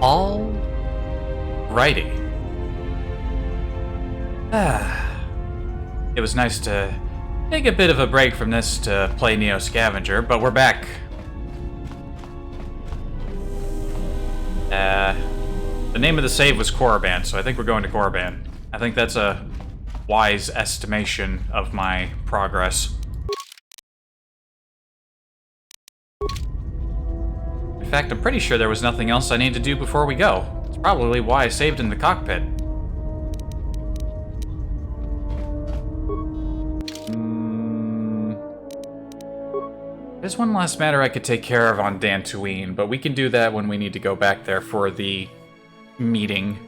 All righty. It was nice to take a bit of a break from this to play Neo Scavenger, but we're back. The name of the save was Korriban, so I think we're going to Korriban. I think that's a wise estimation of my progress. In fact, I'm pretty sure there was nothing else I need to do before we go. It's probably why I saved in the cockpit. There's one last matter I could take care of on Dantooine, but we can do that when we need to go back there for the meeting.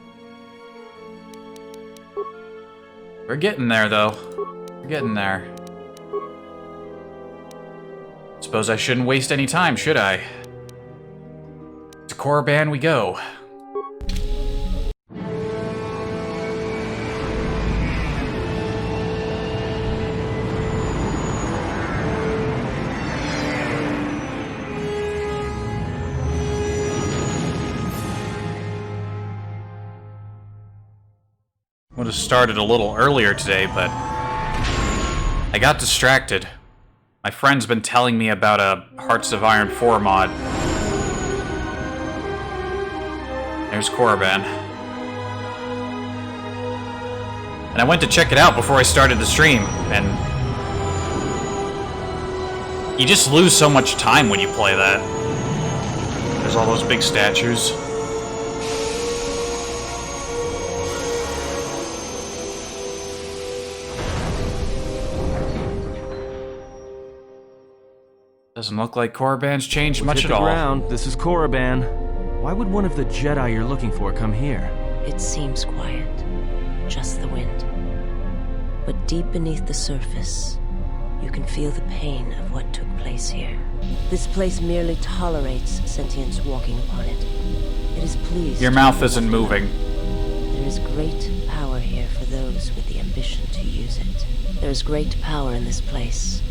We're getting there, though. We're getting there. Suppose I shouldn't waste any time, should I? To Korriban we go. Would have started a little earlier today, but I got distracted. My friend's been telling me about a Hearts of Iron 4 mod. There's Korriban. And I went to check it out before I started the stream, and you just lose so much time when you play that. There's all those big statues. Doesn't look like Korriban's changed much at all. Ground. This is Korriban. Why would one of the Jedi you're looking for come here? It seems quiet. Just the wind. But deep beneath the surface, you can feel the pain of what took place here. This place merely tolerates sentience walking upon it. It is pleased. Your mouth isn't moving. There is great power here for those with the ambition to use it. There is great power in this place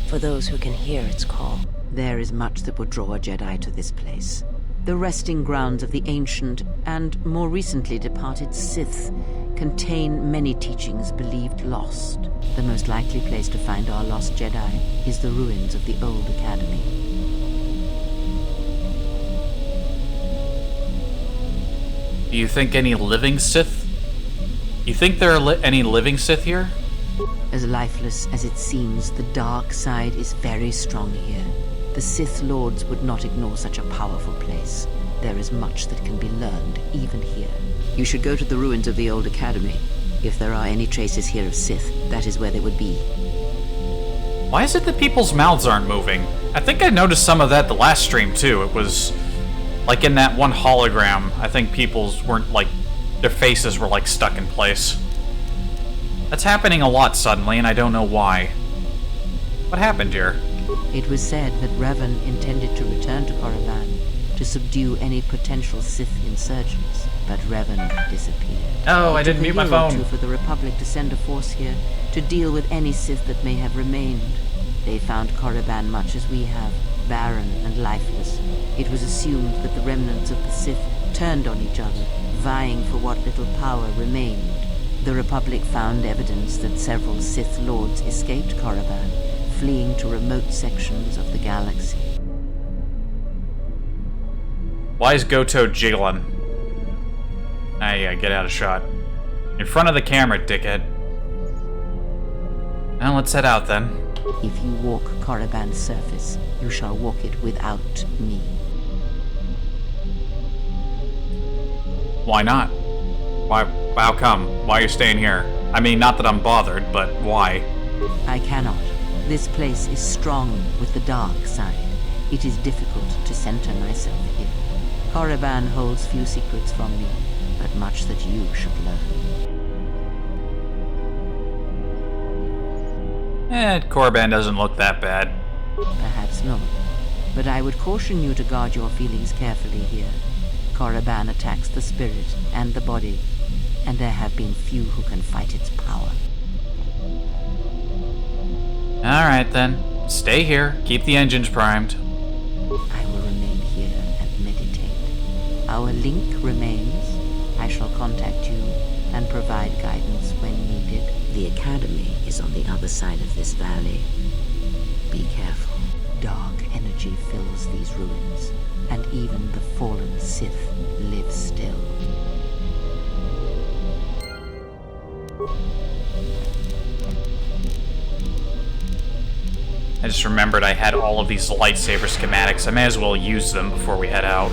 for those who can hear its call. There is much that would draw a Jedi to this place. The resting grounds of the ancient and more recently departed Sith contain many teachings believed lost. The most likely place to find our lost Jedi is the ruins of the old academy. Do you think any living Sith? You think there are any living Sith here? As lifeless as it seems, the dark side is very strong here. The Sith Lords would not ignore such a powerful place. There is much that can be learned, even here. You should go to the ruins of the old academy. If there are any traces here of Sith, that is where they would be. Why is it that people's mouths aren't moving? I think I noticed some of that the last stream, too. It was, like, in that one hologram, I think people's weren't, like, their faces were, like, stuck in place. That's happening a lot suddenly, and I don't know why. What happened here? It was said that Revan intended to return to Korriban to subdue any potential Sith insurgents, but Revan disappeared. Oh, I didn't mute my phone. It took a year or two for the Republic to send a force here to deal with any Sith that may have remained. They found Korriban much as we have, barren and lifeless. It was assumed that the remnants of the Sith turned on each other, vying for what little power remained. The Republic found evidence that several Sith Lords escaped Korriban, fleeing to remote sections of the galaxy. Why is Goto jiggling? Yeah, get out of shot. In front of the camera, dickhead. Now let's head out then. If you walk Korriban's surface, you shall walk it without me. Why not? How come? Why are you staying here? I mean, not that I'm bothered, but why? I cannot. This place is strong with the dark side. It is difficult to center myself here. Korriban holds few secrets from me, but much that you should learn. Korriban doesn't look that bad. Perhaps not, but I would caution you to guard your feelings carefully here. Korriban attacks the spirit and the body, and there have been few who can fight its power. Alright then. Stay here. Keep the engines primed. I will remain here and meditate. Our link remains. I shall contact you and provide guidance when needed. The Academy is on the other side of this valley. Be careful. Dark energy fills these ruins, and even the fallen Sith live still. I just remembered I had all of these lightsaber schematics. I may as well use them before we head out.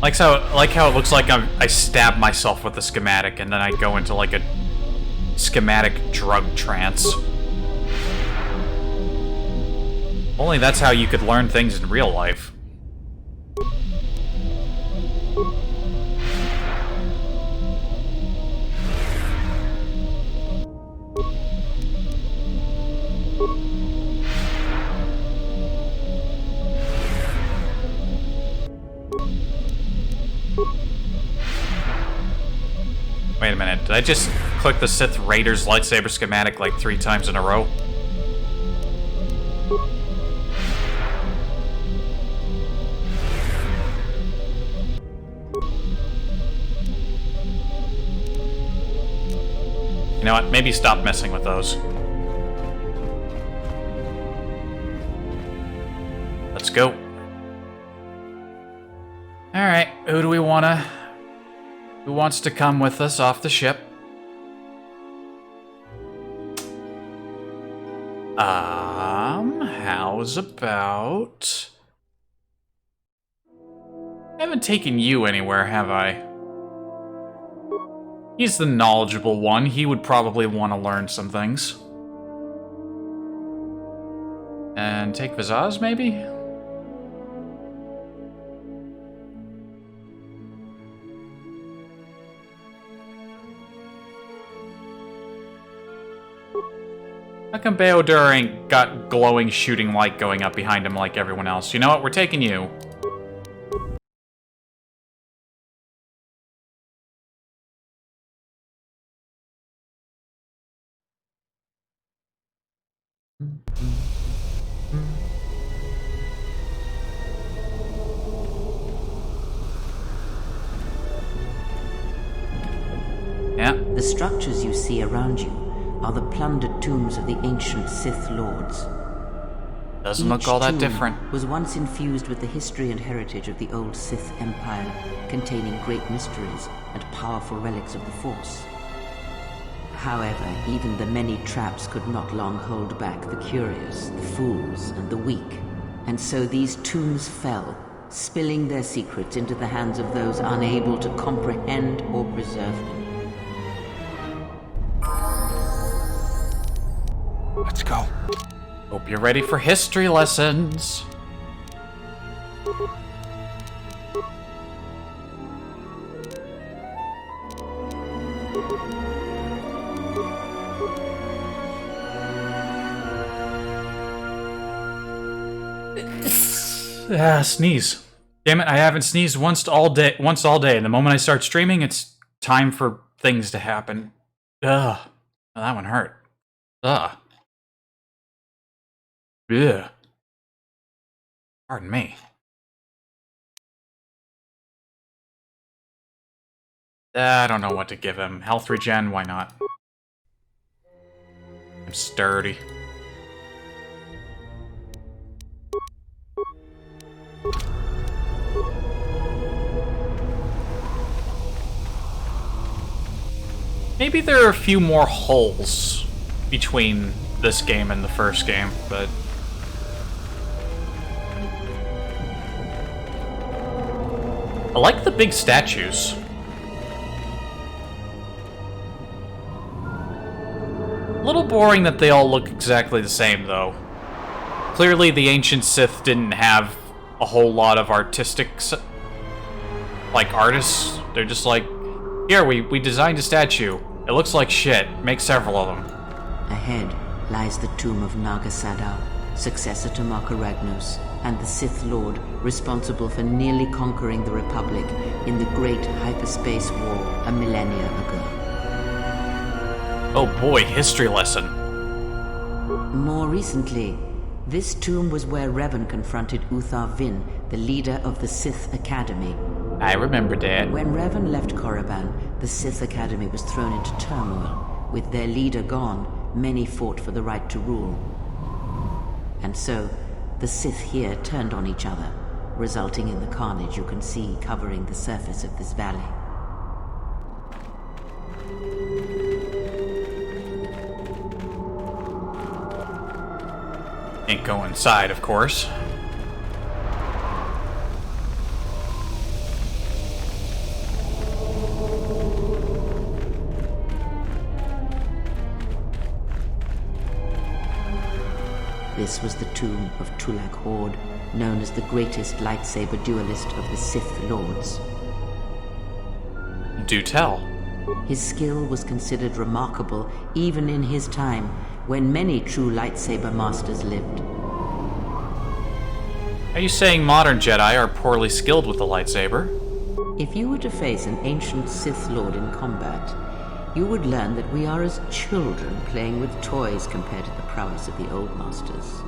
Like how it looks like I stab myself with the schematic and then I go into like a schematic drug trance. Only that's how you could learn things in real life. Wait a minute, did I just click the Sith Raider's lightsaber schematic like 3 times in a row? You know what, maybe stop messing with those. Let's go. Alright, who do we wanna... Who wants to come with us off the ship? How's about... I haven't taken you anywhere, have I? He's the knowledgeable one. He would probably want to learn some things. And take Vizaz, maybe? How come Baodur ain't got glowing shooting light going up behind him like everyone else? You know what? We're taking you. Yeah. The structures you see around you are the plundered tombs of the ancient Sith Lords. Doesn't look all that Each different. tomb was once infused with the history and heritage of the old Sith Empire, containing great mysteries and powerful relics of the Force. However, even the many traps could not long hold back the curious, the fools, and the weak. And so these tombs fell, spilling their secrets into the hands of those unable to comprehend or preserve them. Let's go. Hope you're ready for history lessons. Sneeze. Damn it, I haven't sneezed once all day. And the moment I start streaming, it's time for things to happen. Ugh. Oh, that one hurt. Ugh. Ugh. Pardon me. I don't know what to give him. Health regen, why not? I'm sturdy. Maybe there are a few more holes between this game and the first game, but... I like the big statues. A little boring that they all look exactly the same, though. Clearly, the ancient Sith didn't have a whole lot of artistic, like, artists. They're just like, here, we designed a statue. It looks like shit. Make several of them. Ahead lies the tomb of Naga Sadow, successor to Marka Ragnos, and the Sith Lord responsible for nearly conquering the Republic in the Great Hyperspace War a millennia ago. Oh boy, history lesson. More recently, this tomb was where Revan confronted Uthar Vin, the leader of the Sith Academy. I remember that. When Revan left Korriban, the Sith Academy was thrown into turmoil. With their leader gone, many fought for the right to rule. And so, the Sith here turned on each other, resulting in the carnage you can see covering the surface of this valley. Ain't go inside, of course. This was the tomb of Tulak Hord, known as the greatest lightsaber duelist of the Sith Lords. Do tell. His skill was considered remarkable even in his time, when many true lightsaber masters lived. Are you saying modern Jedi are poorly skilled with the lightsaber? If you were to face an ancient Sith Lord in combat, you would learn that we are as children playing with toys compared to the prowess of the old masters.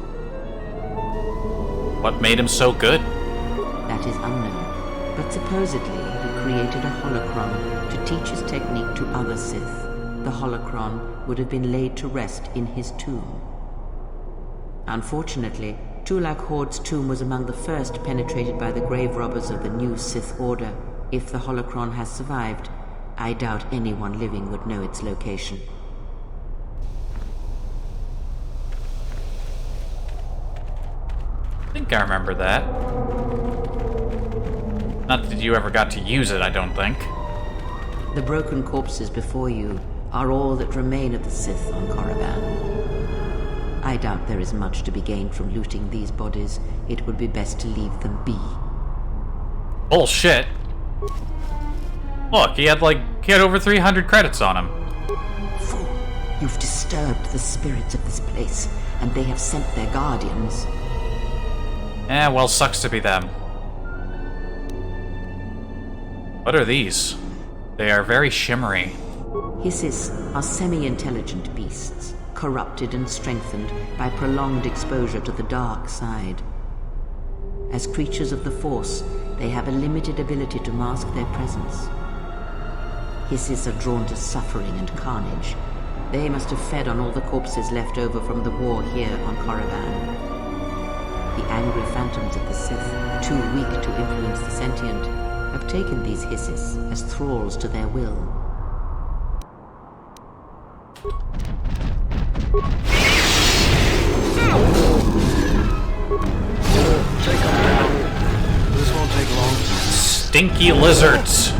What made him so good? That is unknown, but supposedly he created a holocron to teach his technique to other Sith. The holocron would have been laid to rest in his tomb. Unfortunately, Tulak Hord's tomb was among the first penetrated by the grave robbers of the new Sith Order. If the holocron has survived, I doubt anyone living would know its location. I think I remember that. Not that you ever got to use it, I don't think. The broken corpses before you are all that remain of the Sith on Korriban. I doubt there is much to be gained from looting these bodies. It would be best to leave them be. Bullshit. Look, he had over 300 credits on him. Fool, you've disturbed the spirits of this place, and they have sent their guardians. Well, sucks to be them. What are these? They are very shimmery. Hissis are semi-intelligent beasts, corrupted and strengthened by prolonged exposure to the dark side. As creatures of the Force, they have a limited ability to mask their presence. Hissis are drawn to suffering and carnage. They must have fed on all the corpses left over from the war here on Korriban. The angry phantoms of the Sith, too weak to influence the sentient, have taken these Hissis as thralls to their will. Take them down. This won't take long. Stinky lizards!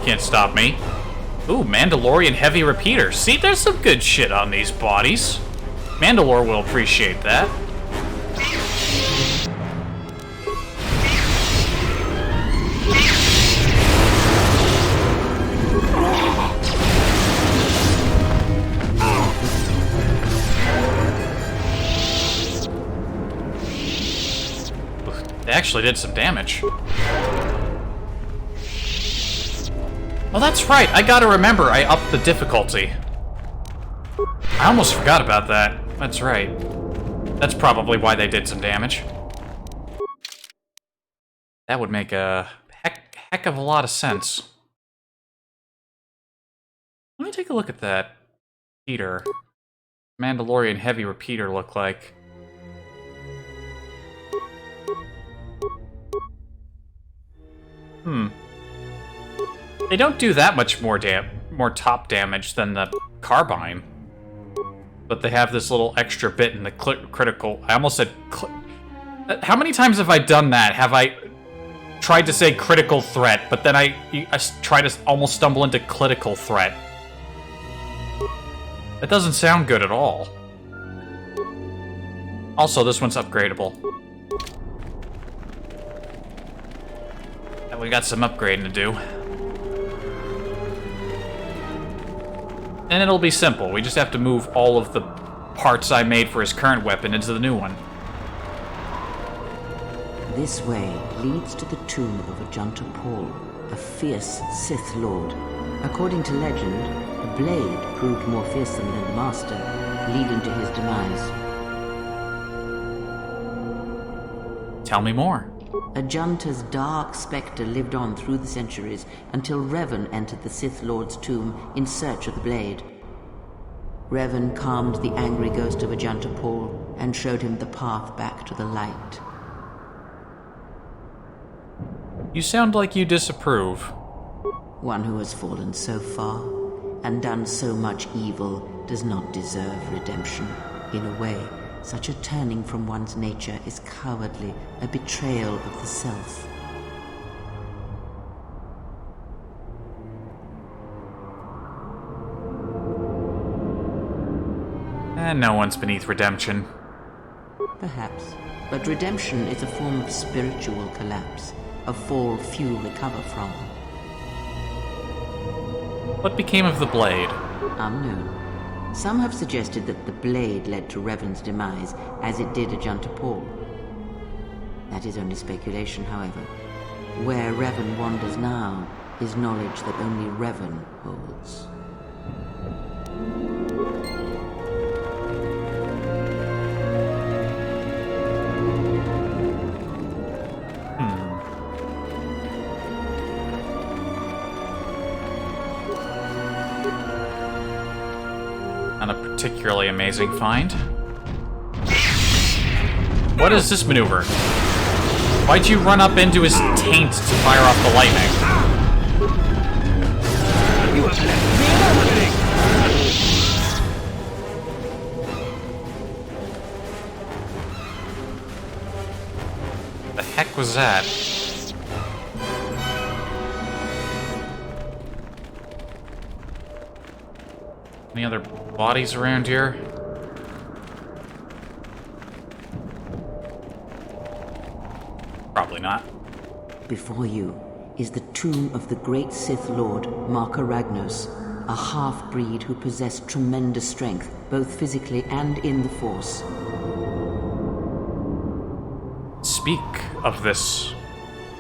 Can't stop me. Ooh, Mandalorian heavy repeater. See, there's some good shit on these bodies. Mandalore will appreciate that. They actually did some damage. Oh, that's right. I gotta remember, I upped the difficulty. I almost forgot about that. That's right. That's probably why they did some damage. That would make a heck of a lot of sense. Let me take a look at that repeater. Mandalorian heavy repeater look like. They don't do that much more top damage than the carbine. But they have this little extra bit in the critical... I almost said... How many times have I done that? Have I tried to say critical threat, but then I tried to almost stumble into clitical threat. That doesn't sound good at all. Also, this one's upgradable. And we got some upgrading to do. And it'll be simple. We just have to move all of the parts I made for his current weapon into the new one. This way leads to the tomb of Ajanta Paul, a fierce Sith Lord. According to legend, a blade proved more fearsome than the Master, leading to his demise. Tell me more. Ajanta's dark specter lived on through the centuries until Revan entered the Sith Lord's tomb in search of the blade. Revan calmed the angry ghost of Ajanta Paul and showed him the path back to the light. You sound like you disapprove. One who has fallen so far and done so much evil does not deserve redemption. In a way, such a turning from one's nature is cowardly, a betrayal of the self. And no one's beneath redemption. Perhaps. But redemption is a form of spiritual collapse, a fall few recover from. What became of the blade? Unknown. Some have suggested that the blade led to Revan's demise, as it did Ajanta Paul. That is only speculation, however. Where Revan wanders now is knowledge that only Revan holds. Not a particularly amazing find. What is this maneuver? Why'd you run up into his taint to fire off the lightning? You have left me nothing! The heck was that? Any other bodies around here? Probably not. Before you is the tomb of the great Sith Lord, Marka Ragnos, a half-breed who possessed tremendous strength, both physically and in the Force. Speak of this.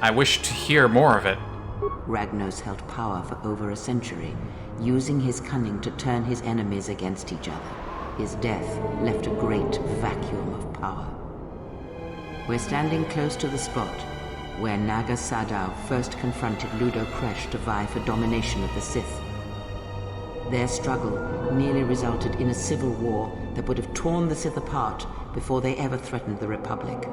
I wish to hear more of it. Ragnos held power for over a century, using his cunning to turn his enemies against each other. His death left a great vacuum of power. We're standing close to the spot where Naga Sadow first confronted Ludo Kresh to vie for domination of the Sith. Their struggle nearly resulted in a civil war that would have torn the Sith apart before they ever threatened the Republic.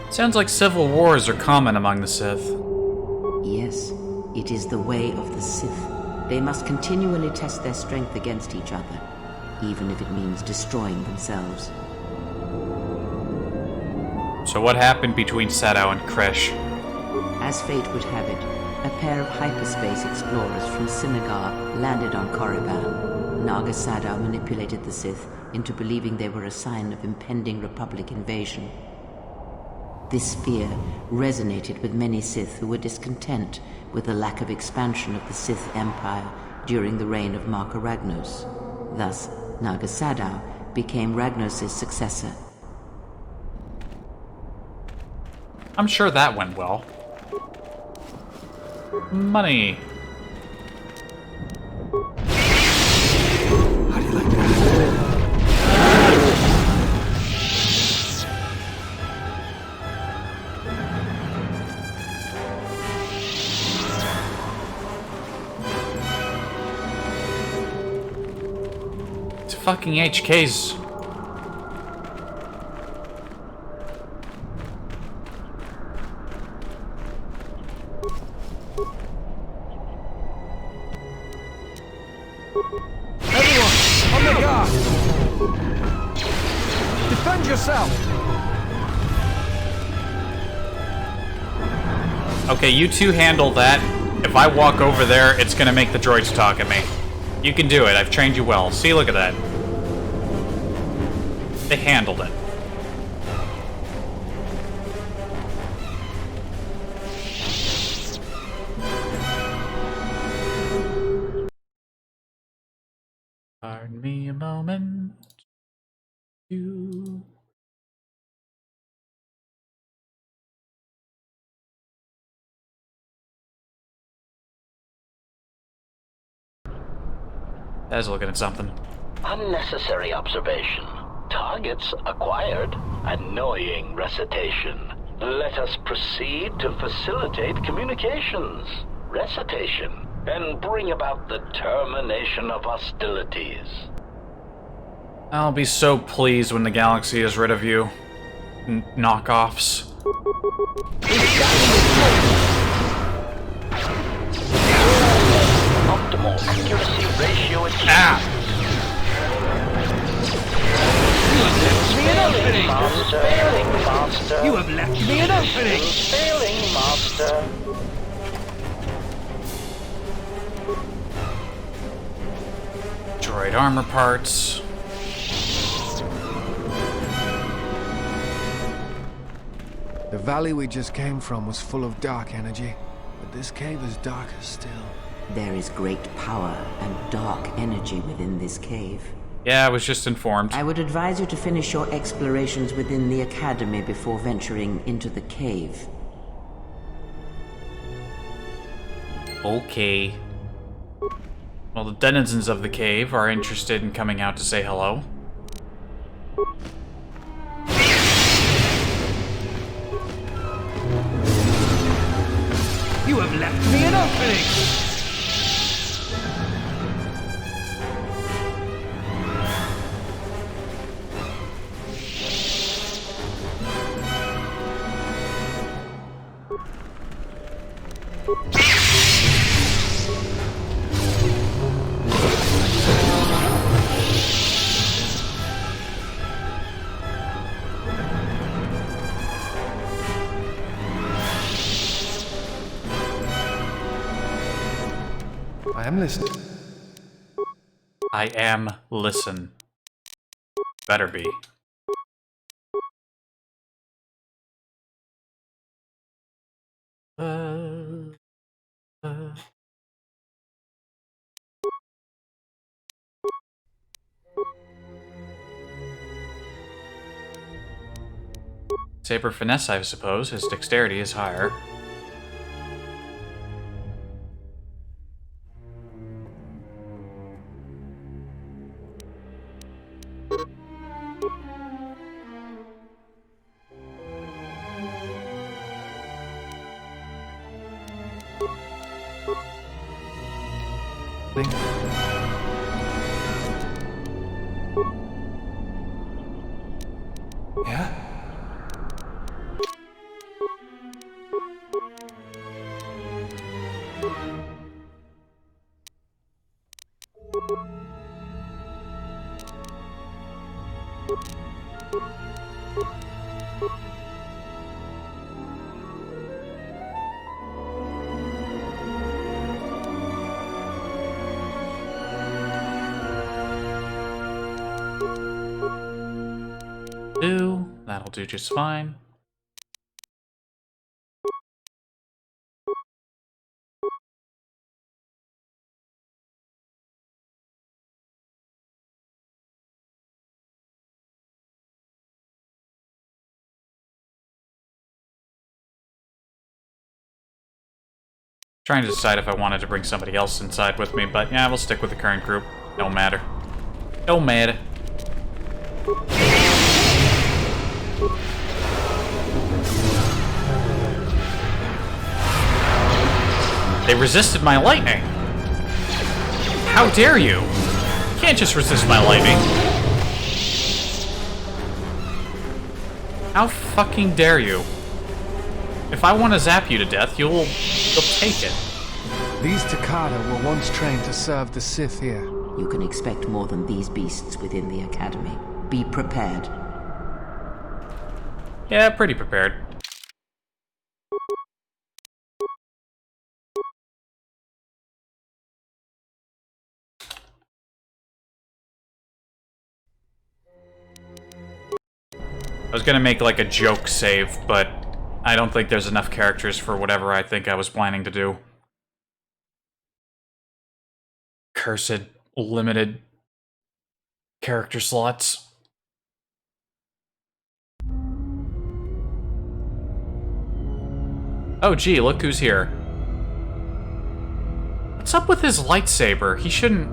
Sounds like civil wars are common among the Sith. Yes, it is the way of the Sith. They must continually test their strength against each other, even if it means destroying themselves. So what happened between Sadow and Kresh? As fate would have it, a pair of hyperspace explorers from Sinagar landed on Korriban. Naga Sadow manipulated the Sith into believing they were a sign of impending Republic invasion. This fear resonated with many Sith who were discontent with the lack of expansion of the Sith Empire during the reign of Marka Ragnos. Thus, Naga Sadow became Ragnos' successor. I'm sure that went well. Money. How do you like that? It's fucking HKs. Everyone, on the guard! Defend yourself! Okay, you two handle that. If I walk over there, it's gonna make the droids talk at me. You can do it. I've trained you well. See, look at that. They handled it. Pardon me a moment. You. That's looking at something. Unnecessary observation. Targets acquired. Annoying recitation. Let us proceed to facilitate communications. Recitation. And bring about the termination of hostilities. I'll be so pleased when the galaxy is rid of you. Knockoffs. Optimal accuracy ratio achieved. Ah! Failing master. Failing master. You have left me an opening! Failing master. Droid armor parts. The valley we just came from was full of dark energy, but this cave is darker still. There is great power and dark energy within this cave. Yeah, I was just informed. I would advise you to finish your explorations within the Academy before venturing into the cave. Okay. Well, the denizens of the cave are interested in coming out to say hello. You have left me an opening! I am listening. I am listen. Better be. Saber finesse, I suppose. His dexterity is higher. Yeah? That'll do just fine. Trying to decide if I wanted to bring somebody else inside with me, but yeah, we'll stick with the current group. Don't matter. Don't matter. They resisted my lightning! How dare you! You can't just resist my lightning. How fucking dare you? If I want to zap you to death, you'll take it. These Takata were once trained to serve the Sith here. You can expect more than these beasts within the Academy. Be prepared. Yeah, pretty prepared. was gonna make like a joke save, but I don't think there's enough characters for whatever I think I was planning to do. Cursed limited character slots. Oh gee, look who's here. What's up with his lightsaber? He should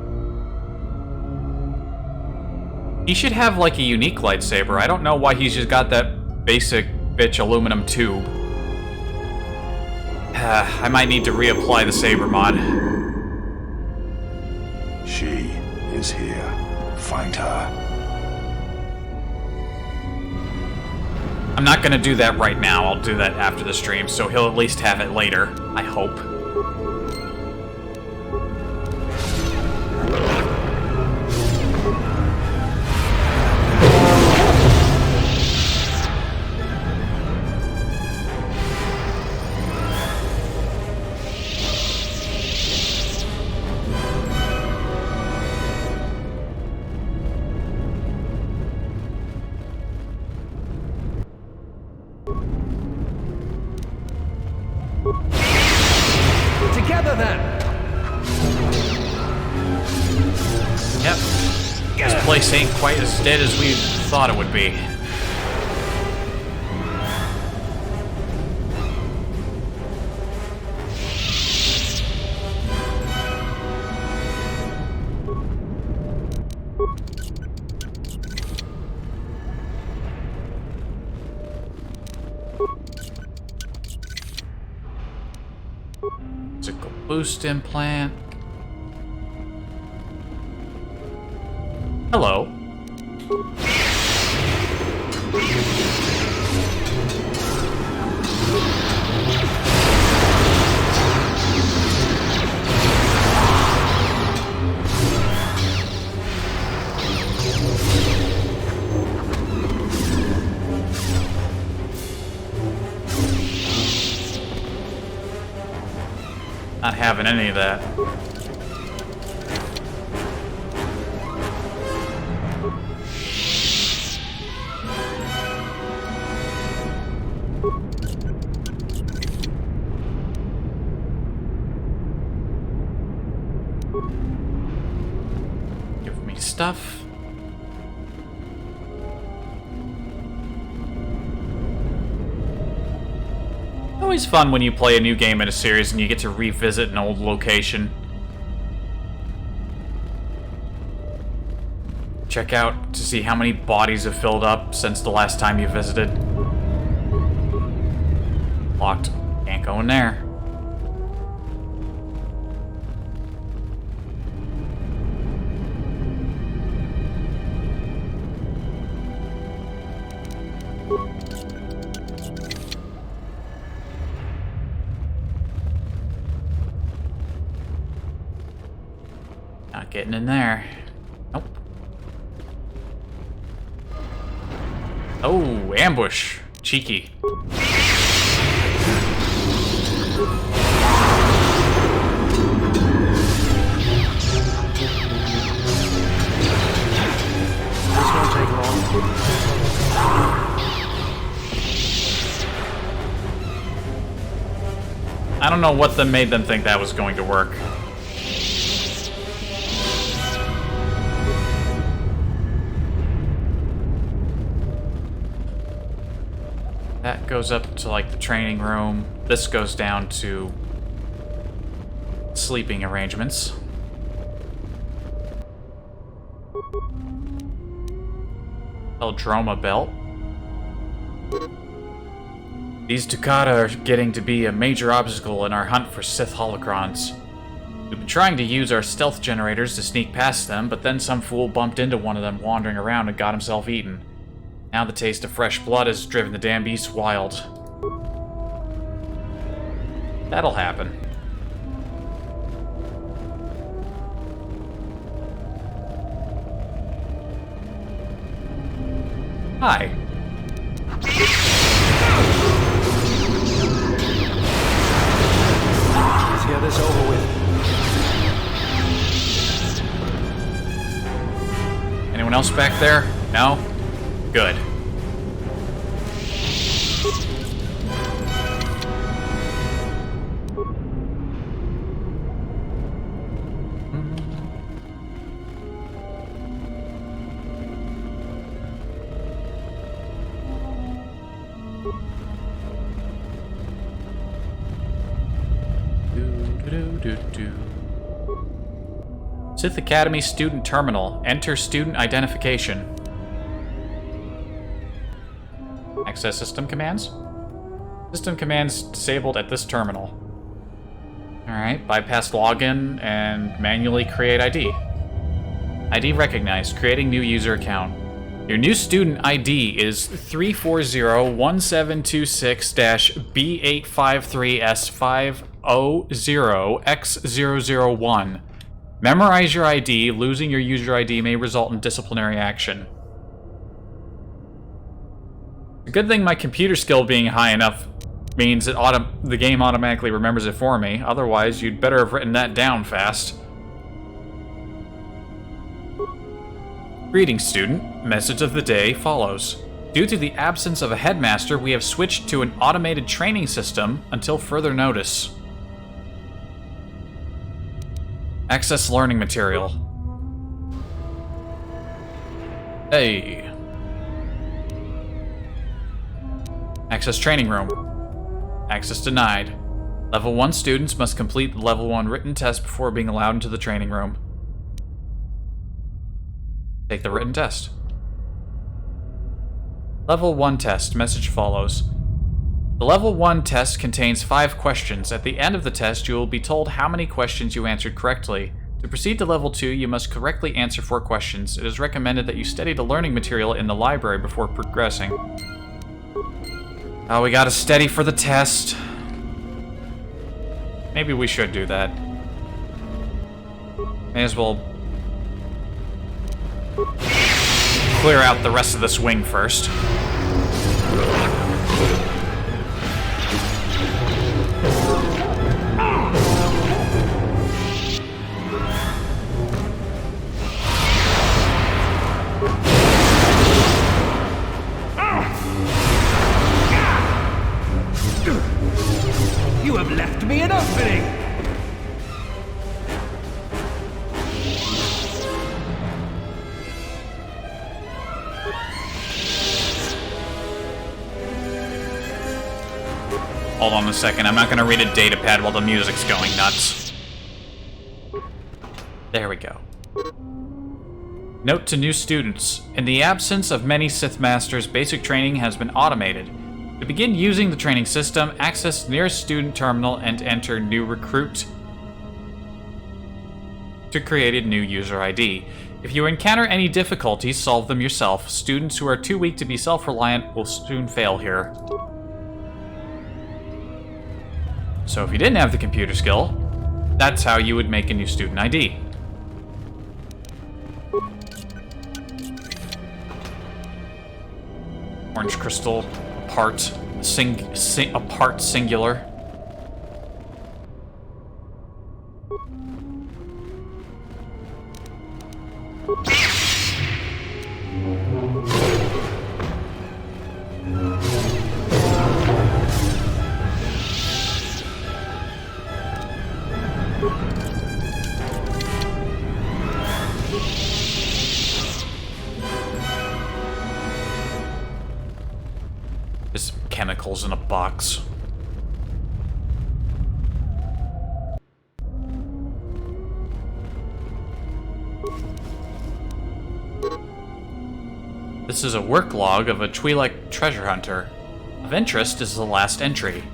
have like a unique lightsaber. I don't know why he's just got that basic bitch aluminum tube. I might need to reapply the saber mod. She is here. Find her. I'm not gonna do that right now. I'll do that after the stream, so he'll at least have it later. I hope. Together then! Yep. This place ain't quite as dead as we thought it would be. Physical boost implant. Hello. Not having any of that. Give me stuff. Always fun when you play a new game in a series and you get to revisit an old location. Check out to see how many bodies have filled up since the last time you visited. Locked. Can't go in there. Not getting in there. Nope. Oh, ambush. Cheeky. This won't take long. I don't know what made them think that was going to work. That goes up to like the training room. This goes down to sleeping arrangements. Eldroma belt. These Ducata are getting to be a major obstacle in our hunt for Sith holocrons. We've been trying to use our stealth generators to sneak past them, but then some fool bumped into one of them wandering around and got himself eaten. Now the taste of fresh blood has driven the damn beasts wild. That'll happen. Hi. Let's get this over with. Anyone else back there? No? Good. Sith Academy Student Terminal. Enter student identification. Access system commands. System commands disabled at this terminal. Alright, bypass login and manually create ID. ID recognized. Creating new user account. Your new student ID is 340-1726-B853S500X001. Memorize your ID. Losing your user ID may result in disciplinary action. A good thing my computer skill being high enough means that the game automatically remembers it for me. Otherwise, you'd better have written that down fast. Greetings, student. Message of the day follows. Due to the absence of a headmaster, we have switched to an automated training system until further notice. Access learning material. Hey. Access training room. Access denied. Level 1 students must complete the Level 1 written test before being allowed into the training room. Take the written test. Level 1 test. Message follows. The Level 1 test contains 5 questions. At the end of the test, you will be told how many questions you answered correctly. To proceed to Level 2, you must correctly answer 4 questions. It is recommended that you study the learning material in the library before progressing. Oh, we gotta study for the test. Maybe we should do that. May as well clear out the rest of this wing first. You have left me an opening! Hold on a second, I'm not gonna read a datapad while the music's going nuts. There we go. Note to new students. In the absence of many Sith Masters, basic training has been automated. To begin using the training system, access the nearest student terminal and enter new recruit to create a new user ID. If you encounter any difficulties, solve them yourself. Students who are too weak to be self-reliant will soon fail here. So if you didn't have the computer skill, that's how you would make a new student ID. Orange crystal, apart, apart singular. Just chemicals in a box. This is a work log of a Twi'lek treasure hunter. Of interest is the last entry.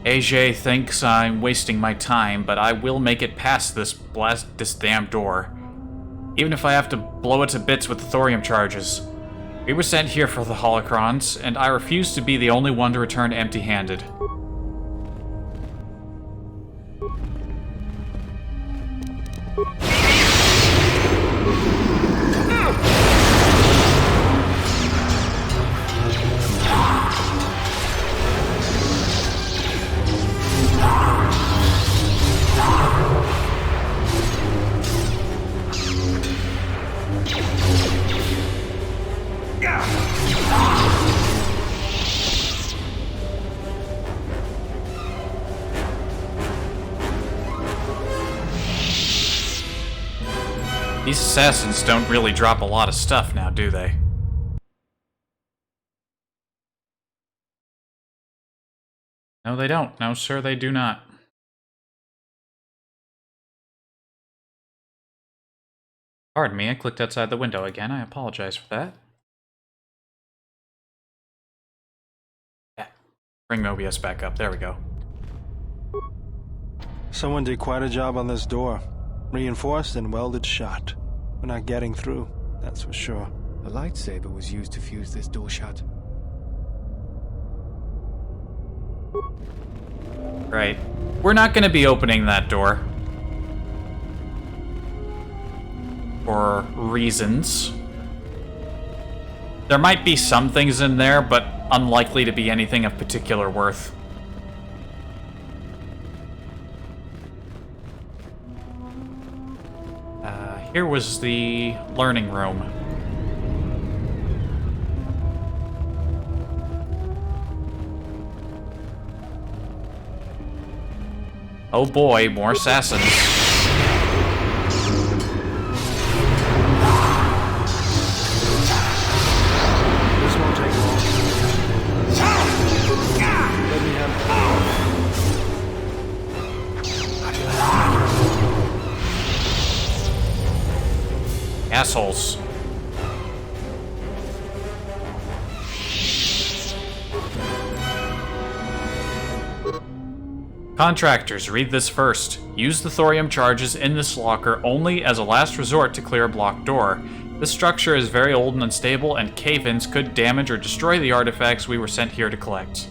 AJ thinks I'm wasting my time, but I will make it past this damn door. Even if I have to blow it to bits with the thorium charges. We were sent here for the holocrons, and I refuse to be the only one to return empty-handed. These assassins don't really drop a lot of stuff now, do they? No, they don't. No, sir, they do not. Pardon me, I clicked outside the window again. I apologize for that. Yeah. Bring Mobius back up. There we go. Someone did quite a job on this door. Reinforced and welded shut. We're not getting through, that's for sure. A lightsaber was used to fuse this door shut. Right. We're not going to be opening that door. For reasons. There might be some things in there, but unlikely to be anything of particular worth. Here was the learning room. Oh boy, more assassins. This won't take long. Let me have Assholes. Contractors, read this first. Use the thorium charges in this locker only as a last resort to clear a blocked door. This structure is very old and unstable, and cave-ins could damage or destroy the artifacts we were sent here to collect.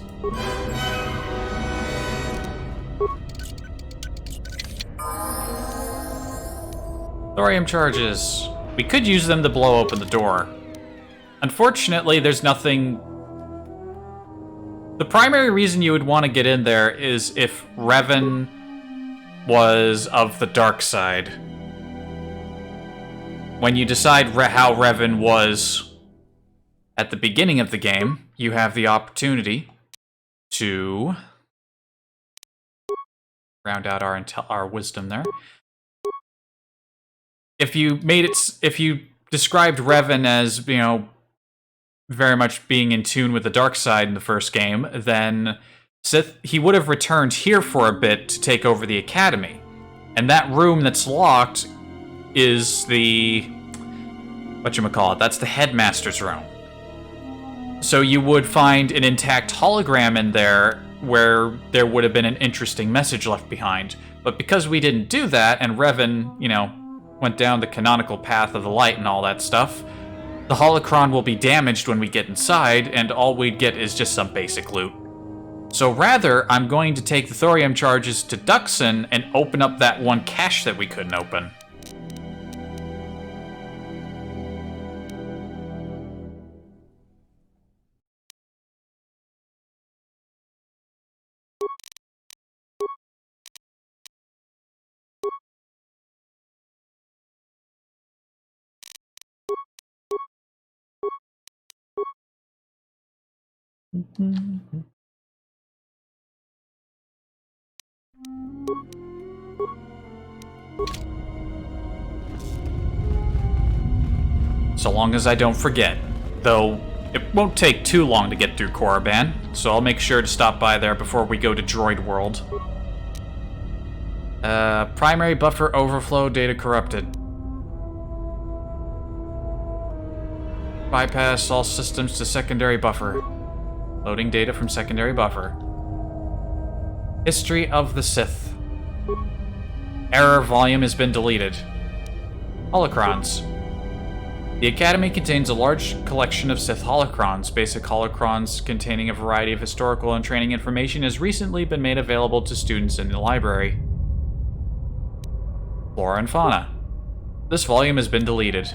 Thorium charges. We could use them to blow open the door. Unfortunately, there's nothing... The primary reason you would want to get in there is if Revan was of the dark side. When you decide how Revan was at the beginning of the game, you have the opportunity to round out our wisdom there. If you described Revan as, you know, very much being in tune with the dark side in the first game, then he would have returned here for a bit to take over the academy. And that room that's locked is the... whatchamacallit? That's the headmaster's room. So you would find an intact hologram in there where there would have been an interesting message left behind. But because we didn't do that, and Revan, you know, went down the canonical path of the light and all that stuff, the holocron will be damaged when we get inside, and all we'd get is just some basic loot. So rather, I'm going to take the thorium charges to Duxon and open up that one cache that we couldn't open. So long as I don't forget. Though, it won't take too long to get through Korriban, so I'll make sure to stop by there before we go to Droid World. Primary buffer overflow, data corrupted. Bypass all systems to secondary buffer. Loading data from secondary buffer. History of the Sith. Error volume has been deleted. Holocrons. The Academy contains a large collection of Sith holocrons. Basic holocrons containing a variety of historical and training information has recently been made available to students in the library. Flora and fauna. This volume has been deleted.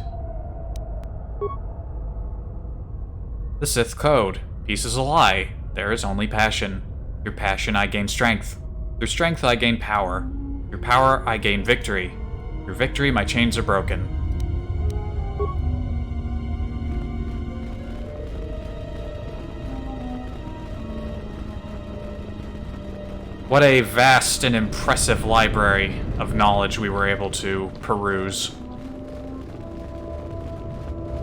The Sith Code. Peace is a lie. There is only passion. Through passion, I gain strength. Through strength, I gain power. Through power, I gain victory. Through victory, my chains are broken. What a vast and impressive library of knowledge we were able to peruse.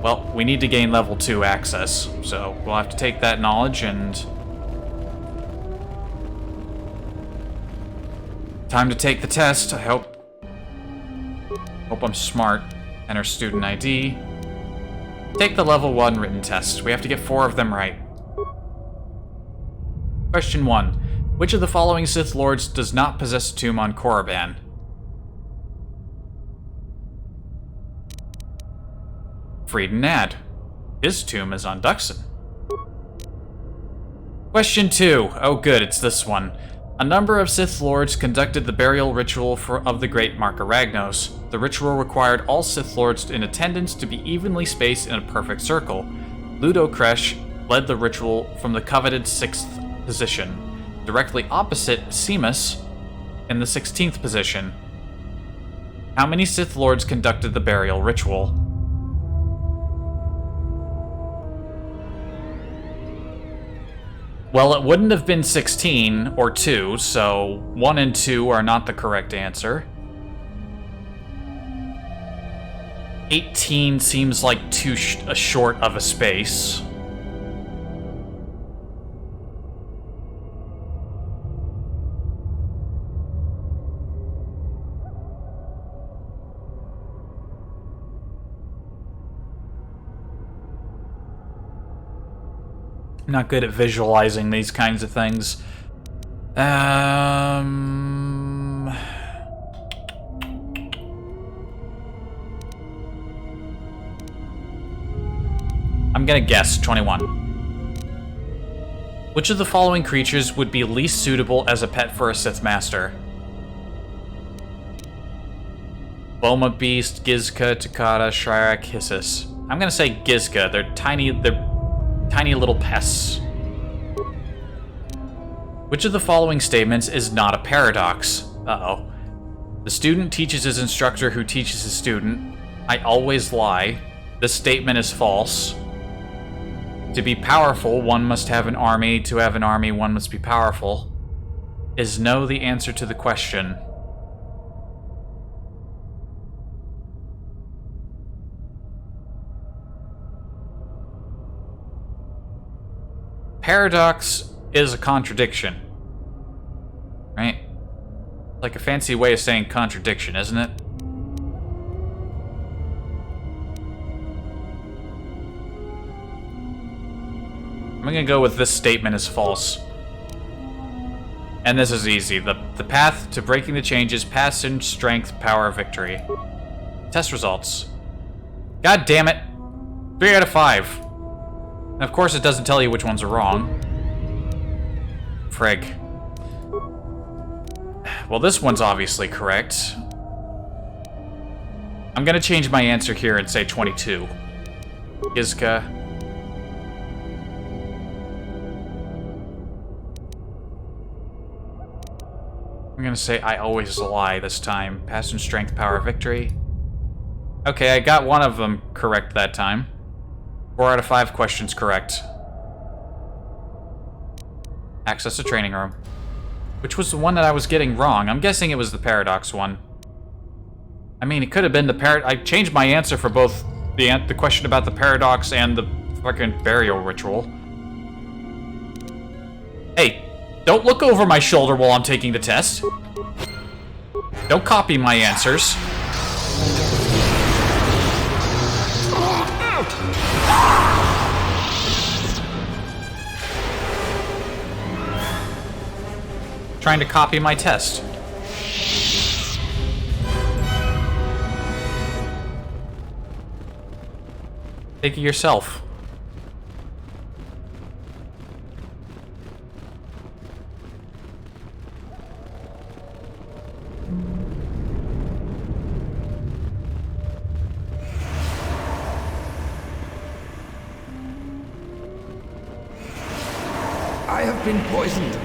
Well, we need to gain level 2 access, so we'll have to take that knowledge and... time to take the test, I hope I'm smart. Enter student ID. Take the level 1 written test. We have to get 4 of them right. Question 1. Which of the following Sith Lords does not possess a tomb on Korriban? Frieden Nad. His tomb is on Duxon. Question 2. Oh good, it's this one. A number of Sith Lords conducted the burial ritual of the Great Marka Ragnos. The ritual required all Sith Lords in attendance to be evenly spaced in a perfect circle. Ludo Kresh led the ritual from the coveted 6th position, directly opposite Seamus in the 16th position. How many Sith Lords conducted the burial ritual? Well, it wouldn't have been 16 or 2, so 1 and 2 are not the correct answer. 18 seems like too short of a space. I'm not good at visualizing these kinds of things. I'm gonna guess 21. Which of the following creatures would be least suitable as a pet for a Sith Master? Boma Beast, Gizka, Takata, Shrirak, Hissus. I'm gonna say Gizka. They're tiny little pests. Which of the following statements is not a paradox? Uh-oh. The student teaches his instructor who teaches his student. I always lie. This statement is false. To be powerful, one must have an army. To have an army, one must be powerful. Is no the answer to the question? Paradox is a contradiction, right? Like a fancy way of saying contradiction, isn't it? I'm gonna go with this statement is false. And this is easy. The path to breaking the change is passion, strength, power, victory. Test results. God damn it. 3 out of 5. And of course it doesn't tell you which ones are wrong. Frig. Well, this one's obviously correct. I'm gonna change my answer here and say 22. Gizka. I'm gonna say I always lie this time. Passion, strength, power, victory. Okay, I got one of them correct that time. 4 out of 5 questions correct. Access to training room. Which was the one that I was getting wrong? I'm guessing it was the paradox one. I mean, it could have been the I changed my answer for both the question about the paradox and the fucking burial ritual. Hey, don't look over my shoulder while I'm taking the test. Don't copy my answers. Trying to copy my test. Take it yourself. I have been poisoned.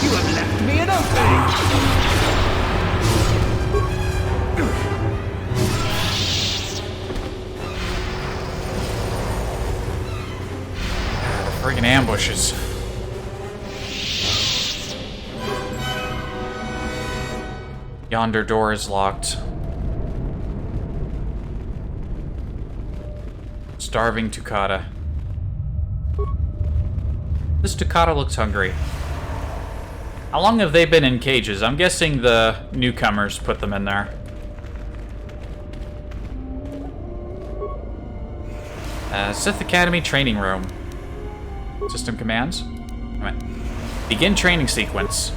You have left me an opening! The friggin' ambushes. Yonder door is locked. Starving Tukata. This Takata looks hungry. How long have they been in cages? I'm guessing the newcomers put them in there. Sith Academy training room. System commands. Alright. Begin training sequence.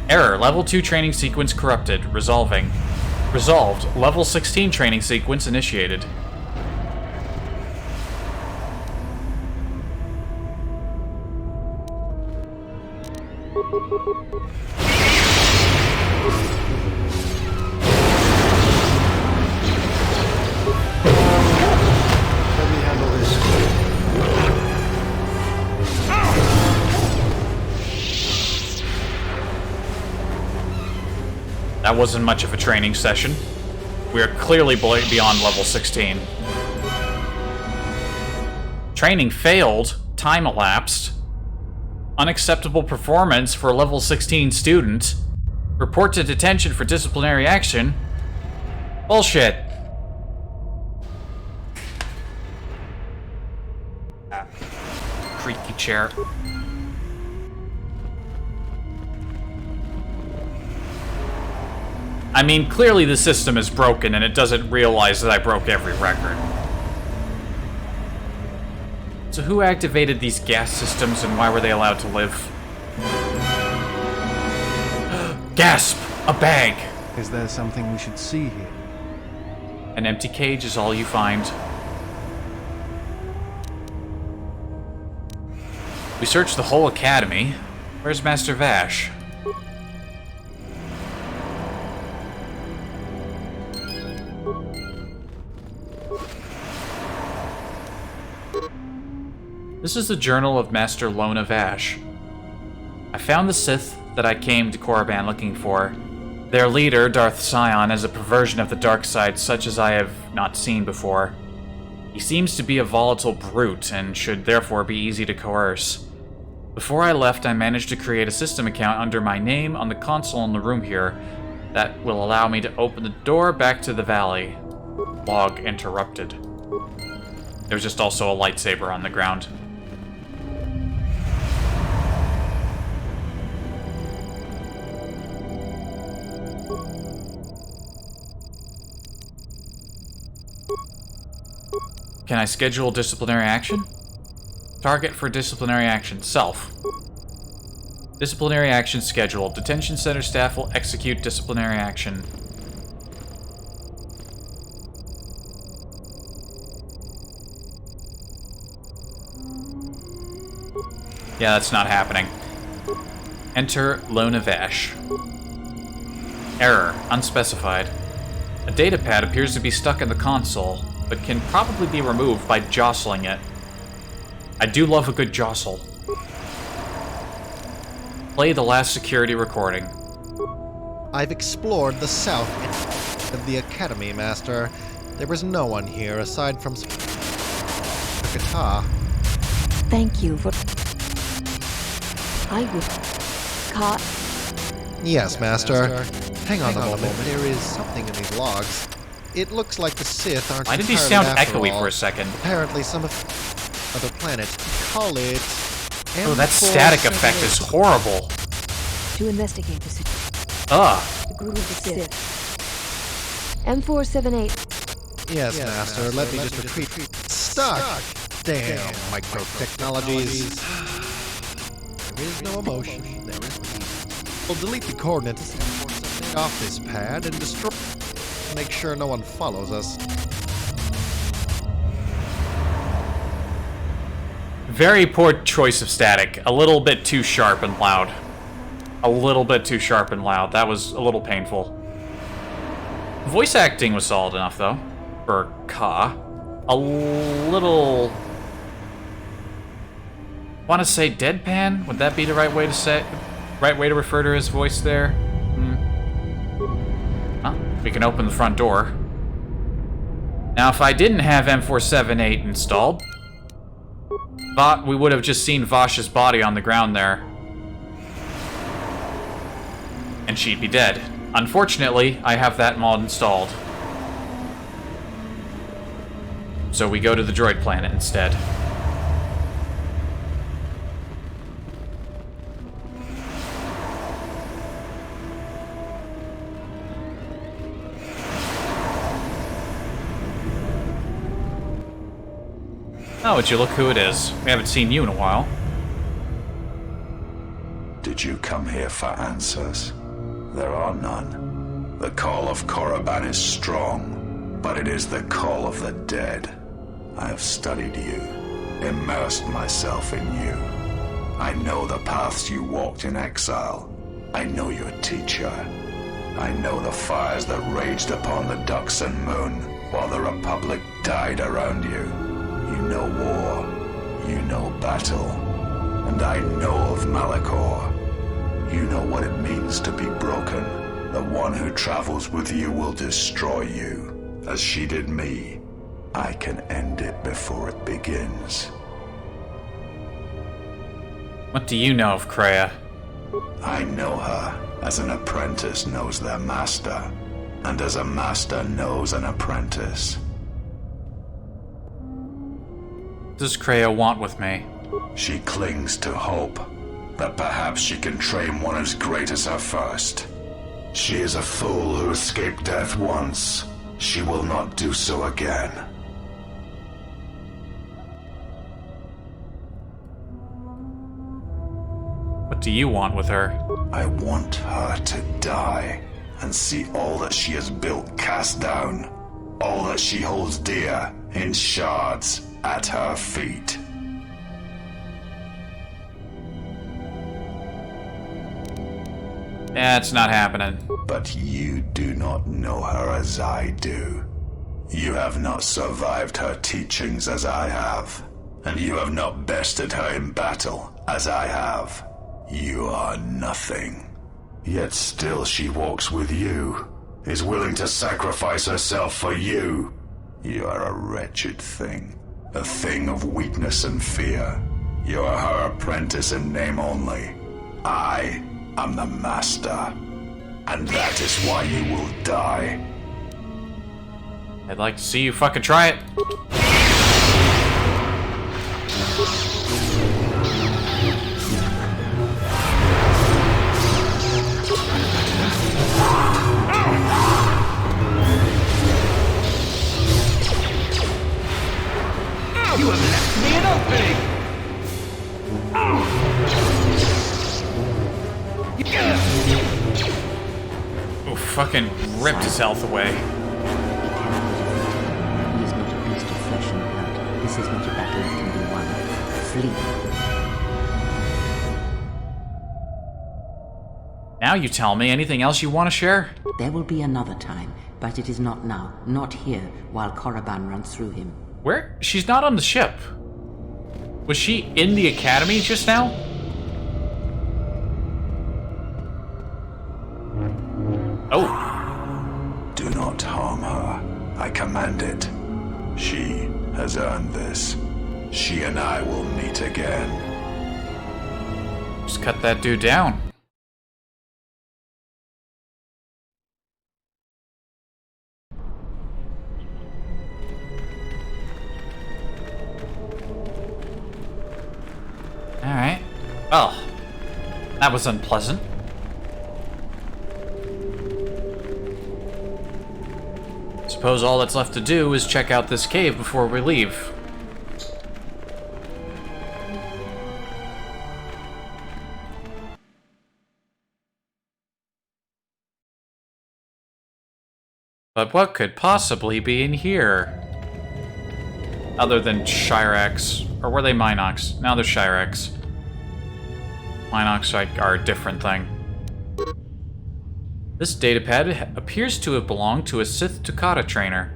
Error. Level 2 training sequence corrupted. Resolving. Resolved. Level 16 training sequence initiated. Let me handle this. That wasn't much of a training session. We are clearly beyond level 16. Training failed. Time elapsed. Unacceptable performance for a level 16 student. Report to detention for disciplinary action. Bullshit. Creaky chair. I mean, clearly the system is broken and it doesn't realize that I broke every record. So who activated these gas systems and why were they allowed to live? Gasp! A bag! Is there something we should see here? An empty cage is all you find. We searched the whole academy. Where's Master Vash? This is the journal of Master Lona Vash. I found the Sith that I came to Korriban looking for. Their leader, Darth Sion, is a perversion of the dark side such as I have not seen before. He seems to be a volatile brute and should therefore be easy to coerce. Before I left, I managed to create a system account under my name on the console in the room here that will allow me to open the door back to the valley. Log interrupted. There's just also a lightsaber on the ground. Can I schedule disciplinary action? Target for disciplinary action, self. Disciplinary action scheduled. Detention center staff will execute disciplinary action. Yeah, that's not happening. Enter Lona Vash. Error, unspecified. A datapad appears to be stuck in the console, but can probably be removed by jostling it. I do love a good jostle. Play the last security recording. I've explored the south end of the Academy, Master. There was no one here aside from a guitar. Thank you for... I would... caught... Yes, Master. Hang on a moment. There is something in these logs. It looks like the Sith aren't Why did he entirely sound after echoey all. for a second? Apparently some of other planets call it... Oh, that static effect is horrible. To investigate the situation. Ugh. The group of the Sith. M478. Yes, Master. Let me just retreat. Stuck! Damn, micro-technologies. There is no emotion. There is peace. We'll delete the coordinates off this pad and destroy... Make sure no one follows us. Very poor choice of static. A little bit too sharp and loud. A little bit too sharp and loud. That was a little painful. Voice acting was solid enough, though. For Ka. A little... Want to say deadpan? Would that be the right way to say... Right way to refer to his voice there? Well, we can open the front door. Now, if I didn't have M478 installed, we would have just seen Vash's body on the ground there. And she'd be dead. Unfortunately, I have that mod installed. So we go to the droid planet instead. Oh, would you look who it is? We haven't seen you in a while. Did you come here for answers? There are none. The call of Korriban is strong, but it is the call of the dead. I have studied you, immersed myself in you. I know the paths you walked in exile. I know your teacher. I know the fires that raged upon the Ducks and Moon while the Republic died around you. You know war. You know battle. And I know of Malachor. You know what it means to be broken. The one who travels with you will destroy you, as she did me. I can end it before it begins. What do you know of Kreia? I know her as an apprentice knows their master, and as a master knows an apprentice. What does Kreia want with me? She clings to hope that perhaps she can train one as great as her first. She is a fool who escaped death once. She will not do so again. What do you want with her? I want her to die and see all that she has built cast down, all that she holds dear in shards at her feet. Yeah, it's not happening. But you do not know her as I do. You have not survived her teachings as I have, and you have not bested her in battle as I have. You are nothing. Yet still she walks with you, is willing to sacrifice herself for you. You are a wretched thing, a thing of weakness and fear. You are her apprentice in name only. I am the master, and that is why you will die. I'd like to see you fucking try it. You have left me an opening! Oh, fucking ripped his health away. He is not a beast of flesh and blood. This is not a battle that can be won. Flee. Now you tell me, anything else you want to share? There will be another time, but it is not now, not here, while Korriban runs through him. Where? She's not on the ship. Was she in the academy just now? Oh. Do not harm her. I command it. She has earned this. She and I will meet again. Just cut that dude down. Alright. Well, that was unpleasant. Suppose all that's left to do is check out this cave before we leave. But what could possibly be in here? Other than Shirax. Or were they Minox? Now they're Shirax. Minox are a different thing. This datapad appears to have belonged to a Sith Tukata trainer.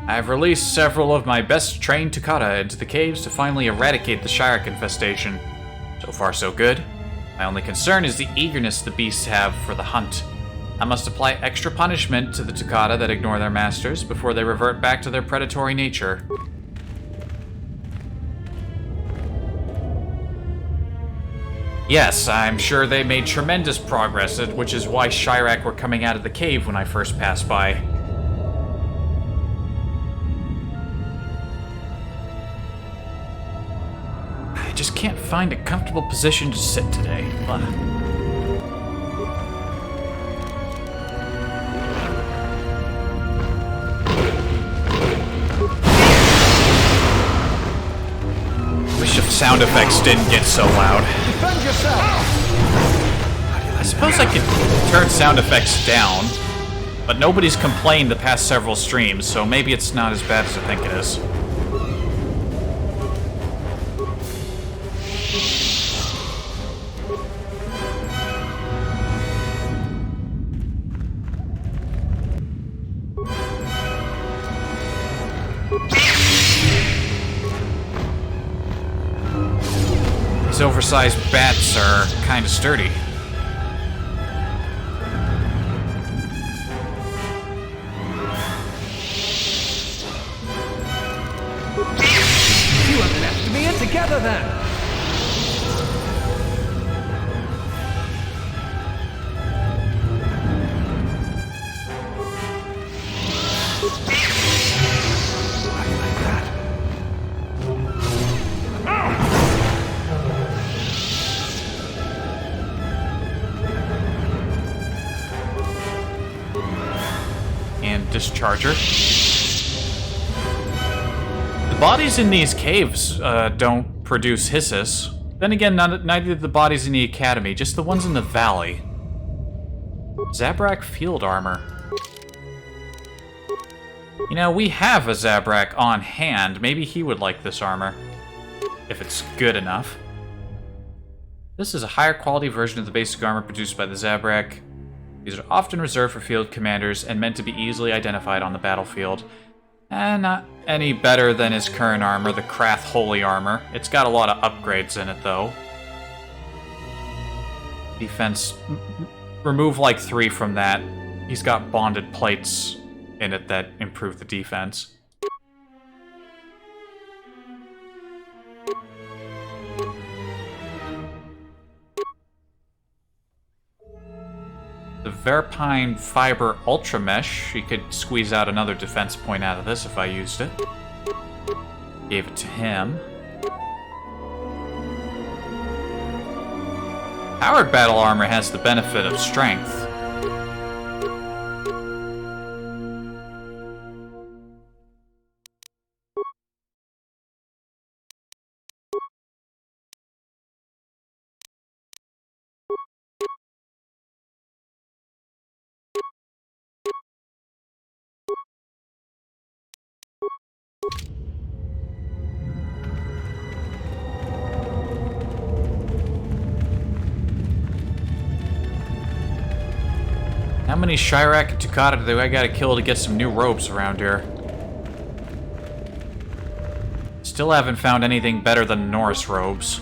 I have released several of my best trained Tukata into the caves to finally eradicate the Shirak infestation. So far so good. My only concern is the eagerness the beasts have for the hunt. I must apply extra punishment to the Tukata that ignore their masters before they revert back to their predatory nature. Yes, I'm sure they made tremendous progress, which is why Shirak were coming out of the cave when I first passed by. I just can't find a comfortable position to sit today. sound effects didn't get so loud. Defend yourself! I suppose I could turn sound effects down, but nobody's complained the past several streams, so maybe it's not as bad as I think it is. These oversized bats are kind of sturdy. You have left me in together then! How do you like that? And discharger. The bodies in these caves don't produce hisses. Then again, neither do the bodies in the academy, just the ones in the valley. Zabrak field armor. You know, we have a Zabrak on hand. Maybe he would like this armor, if it's good enough. This is a higher quality version of the basic armor produced by the Zabrak. These are often reserved for field commanders and meant to be easily identified on the battlefield. And not any better than his current armor, the Krath Holy Armor. It's got a lot of upgrades in it, though. Defense... remove like 3 from that. He's got bonded plates in it that improve the defense. The Verpine Fiber Ultra Mesh, you could squeeze out another defense point out of this if I used it. Gave it to him. Powered Battle Armor has the benefit of strength. How many Chirac and Tukata do I gotta kill to get some new robes around here? Still haven't found anything better than Norris robes.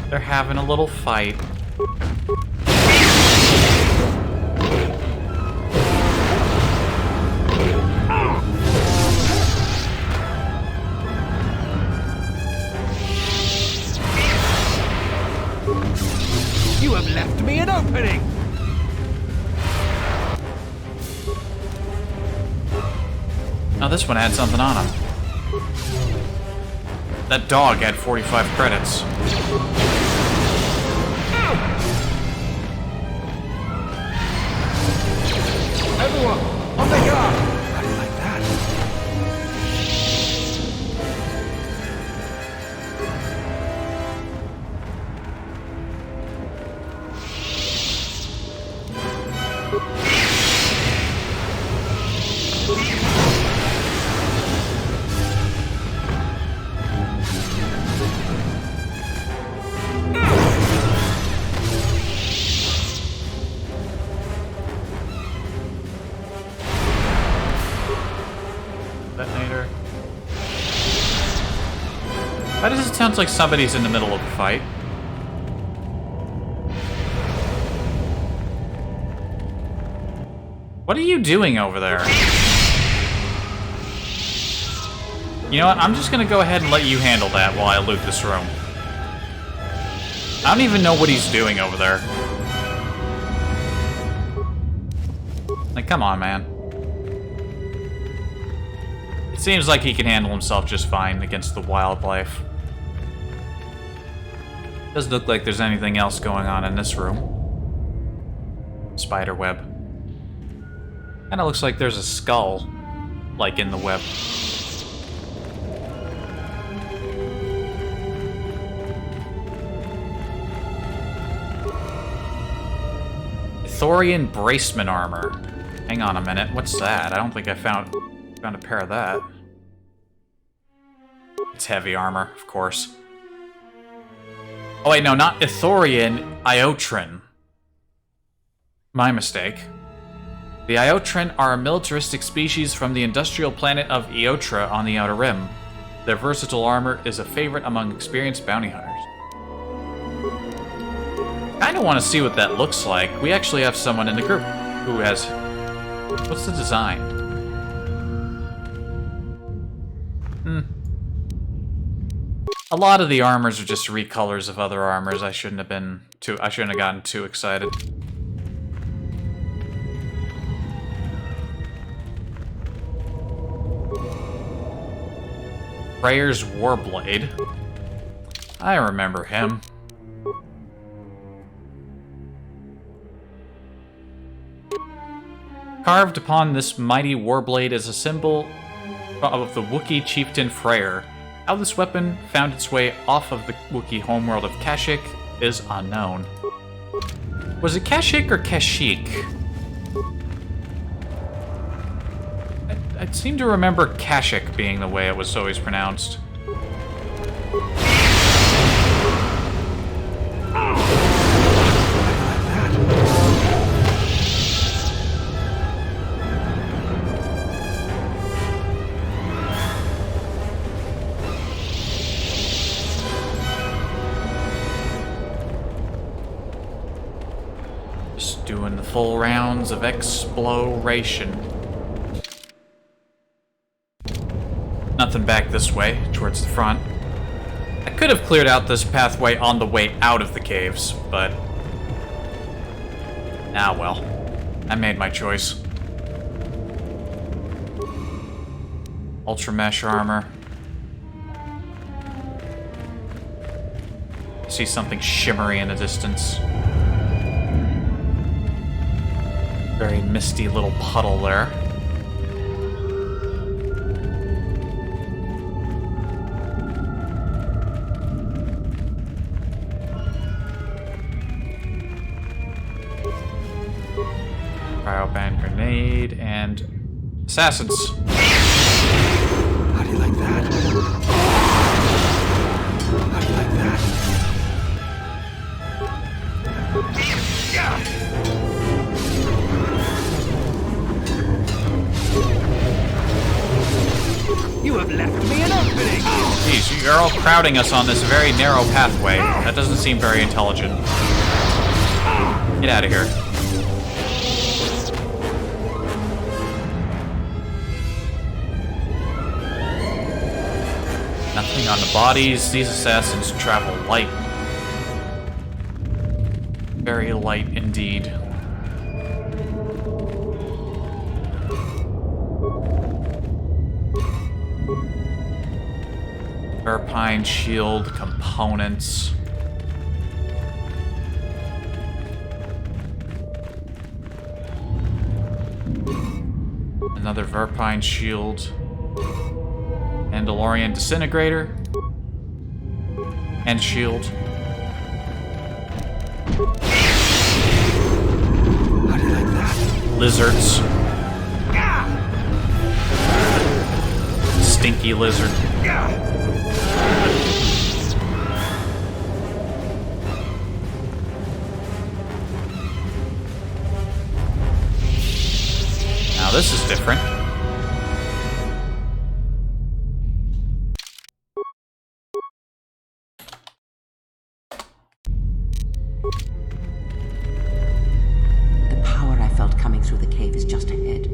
They're having a little fight. You have left me an opening! Now this one had something on him. That dog had 45 credits. Everyone, on the guard! How do you like that? Detonator. Why does it sound like somebody's in the middle of a fight? What are you doing over there? You know what? I'm just gonna go ahead and let you handle that while I loot this room. I don't even know what he's doing over there. Like, come on, man. It seems like he can handle himself just fine against the wildlife. Doesn't look like there's anything else going on in this room. Spider web. Kinda looks like there's a skull, like, in the web. Thorian bracement armor. Hang on a minute, what's that? I don't think I found a pair of that. It's heavy armor, of course. Oh wait, no, not Ithorian, Iotrin. My mistake. The Iotrin are a militaristic species from the industrial planet of Eotra on the Outer Rim. Their versatile armor is a favorite among experienced bounty hunters. Kinda want to see what that looks like. We actually have someone in the group who has... What's the design? A lot of the armors are just recolors of other armors. I shouldn't have gotten too excited. Freyr's Warblade. I remember him. Carved upon this mighty warblade is a symbol of the Wookiee chieftain Freyr. How this weapon found its way off of the Wookiee homeworld of Kashyyyk is unknown. Was it Kashyyyk or Kashyyyk? I seem to remember Kashyyyk being the way it was always pronounced. Just doing the full rounds of exploration. Nothing back this way, towards the front. I could have cleared out this pathway on the way out of the caves, but... Ah, well. I made my choice. Ultra mesh armor. I see something shimmery in the distance. Very misty little puddle there. Cryoban grenade and assassins. How do you like that? How do you like that? You have left me an opening! Jeez, you're all crowding us on this very narrow pathway. That doesn't seem very intelligent. Get out of here. Nothing on the bodies. These assassins travel light. Very light indeed. Verpine shield components. Another Verpine shield. Mandalorian disintegrator. And shield. How do you like that? Lizards. Stinky lizard. Now this is different. The power I felt coming through the cave is just ahead.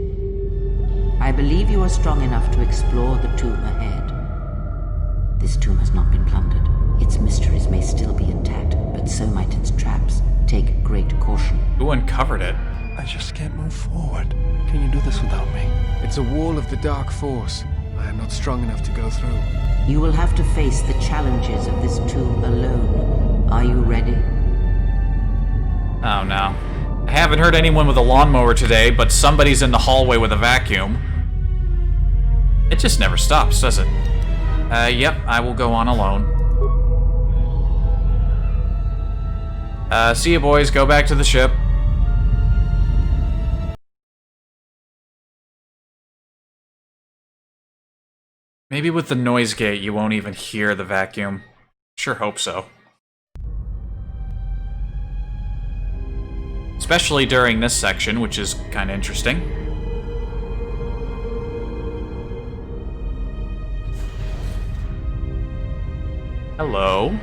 I believe you are strong enough to explore the tomb ahead. This tomb has not been plundered. Its mysteries may still be intact, but so might its traps. Take great caution. Who uncovered it? I just can't move forward. Can you do this without me? It's a wall of the dark force. I am not strong enough to go through. You will have to face the challenges of this tomb alone. Are you ready? Oh no. I haven't heard anyone with a lawnmower today, but somebody's in the hallway with a vacuum. It just never stops, does it? Yep, I will go on alone. See you boys, go back to the ship. Maybe with the noise gate you won't even hear the vacuum. Sure hope so. Especially during this section, which is kind of interesting. Hello.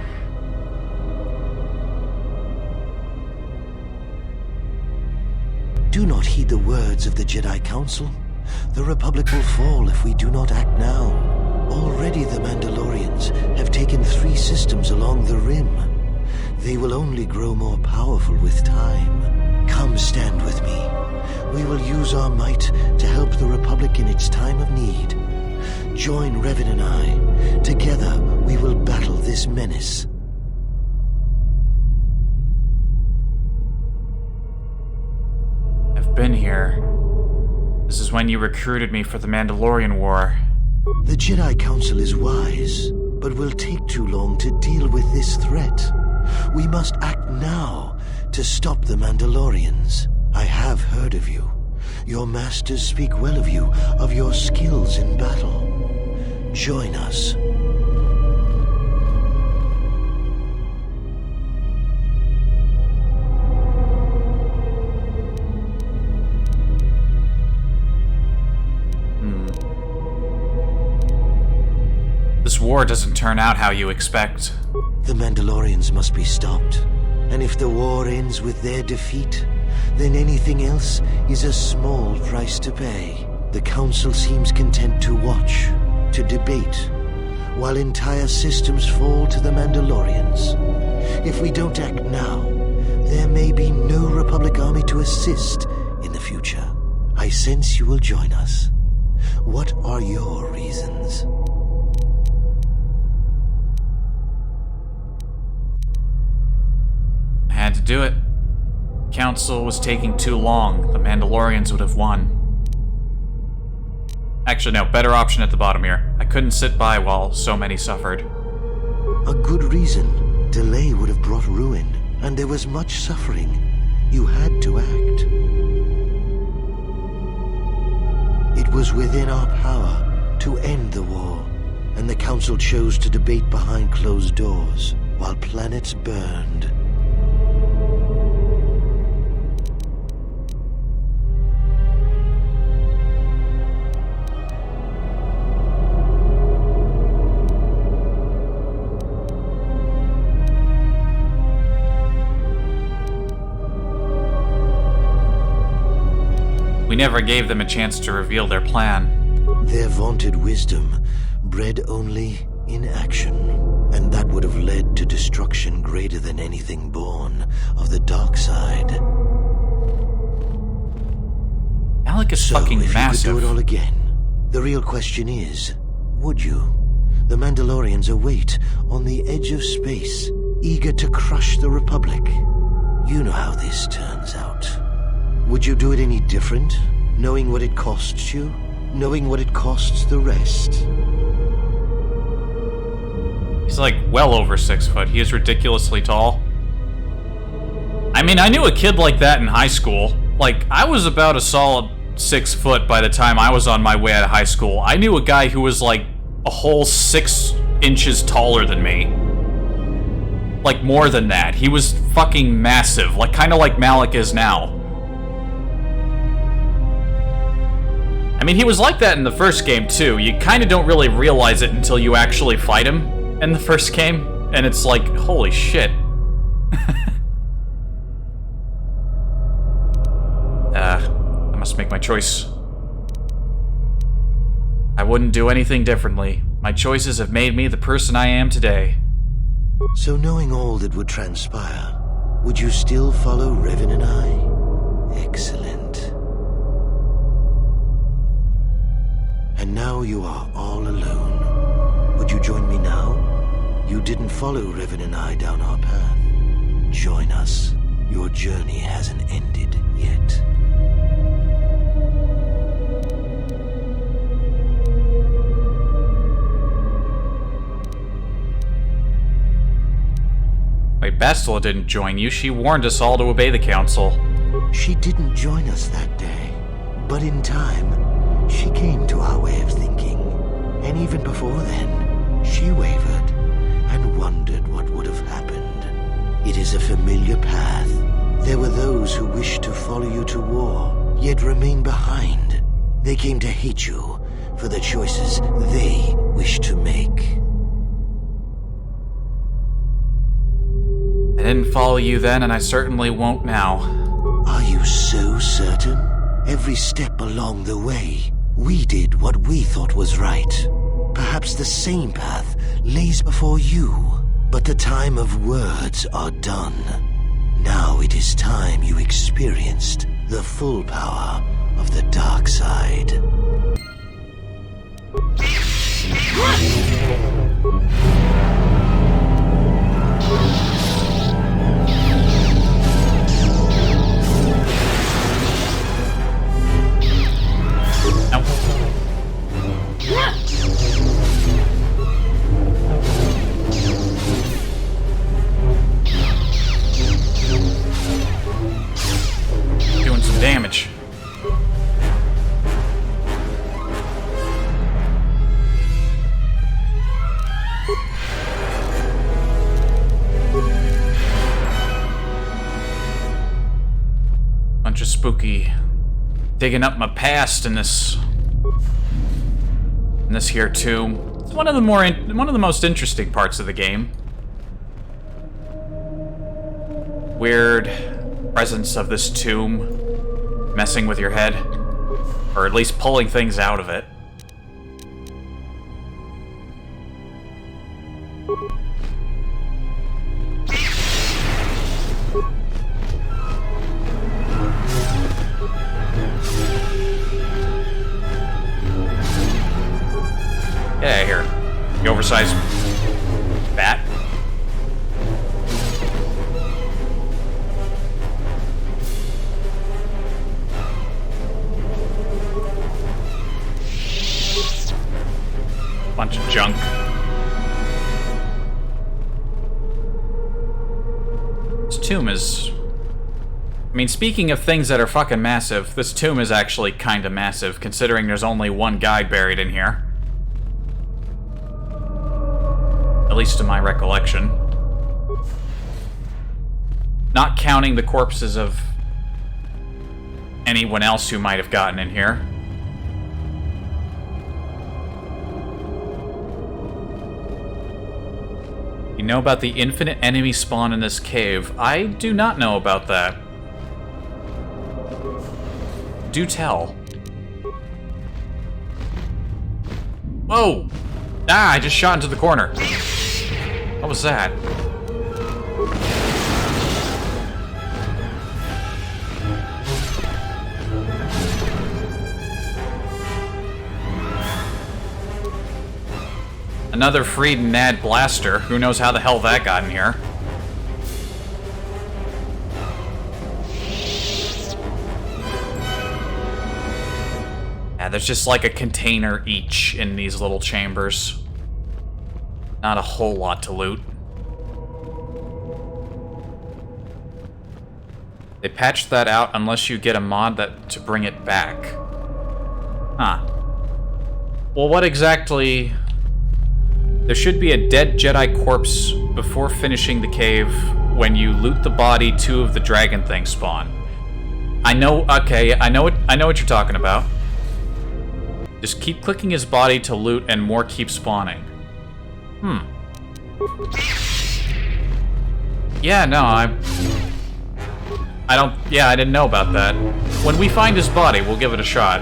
Do not heed the words of the Jedi Council. The Republic will fall if we do not act now. Already the Mandalorians have taken 3 systems along the rim. They will only grow more powerful with time. Come stand with me. We will use our might to help the Republic in its time of need. Join Revan and I. Together we will battle this menace. I've been here. This is when you recruited me for the Mandalorian War. The Jedi Council is wise, but will take too long to deal with this threat. We must act now to stop the Mandalorians. I have heard of you. Your masters speak well of you, of your skills in battle. Join us. This war doesn't turn out how you expect. The Mandalorians must be stopped. And if the war ends with their defeat, then anything else is a small price to pay. The Council seems content to watch, to debate, while entire systems fall to the Mandalorians. If we don't act now, there may be no Republic army to assist in the future. I sense you will join us. What are your reasons? I had to do it. Council was taking too long. The Mandalorians would have won. Actually, no, better option at the bottom here. I couldn't sit by while so many suffered. A good reason. Delay would have brought ruin, and there was much suffering. You had to act. It was within our power to end the war, and the Council chose to debate behind closed doors, while planets burned. We never gave them a chance to reveal their plan. Their vaunted wisdom, bred only in action, and that would have led to destruction greater than anything born of the dark side. Alec is fucking if massive. You could do it all again. The real question is, would you? The Mandalorians await on the edge of space, eager to crush the Republic. You know how this turns out. Would you do it any different, knowing what it costs you? Knowing what it costs the rest? He's like well over 6 foot. He is ridiculously tall. I mean, I knew a kid like that in high school. Like, I was about a solid 6 foot by the time I was on my way out of high school. I knew a guy who was like a whole 6 inches taller than me. Like, more than that. He was fucking massive. Like, kind of like Malik is now. I mean, he was like that in the first game, too. You kind of don't really realize it until you actually fight him in the first game. And it's like, holy shit. I must make my choice. I wouldn't do anything differently. My choices have made me the person I am today. So knowing all that would transpire, would you still follow Revan and I? Excellent. And now you are all alone. Would you join me now? You didn't follow Revan and I down our path. Join us. Your journey hasn't ended yet. Wait, Bastila didn't join you. She warned us all to obey the Council. She didn't join us that day, but in time, she came to our way of thinking. And even before then, she wavered and wondered what would have happened. It is a familiar path. There were those who wished to follow you to war, yet remain behind. They came to hate you for the choices they wished to make. I didn't follow you then, and I certainly won't now. Are you so certain? Every step along the way, we did what we thought was right. Perhaps the same path lays before you, but the time of words are done. Now it is time you experienced the full power of the dark side. Doing some damage. Bunch of spooky digging up my past in this here tomb. It's one of the most interesting parts of the game. Weird presence of this tomb messing with your head, or at least pulling things out of it. Get out of here, you oversized bat. Bunch of junk. This tomb is... I mean, speaking of things that are fucking massive, this tomb is actually kinda massive, considering there's only one guy buried in here. At least to my recollection. Not counting the corpses of anyone else who might have gotten in here. You know about the infinite enemy spawn in this cave. I do not know about that. Do tell. Whoa! Ah, I just shot into the corner. What was that? Another freed Nad blaster. Who knows how the hell that got in here? Yeah, there's just like a container each in these little chambers. Not a whole lot to loot. They patched that out unless you get a mod to bring it back. Huh. Well, what exactly... There should be a dead Jedi corpse before finishing the cave. When you loot the body, 2 of the dragon things spawn. I know, okay, I know what you're talking about. Just keep clicking his body to loot and more keep spawning. Yeah, no, I didn't know about that. When we find his body, we'll give it a shot.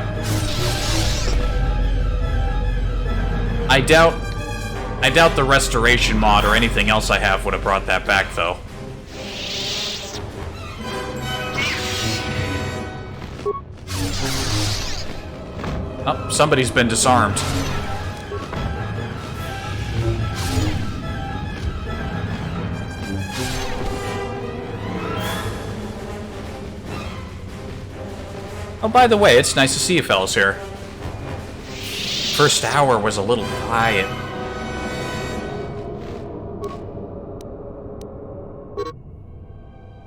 I doubt I doubt the restoration mod or anything else I have would have brought that back, though. Oh, somebody's been disarmed. Oh, by the way, it's nice to see you fellas here. First hour was a little quiet.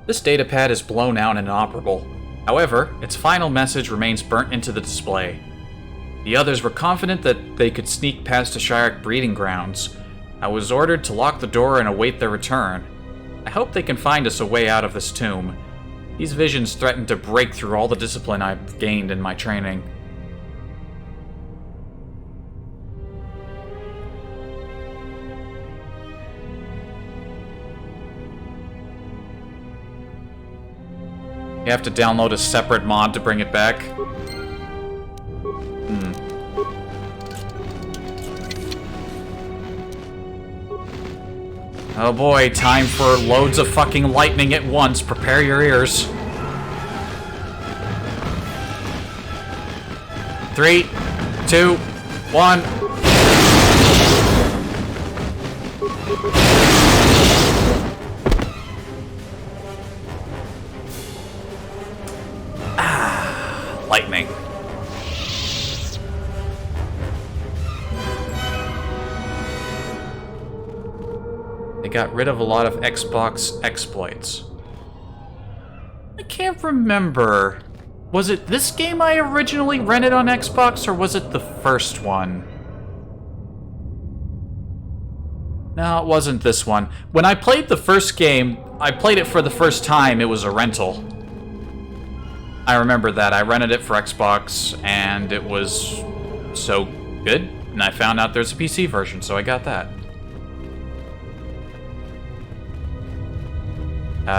This datapad is blown out and inoperable. However, its final message remains burnt into the display. The others were confident that they could sneak past the Shirek breeding grounds. I was ordered to lock the door and await their return. I hope they can find us a way out of this tomb. These visions threaten to break through all the discipline I've gained in my training. You have to download a separate mod to bring it back. Oh boy, time for loads of fucking lightning at once. Prepare your ears. 3, 2, 1. Lightning. They got rid of a lot of Xbox exploits. I can't remember. Was it this game I originally rented on Xbox, or was it the first one? No, it wasn't this one. When I played the first game, I played it for the first time, it was a rental. I remember that. I rented it for Xbox, and it was so good, and I found out there's a PC version, so I got that.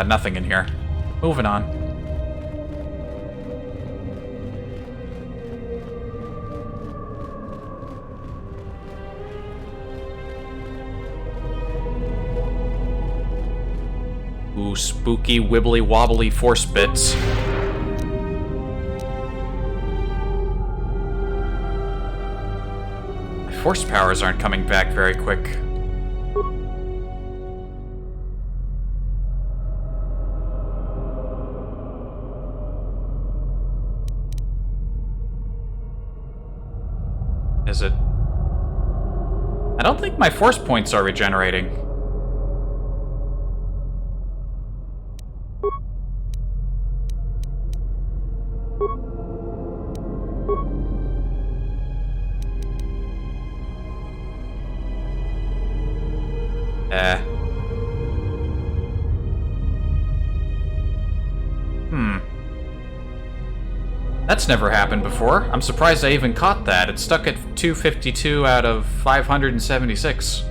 Nothing in here. Moving on. Ooh, spooky, wibbly-wobbly force bits. My force powers aren't coming back very quick. Is it? I don't think my force points are regenerating. That's never happened before. I'm surprised I even caught that. It's stuck at 252 out of 576.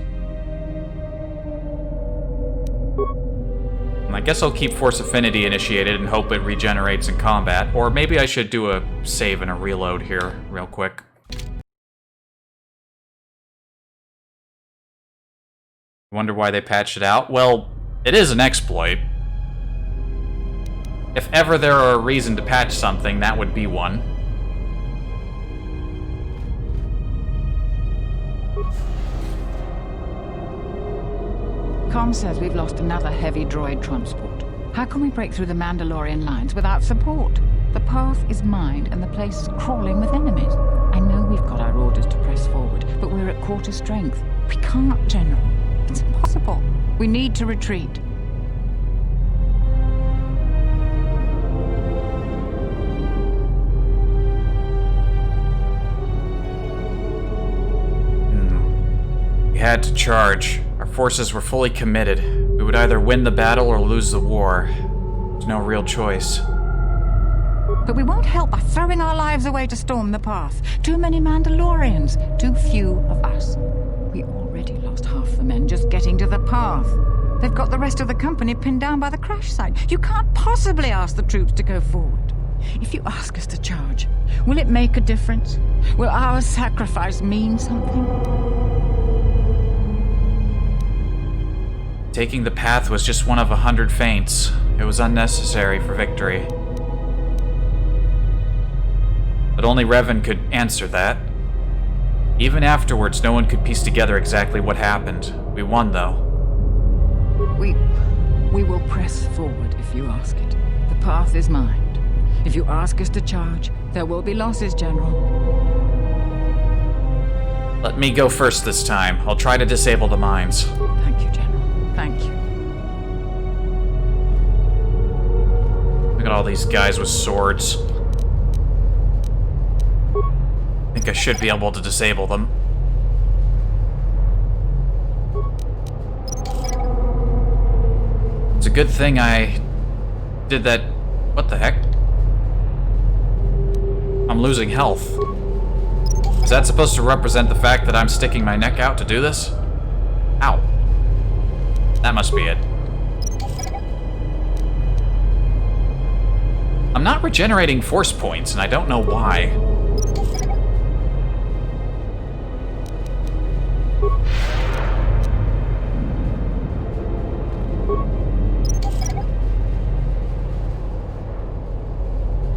I guess I'll keep Force Affinity initiated and hope it regenerates in combat. Or maybe I should do a save and a reload here real quick. Wonder why they patched it out? Well, it is an exploit. If ever there are a reason to patch something, that would be one. Com says we've lost another heavy droid transport. How can we break through the Mandalorian lines without support? The path is mined and the place is crawling with enemies. I know we've got our orders to press forward, but we're at quarter strength. We can't, General. It's impossible. We need to retreat. We had to charge. Our forces were fully committed. We would either win the battle or lose the war. There's no real choice. But we won't help by throwing our lives away to storm the path. Too many Mandalorians, too few of us. We already lost half the men just getting to the path. They've got the rest of the company pinned down by the crash site. You can't possibly ask the troops to go forward. If you ask us to charge, will it make a difference? Will our sacrifice mean something? Taking the path was just one of 100 feints. It was unnecessary for victory. But only Revan could answer that. Even afterwards, no one could piece together exactly what happened. We won, though. We will press forward if you ask it. The path is mined. If you ask us to charge, there will be losses, General. Let me go first this time. I'll try to disable the mines. Thank you, General. Thank you. Look at all these guys with swords. I think I should be able to disable them. It's a good thing I did that. What the heck? I'm losing health. Is that supposed to represent the fact that I'm sticking my neck out to do this? Ow. That must be it. I'm not regenerating force points, and I don't know why.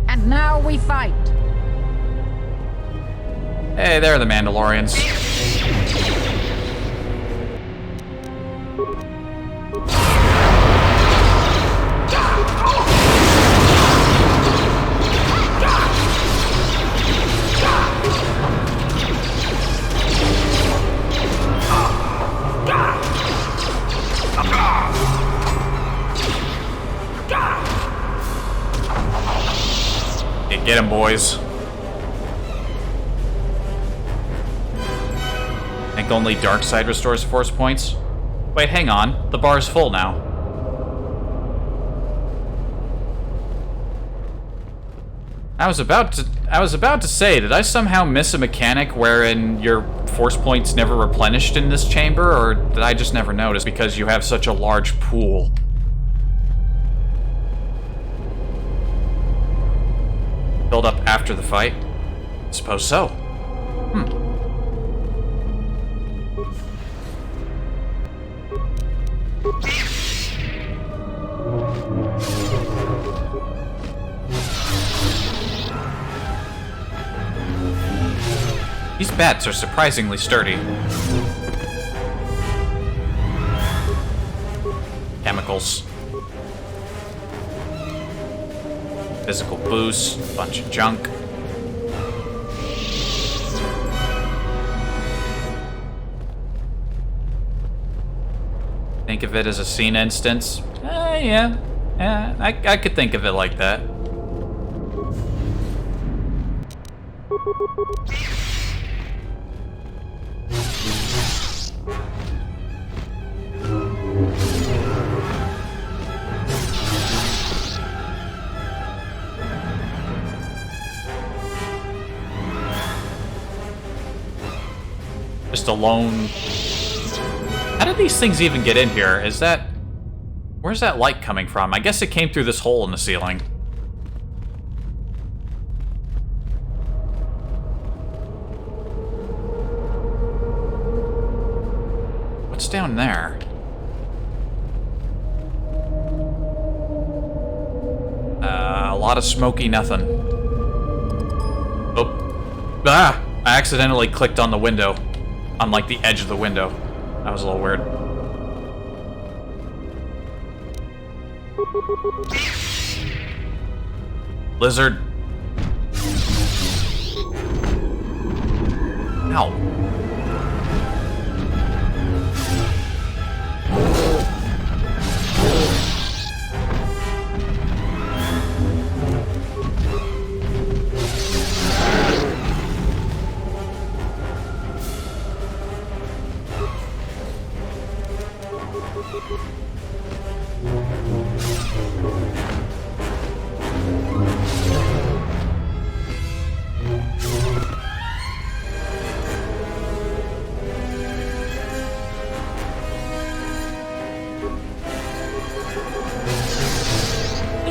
And now we fight. Hey, there are the Mandalorians. Yeah, get him, boys. I think only Darkseid restores force points. Wait, hang on. The bar's full now. I was about to say, did I somehow miss a mechanic wherein your force points never replenished in this chamber, or did I just never notice because you have such a large pool? Build up after the fight? Suppose so. These bats are surprisingly sturdy. Chemicals. Physical boost, bunch of junk. Think of it as a scene instance? Yeah, I could think of it like that. Just a lone... How did these things even get in here? Is that... Where's that light coming from? I guess it came through this hole in the ceiling. What's down there? A lot of smoky nothing. Oh. Ah! I accidentally clicked on the window. On, like, the edge of the window. That was a little weird. Lizard. Ow.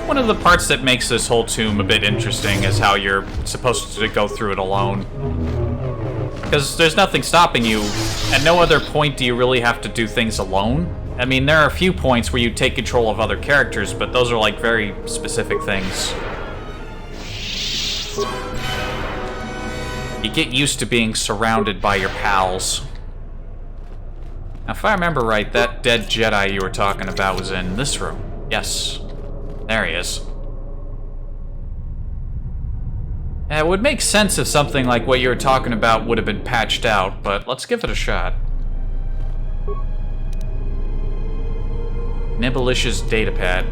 One of the parts that makes this whole tomb a bit interesting is how you're supposed to go through it alone. Because there's nothing stopping you. At no other point do you really have to do things alone. I mean, there are a few points where you take control of other characters, but those are like very specific things. You get used to being surrounded by your pals. Now, if I remember right, that dead Jedi you were talking about was in this room. Yes. There he is. Yeah, it would make sense if something like what you were talking about would have been patched out, but let's give it a shot. Nibblish's datapad.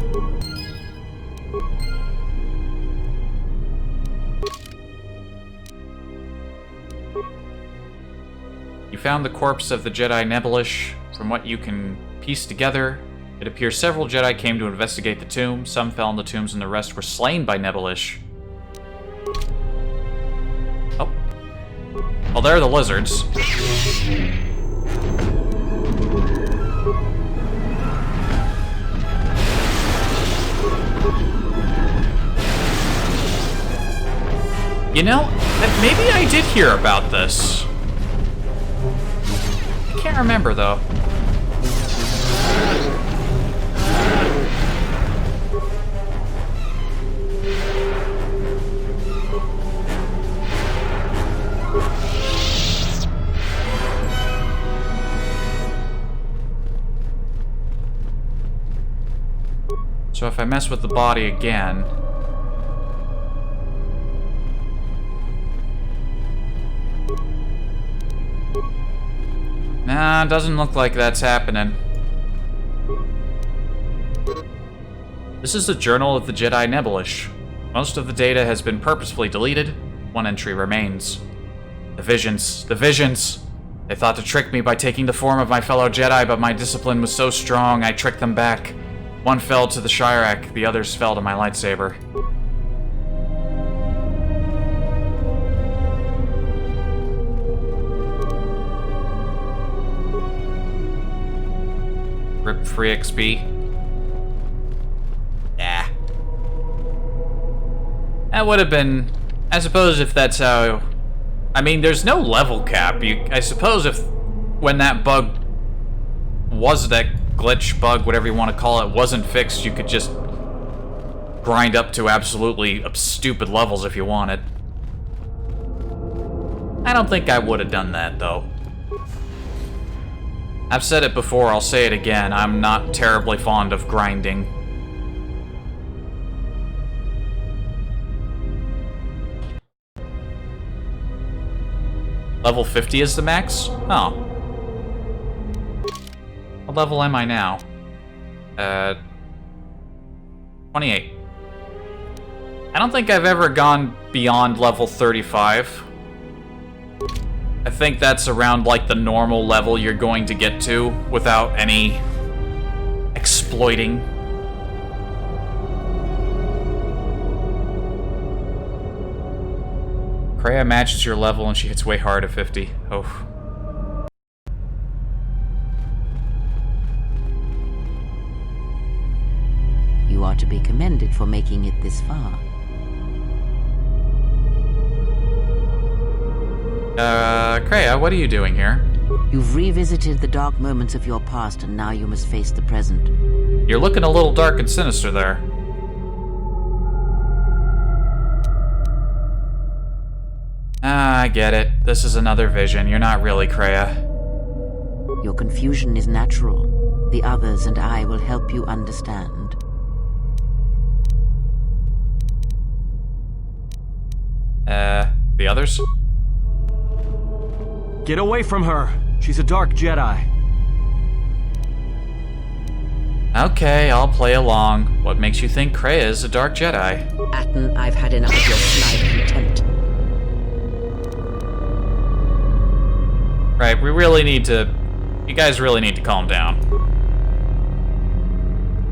You found the corpse of the Jedi Nibblish. From what you can piece together, it appears several Jedi came to investigate the tomb. Some fell in the tombs and the rest were slain by Nibblish. Oh. Well, there are the lizards. You know, maybe I did hear about this. I can't remember, though. So if I mess with the body again... Nah, doesn't look like that's happening. This is the Journal of the Jedi Nibblish. Most of the data has been purposefully deleted. One entry remains. The visions. The visions! They thought to trick me by taking the form of my fellow Jedi, but my discipline was so strong, I tricked them back. One fell to the Shirak, the others fell to my lightsaber. Rip free XP. Yeah. That would have been... I suppose if that's how... I mean, there's no level cap. I suppose if... When that bug was that glitch bug, whatever you want to call it, wasn't fixed, you could just grind up to absolutely stupid levels if you wanted. I don't think I would have done that, though. I've said it before, I'll say it again, I'm not terribly fond of grinding. Level 50 is the max? Oh. What level am I now? 28. I don't think I've ever gone beyond level 35. I think that's around like the normal level you're going to get to without any exploiting. Kreia matches your level and she hits way hard at 50. Oh. You are to be commended for making it this far. Kreia, what are you doing here? You've revisited the dark moments of your past, and now you must face the present. You're looking a little dark and sinister there. I get it. This is another vision. You're not really Kreia. Your confusion is natural. The others and I will help you understand. The others? Get away from her! She's a dark Jedi. Okay, I'll play along. What makes you think Kreia is a dark Jedi? Atton, I've had enough of your snide contempt. Right, we really need to... You guys really need to calm down.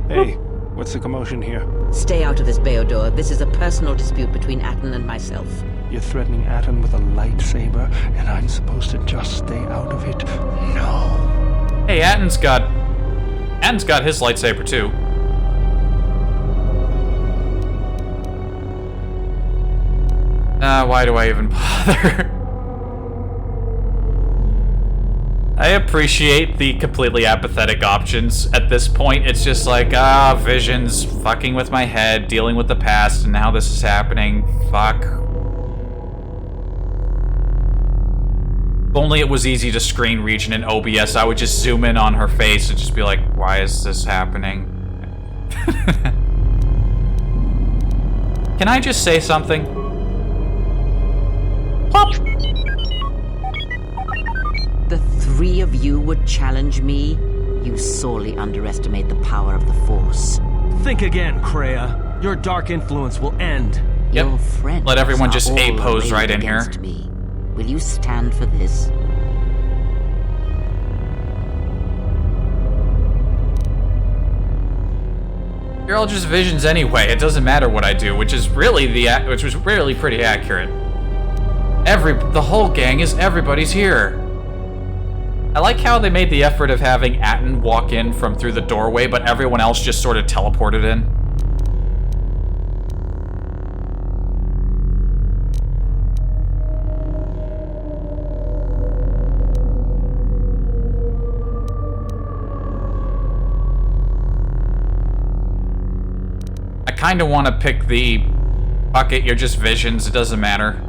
Hey, what's the commotion here? Stay out of this, Beodor. This is a personal dispute between Atton and myself. You're threatening Atton with a lightsaber, and I'm supposed to just stay out of it? No. Hey, Atton's got his lightsaber too. Why do I even bother? I appreciate the completely apathetic options. At this point, it's just like, visions, fucking with my head, dealing with the past, and now this is happening. Fuck. If only it was easy to screen region in OBS, I would just zoom in on her face and just be like, why is this happening? Can I just say something? Pop! The three of you would challenge me? You sorely underestimate the power of the Force. Think again, Kreia. Your dark influence will end. Yep. Your friends Let everyone just are all A-pose right in arrayed here. against me. Will you stand for this? You're all just visions anyway. It doesn't matter what I do, which was really pretty accurate. The whole gang everybody's here. I like how they made the effort of having Atten walk in from through the doorway, but everyone else just sort of teleported in. I kind of want to pick the fuck it, you're just visions, it doesn't matter.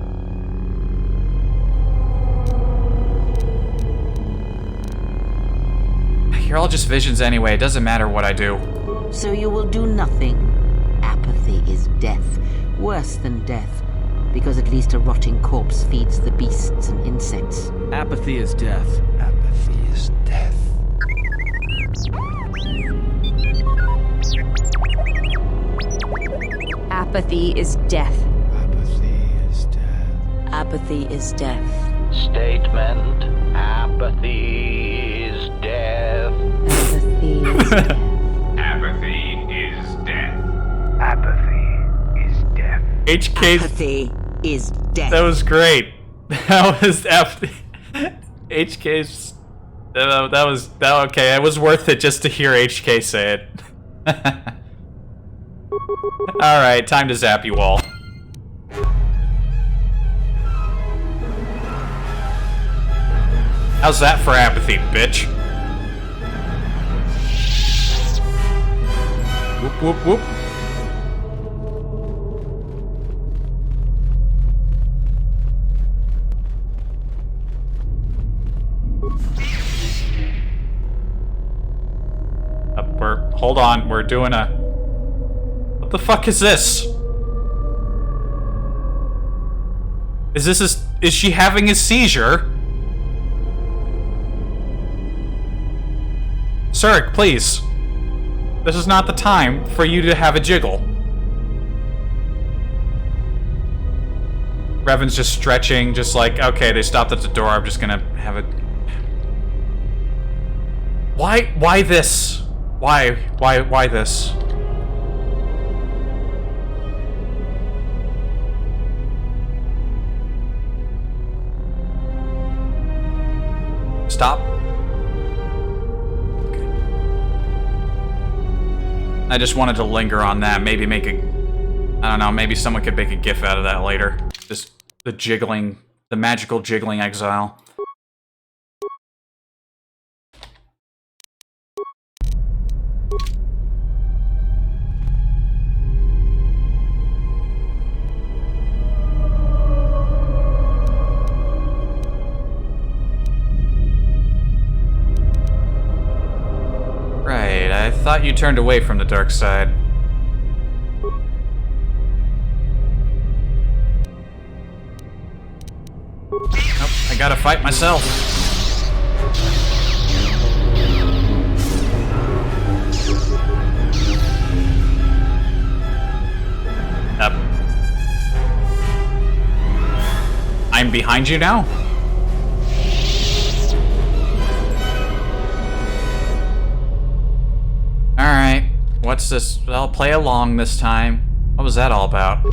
You're all just visions anyway, it doesn't matter what I do. So you will do nothing. Apathy is death. Worse than death. Because at least a rotting corpse feeds the beasts and insects. Apathy is death. Apathy is death. Apathy is death. Apathy is death. Apathy is death. Statement. Apathy is death. Apathy is death. Apathy is death. Apathy is death. HK. Apathy is death. That was great. That was HK's. Okay. It was worth it just to hear HK say it. All right, time to zap you all. How's that for apathy, bitch? Whoop, whoop, whoop. Hold on, we're doing a... What the fuck is this? Is she having a seizure? Sir, please. This is not the time for you to have a jiggle. Revan's just stretching, just like, okay, they stopped at the door, I'm just gonna have it. Why this? Why this? Stop. Okay. I just wanted to linger on that, maybe make a... I don't know, maybe someone could make a gif out of that later. Just the jiggling, the magical jiggling exile. Right, I thought you turned away from the dark side. Nope, I gotta fight myself. Up. I'm behind you now? Alright, what's this? I'll play along this time. What was that all about?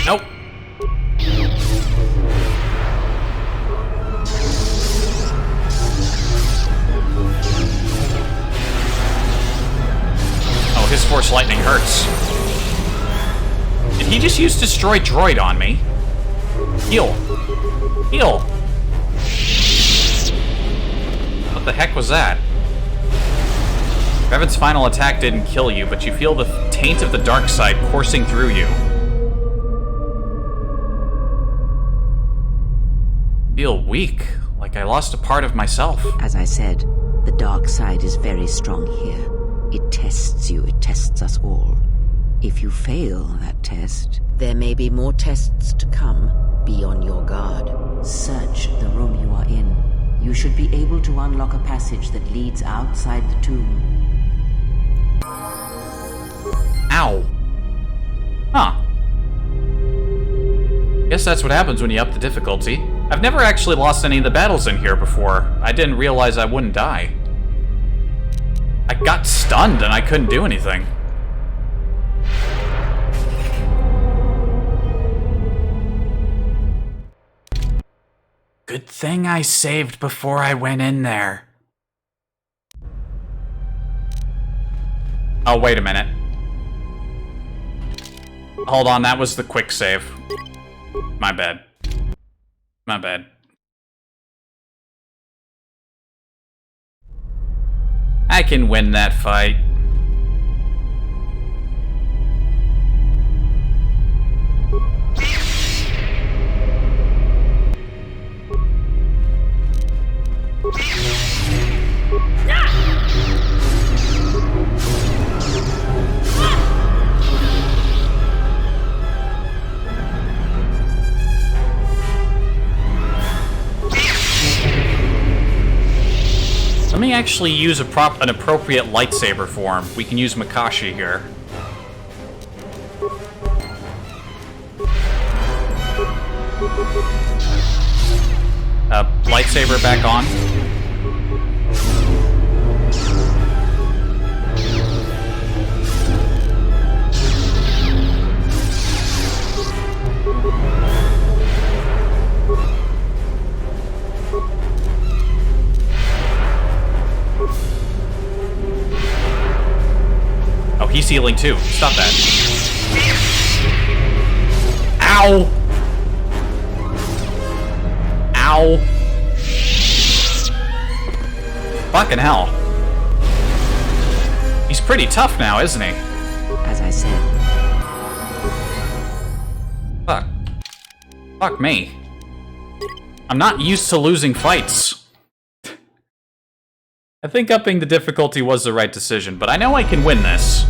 Nope. Oh, his force lightning hurts. Did he just use destroy droid on me? Heal! Heal! What the heck was that? Revan's final attack didn't kill you, but you feel the taint of the dark side coursing through you. Feel weak, like I lost a part of myself. As I said, the dark side is very strong here. It tests you, it tests us all. If you fail that test, there may be more tests to come. Be on your guard. Search the room you are in. You should be able to unlock a passage that leads outside the tomb. Ow. Huh. Guess that's what happens when you up the difficulty. I've never actually lost any of the battles in here before. I didn't realize I wouldn't die. I got stunned and I couldn't do anything. Good thing I saved before I went in there. Oh, wait a minute. Hold on, that was the quick save. My bad. My bad. I can win that fight. Let me actually use an appropriate lightsaber form. We can use Makashi here. Lightsaber back on. Oh, he's healing too. Stop that. Ow! Ow! Fucking hell. He's pretty tough now, isn't he? As I said. Fuck. Fuck me. I'm not used to losing fights. I think upping the difficulty was the right decision, but I know I can win this.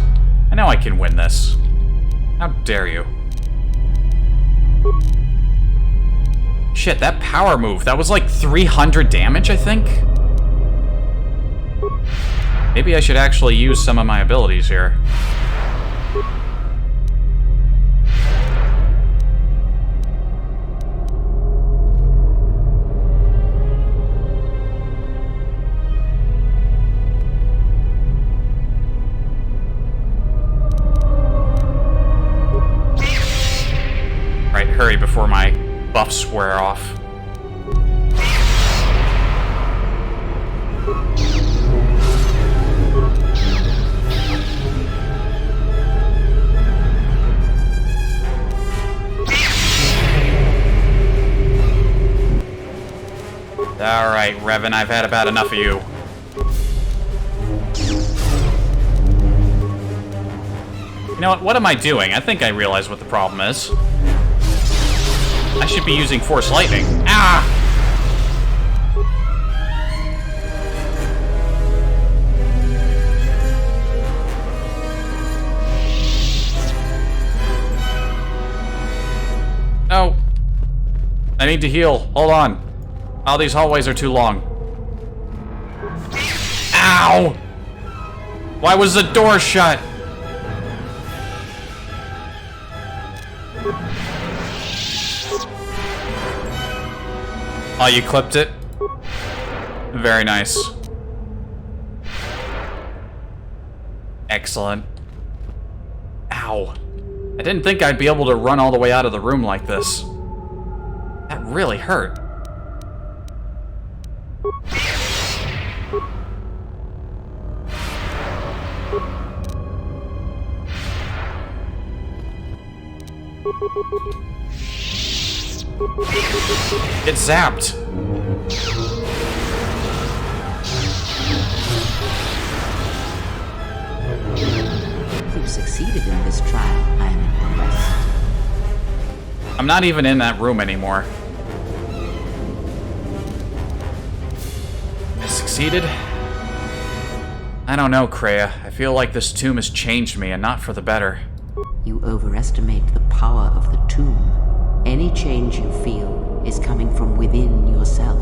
I know I can win this. How dare you? Shit, that power move, that was like 300 damage, I think? Maybe I should actually use some of my abilities here. Right, hurry before my buffs wear off. Alright, Revan, I've had about enough of you. You know what am I doing? I think I realize what the problem is. I should be using Force Lightning. Ah! No. I need to heal. Hold on. Oh, these hallways are too long. Ow! Why was the door shut? Oh, you clipped it? Very nice. Excellent. Ow. I didn't think I'd be able to run all the way out of the room like this. That really hurt. Get zapped. You've succeeded in this trial. I am impressed. I'm not even in that room anymore. I succeeded? I don't know, Kreia. I feel like this tomb has changed me, and not for the better. You overestimate the power of the tomb. Any change you feel is coming from within yourself.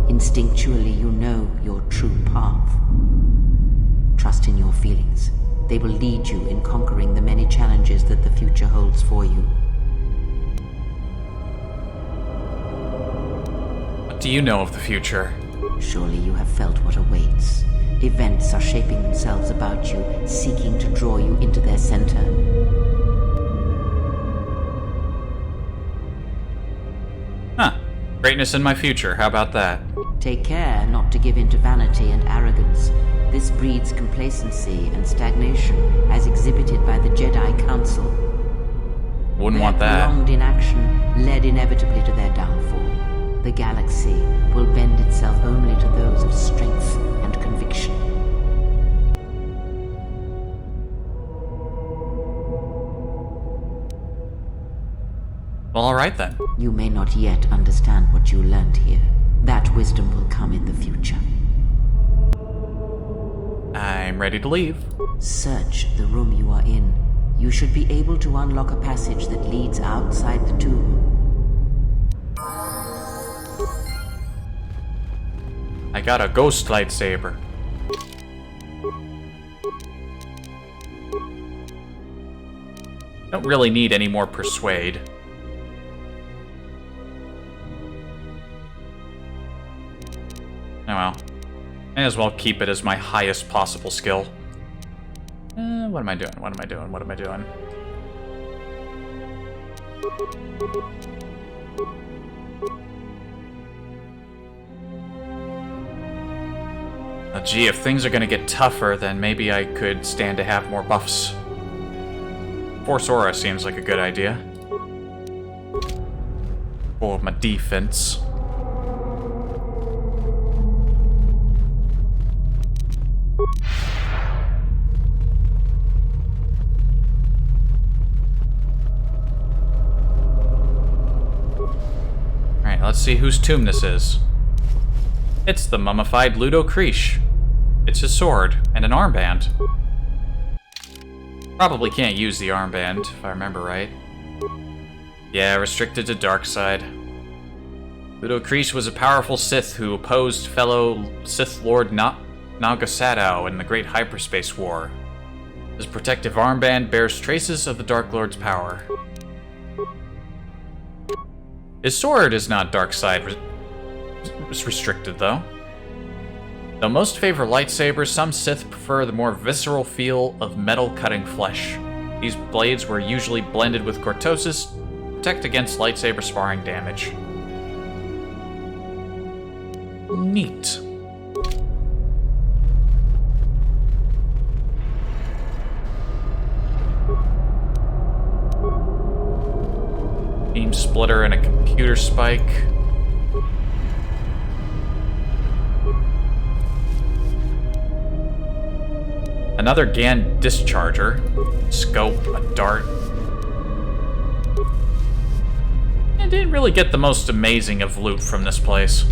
Instinctually, you know your true path. Trust in your feelings. They will lead you in conquering the many challenges that the future holds for you. What do you know of the future? Surely you have felt what awaits. Events are shaping themselves about you, seeking to draw you into their center. Huh. Greatness in my future. How about that? Take care not to give in to vanity and arrogance. This breeds complacency and stagnation, as exhibited by the Jedi Council. Wouldn't want that. Their prolonged inaction led inevitably to their downfall. The galaxy will bend itself only to those of strength and conviction. Well, alright then. You may not yet understand what you learned here. That wisdom will come in the future. I'm ready to leave. Search the room you are in. You should be able to unlock a passage that leads outside the tomb. I got a ghost lightsaber. Don't really need any more persuade. Oh well. May as well keep it as my highest possible skill. What am I doing? What am I doing? What am I doing? Gee, if things are gonna get tougher, then maybe I could stand to have more buffs. Force Aura seems like a good idea. For my defense. Alright, let's see whose tomb this is. It's the mummified Ludo Krish. It's his sword and an armband. Probably can't use the armband, if I remember right. Yeah, restricted to dark side. Ludo Krish was a powerful Sith who opposed fellow Sith Lord Nagasadao in the Great Hyperspace War. His protective armband bears traces of the Dark Lord's power. His sword is not dark side restricted, though. Though most favor lightsabers, some Sith prefer the more visceral feel of metal cutting flesh. These blades were usually blended with cortosis to protect against lightsaber sparring damage. Neat. Beam splitter and a computer spike. Another GAN discharger. Scope, a dart. I didn't really get the most amazing of loot from this place.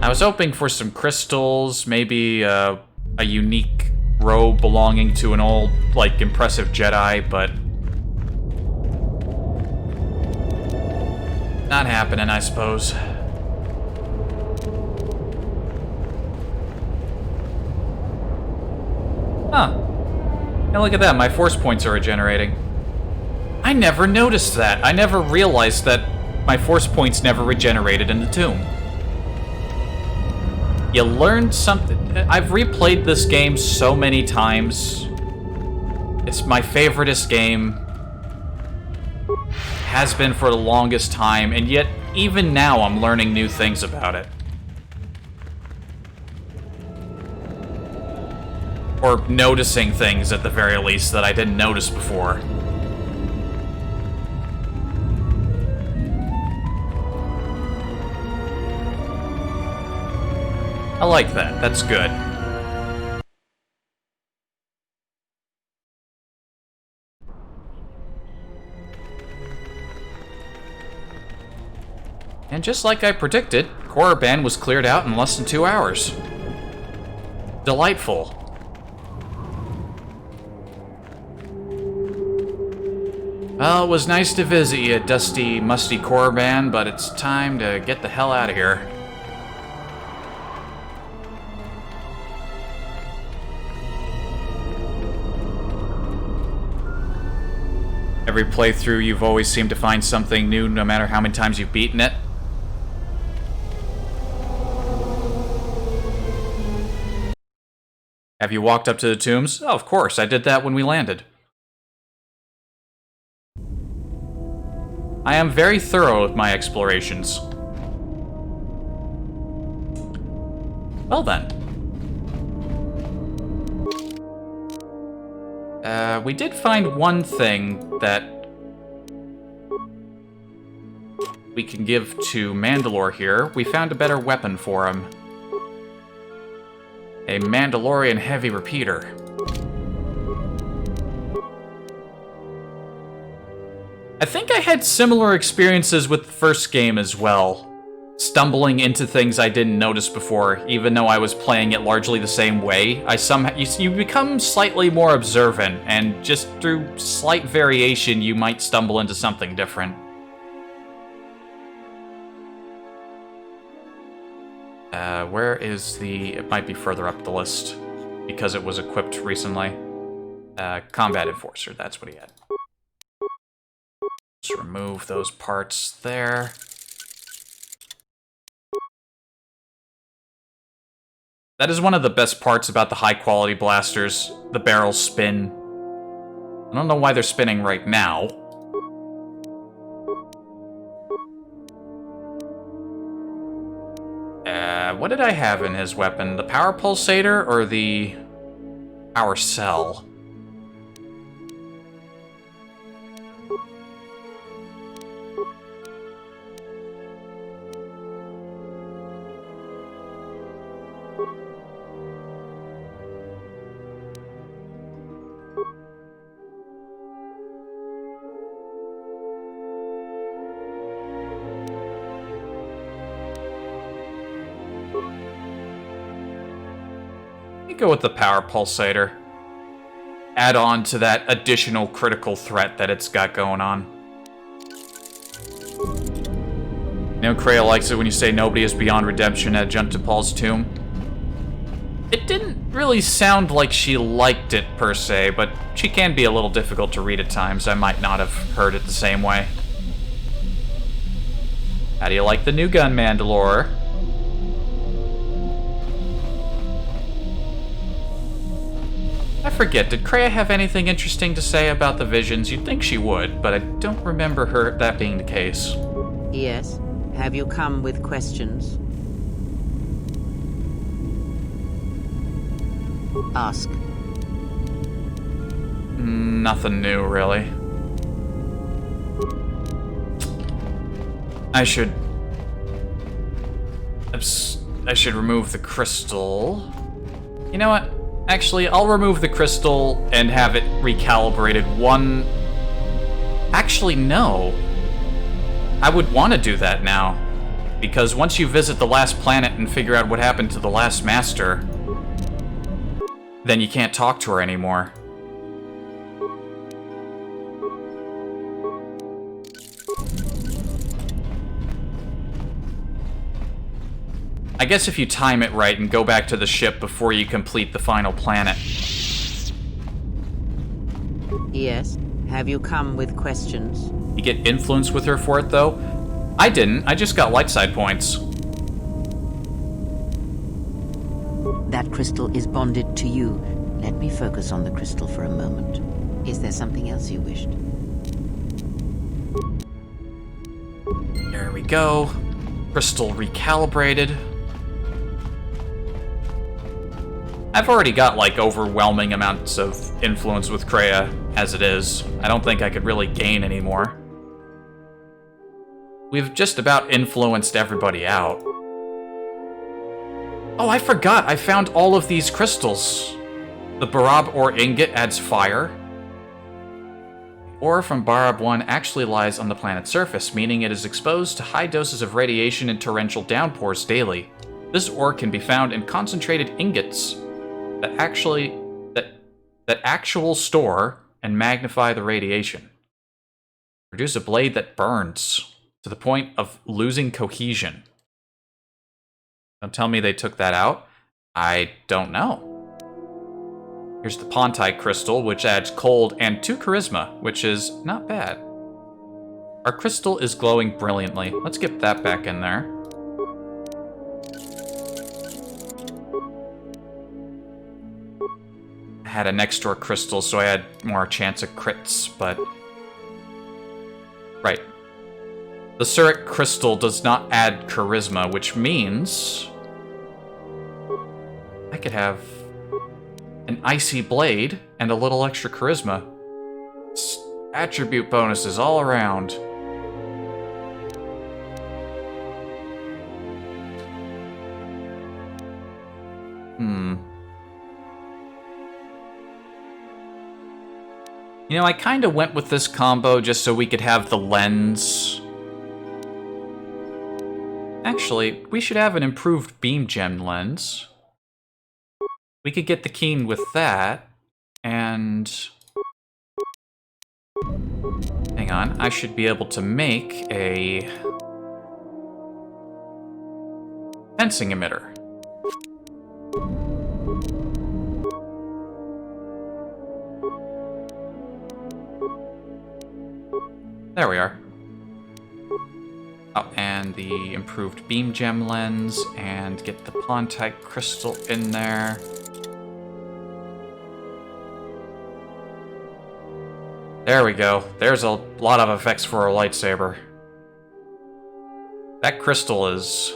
I was hoping for some crystals, maybe a unique robe belonging to an old, like, impressive Jedi, but not happening, I suppose. Huh. And look at that, my force points are regenerating. I never noticed that. I never realized that my force points never regenerated in the tomb. You learned something. I've replayed this game so many times. It's my favoriteest game. Has been for the longest time, and yet even now I'm learning new things about it. Or noticing things, at the very least, that I didn't notice before. I like that. That's good. And just like I predicted, Korriban was cleared out in less than 2 hours. Delightful. Well, it was nice to visit you, dusty, musty Korriban, but it's time to get the hell out of here. Every playthrough, you've always seemed to find something new, no matter how many times you've beaten it. Have you walked up to the tombs? Oh, of course, I did that when we landed. I am very thorough with my explorations. Well then. We did find one thing that we can give to Mandalore here. We found a better weapon for him. A Mandalorian heavy repeater. I think I had similar experiences with the first game as well. Stumbling into things I didn't notice before, even though I was playing it largely the same way. You become slightly more observant, and just through slight variation, you might stumble into something different. Where is the... It might be further up the list, because it was equipped recently. Combat Enforcer, that's what he had. Let's remove those parts there. That is one of the best parts about the high-quality blasters. The barrels spin. I don't know why they're spinning right now. What did I have in his weapon? The power pulsator or the power cell? Go with the power pulsator. Add on to that additional critical threat that it's got going on. You know, Kreia likes it when you say nobody is beyond redemption at Junta Paul's tomb. It didn't really sound like she liked it per se, but she can be a little difficult to read at times. I might not have heard it the same way. How do you like the new gun, Mandalore? I forget, did Kreia have anything interesting to say about the visions? You'd think she would, but I don't remember that being the case. Yes. Have you come with questions? Ask. Nothing new, really. I should remove the crystal. You know what? Actually, I'll remove the crystal and have it recalibrated. Actually, no. I would want to do that now. Because once you visit the last planet and figure out what happened to the last master, then you can't talk to her anymore. I guess if you time it right and go back to the ship before you complete the final planet. Yes. Have you come with questions? You get influence with her for it, though? I didn't. I just got light side points. That crystal is bonded to you. Let me focus on the crystal for a moment. Is there something else you wished? There we go. Crystal recalibrated. I've already got, like, overwhelming amounts of influence with Kreia as it is. I don't think I could really gain any more. We've just about influenced everybody out. Oh, I forgot! I found all of these crystals. The Barab ore ingot adds fire. Ore from Barab 1 actually lies on the planet's surface, meaning it is exposed to high doses of radiation and torrential downpours daily. This ore can be found in concentrated ingots that actual store and magnify the radiation. Produce a blade that burns to the point of losing cohesion. Don't tell me they took that out. I don't know. Here's the Pontite crystal, which adds cold and 2 charisma, which is not bad. Our crystal is glowing brilliantly. Let's get that back in there. I had a next door crystal, so I had more chance of crits, but... Right. The Surik crystal does not add charisma, which means... I could have an icy blade and a little extra charisma. Attribute bonuses all around. You know, I kind of went with this combo just so we could have the lens. Actually, we should have an improved beam gem lens. We could get the keen with that, and... Hang on, I should be able to make a... fencing emitter. There we are. Oh, and the improved beam gem lens, and get the Pontite crystal in there. There we go. There's a lot of effects for a lightsaber. That crystal is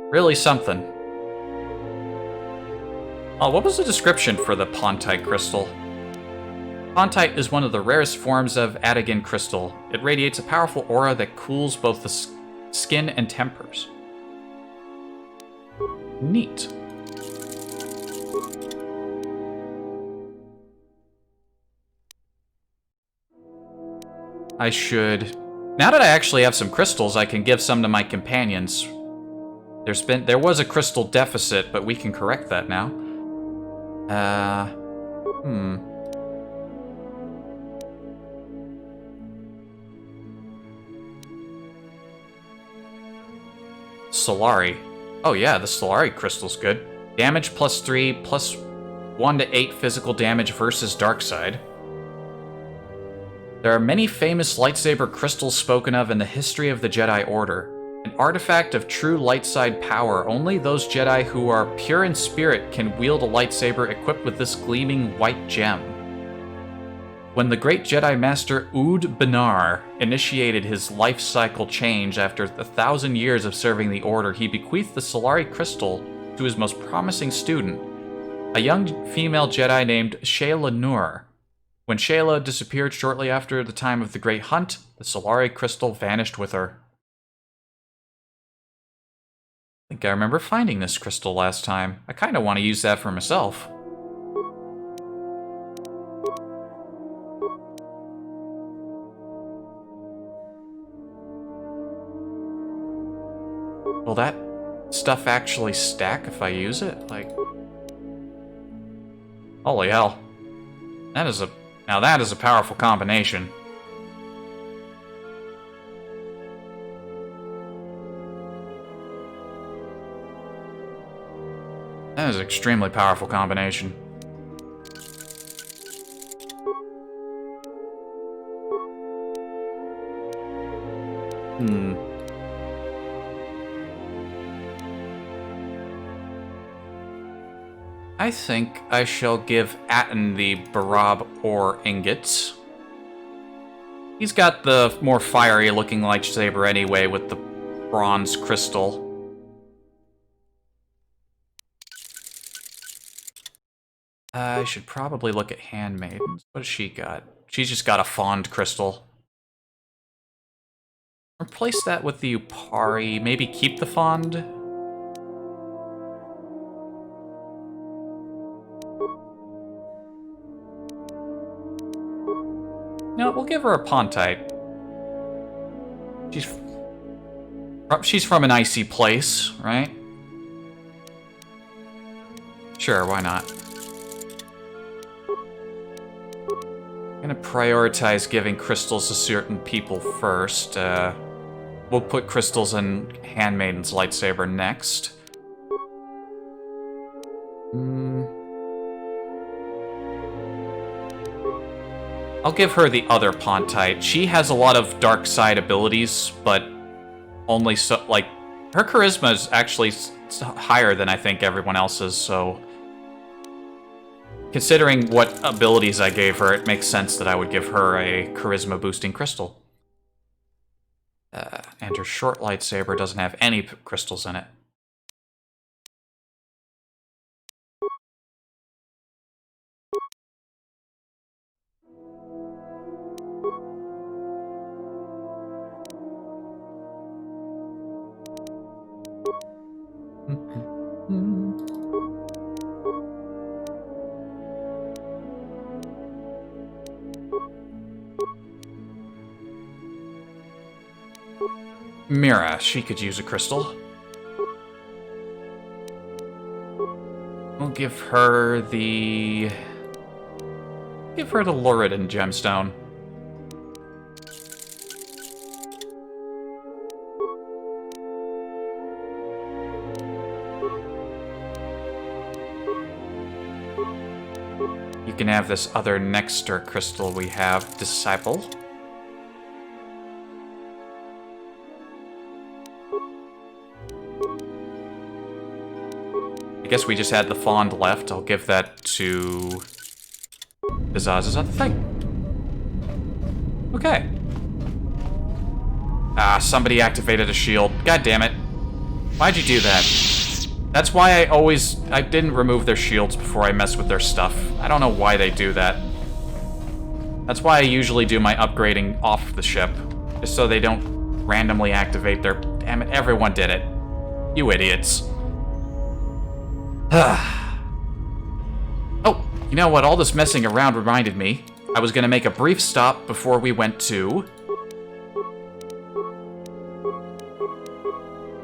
really something. Oh, what was the description for the Pontite crystal? Pontite is one of the rarest forms of Adagan crystal. It radiates a powerful aura that cools both the skin and tempers. Neat. I should... Now that I actually have some crystals, I can give some to my companions. There was a crystal deficit, but we can correct that now. Solari. Oh yeah, the Solari crystal's good. Damage +3, plus 1 to 8 physical damage versus Darkside. There are many famous lightsaber crystals spoken of in the history of the Jedi Order. An artifact of true light side power, only those Jedi who are pure in spirit can wield a lightsaber equipped with this gleaming white gem. When the great Jedi Master Ood Benar initiated his life cycle change after 1,000 years of serving the Order, he bequeathed the Solari crystal to his most promising student, a young female Jedi named Shayla Nur. When Shayla disappeared shortly after the time of the Great Hunt, the Solari crystal vanished with her. I think I remember finding this crystal last time. I kind of want to use that for myself. Will that stuff actually stack if I use it? Like... Holy hell. Now that is a powerful combination. That is an extremely powerful combination. I think I shall give Atten the Barab ore ingots. He's got the more fiery looking lightsaber anyway with the bronze crystal. I should probably look at handmaidens. What has she got? She's just got a fond crystal. Replace that with the Upari. Maybe keep the fond. No, we'll give her a Pontite. She's from an icy place, right? Sure, why not? I'm gonna prioritize giving crystals to certain people first. We'll put crystals in Handmaiden's lightsaber next. I'll give her the other Pontite. She has a lot of dark side abilities, but only so, like, her charisma is actually higher than I think everyone else's, so considering what abilities I gave her, it makes sense that I would give her a charisma boosting crystal. And her short lightsaber doesn't have any crystals in it. Mira, she could use a crystal. We'll give her the... Luridan gemstone. You can have this other Nexter crystal we have, Disciple. I guess we just had the Fond left. I'll give that to Bizaz's other thing. Okay. Ah, somebody activated a shield. God damn it. Why'd you do that? That's why I didn't remove their shields before I mess with their stuff. I don't know why they do that. That's why I usually do my upgrading off the ship. Just so they don't randomly activate their... Damn it, everyone did it. You idiots. Oh, you know what? All this messing around reminded me. I was gonna make a brief stop before we went to...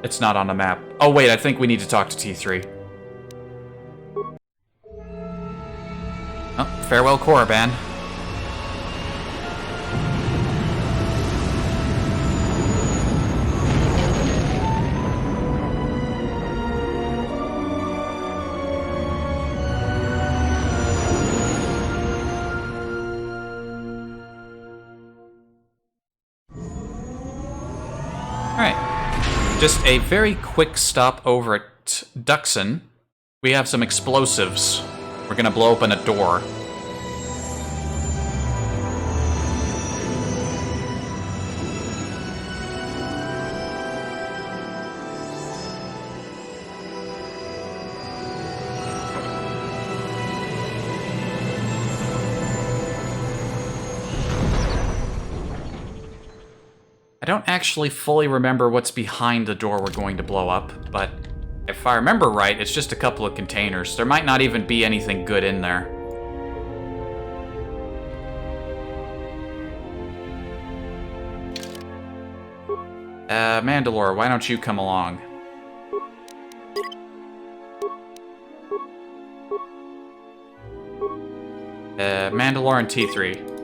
It's not on the map. Oh wait, I think we need to talk to T3. Oh, farewell Korriban. Just a very quick stop over at Duxon. We have some explosives. We're gonna blow open a door. I don't actually fully remember what's behind the door we're going to blow up, but if I remember right, it's just a couple of containers. There might not even be anything good in there. Mandalore, why don't you come along? Mandalore and T3.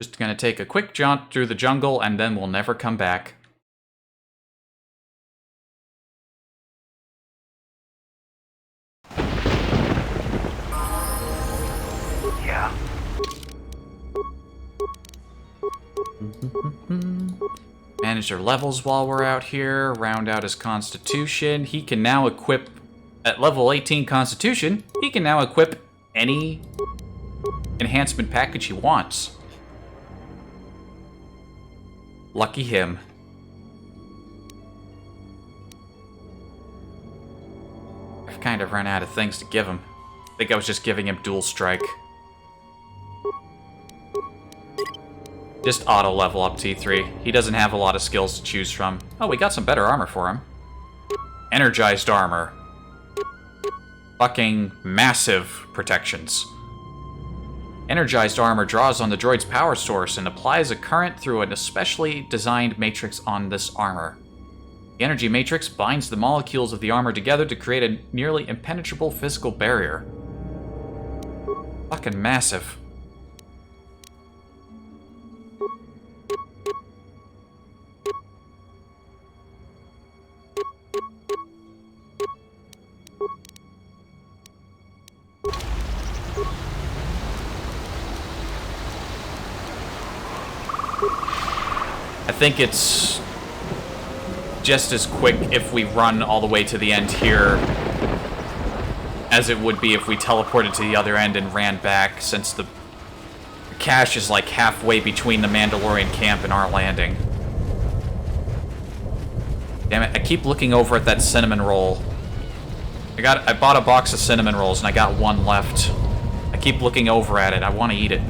Just gonna take a quick jaunt through the jungle, and then we'll never come back. Yeah. Manage their levels while we're out here, round out his constitution. He can now equip, at level 18 constitution, he can now equip any enhancement package he wants. Lucky him. I've kind of run out of things to give him. think I was just giving him dual strike. Just auto level up T3. He doesn't have a lot of skills to choose from. Oh, we got some better armor for him. Energized armor. Fucking massive protections. Energized armor draws on the droid's power source and applies a current through an especially designed matrix on this armor. The energy matrix binds the molecules of the armor together to create a nearly impenetrable physical barrier. Fucking massive. I think it's just as quick if we run all the way to the end here as it would be if we teleported to the other end and ran back, since the cache is like halfway between the Mandalorian camp and our landing. Damn it, I keep looking over at that cinnamon roll. I bought a box of cinnamon rolls and I got one left. I keep looking over at it. I want to eat it.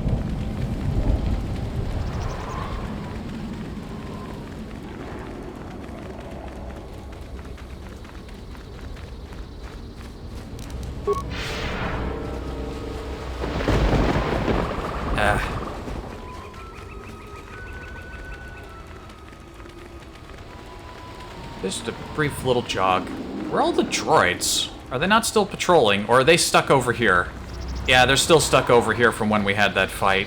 Just a brief little jog. Where are all the droids? Are they not still patrolling, or are they stuck over here? Yeah, they're still stuck over here from when we had that fight.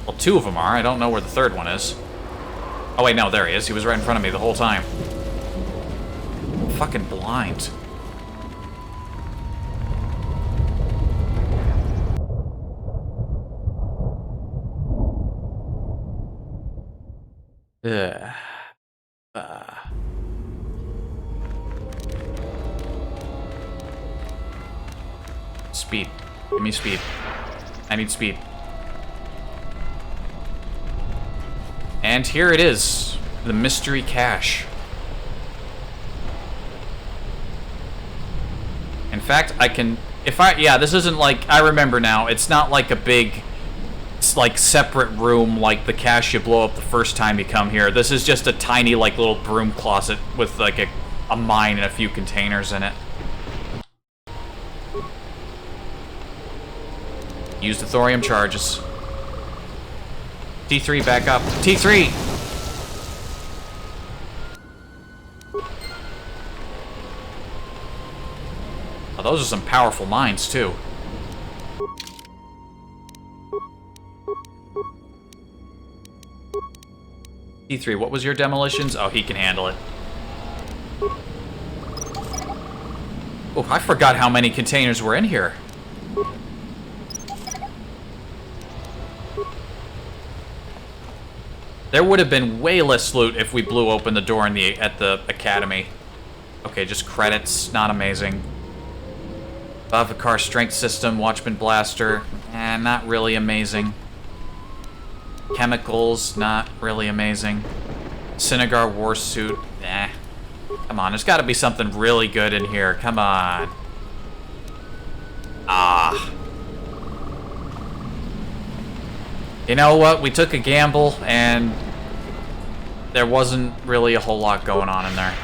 Well, two of them are. I don't know where the third one is. Oh wait, no, there he is. He was right in front of me the whole time. I'm fucking blind. Ugh. Speed. Give me speed. I need speed. And here it is. The mystery cache. In fact, I can... yeah, this isn't like... I remember now. It's not like a big... It's like separate room like the cache you blow up the first time you come here. This is just a tiny like little broom closet with like a mine and a few containers in it. Use the thorium charges. T3 back up. T3! Oh, those are some powerful mines too. T3, what was your demolitions? Oh, he can handle it. Oh, I forgot how many containers were in here. There would have been way less loot if we blew open the door in at the academy. Okay, just credits, not amazing. Bavacar strength system, Watchman blaster, not really amazing. Chemicals, not really amazing. Cinegar war suit, Come on, there's got to be something really good in here. Come on. Ah. You know what? We took a gamble, and there wasn't really a whole lot going on in there.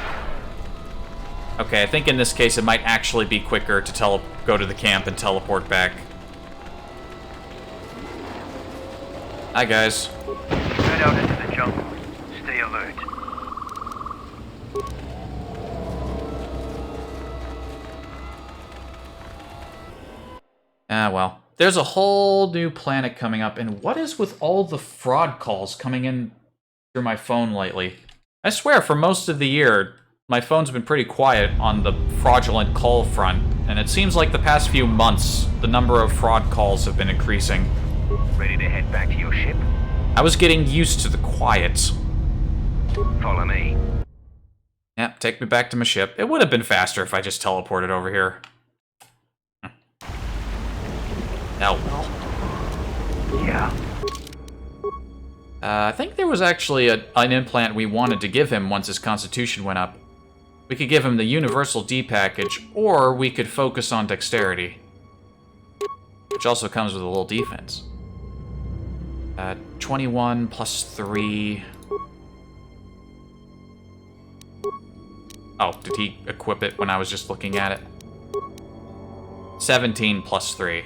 Okay, I think in this case it might actually be quicker to go to the camp and teleport back. Hi, guys. Head out into the jungle. Stay alert. Ah, well. There's a whole new planet coming up, and what is with all the fraud calls coming in through my phone lately? I swear, for most of the year, my phone's been pretty quiet on the fraudulent call front, and it seems like the past few months, the number of fraud calls have been increasing. Ready to head back to your ship? I was getting used to the quiet. Follow me. Yep, take me back to my ship. It would have been faster if I just teleported over here. Oh well. Yeah. I think there was actually an implant we wanted to give him once his constitution went up. We could give him the universal D package, or we could focus on dexterity. Which also comes with a little defense. 21 plus 3... Oh, did he equip it when I was just looking at it? 17 plus 3.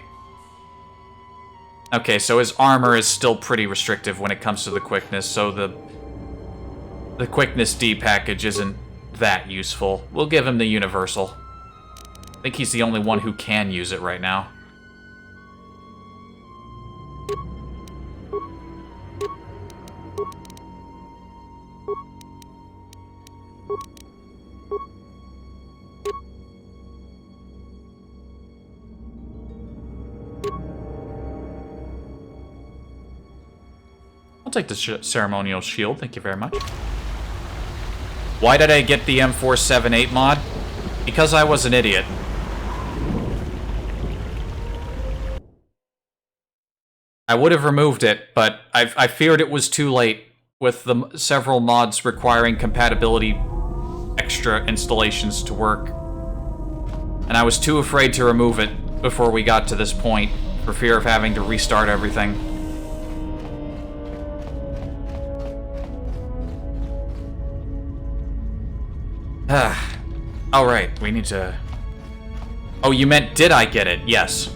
Okay, so his armor is still pretty restrictive when it comes to the quickness, so the quickness D package isn't that useful. We'll give him the universal. I think he's the only one who can use it right now. I'll take the ceremonial shield, thank you very much. Why did I get the M478 mod? Because I was an idiot. I would have removed it, but I feared it was too late with the several mods requiring compatibility extra installations to work. And I was too afraid to remove it before we got to this point, for fear of having to restart everything. Alright, we need to... Oh, you meant did I get it? Yes.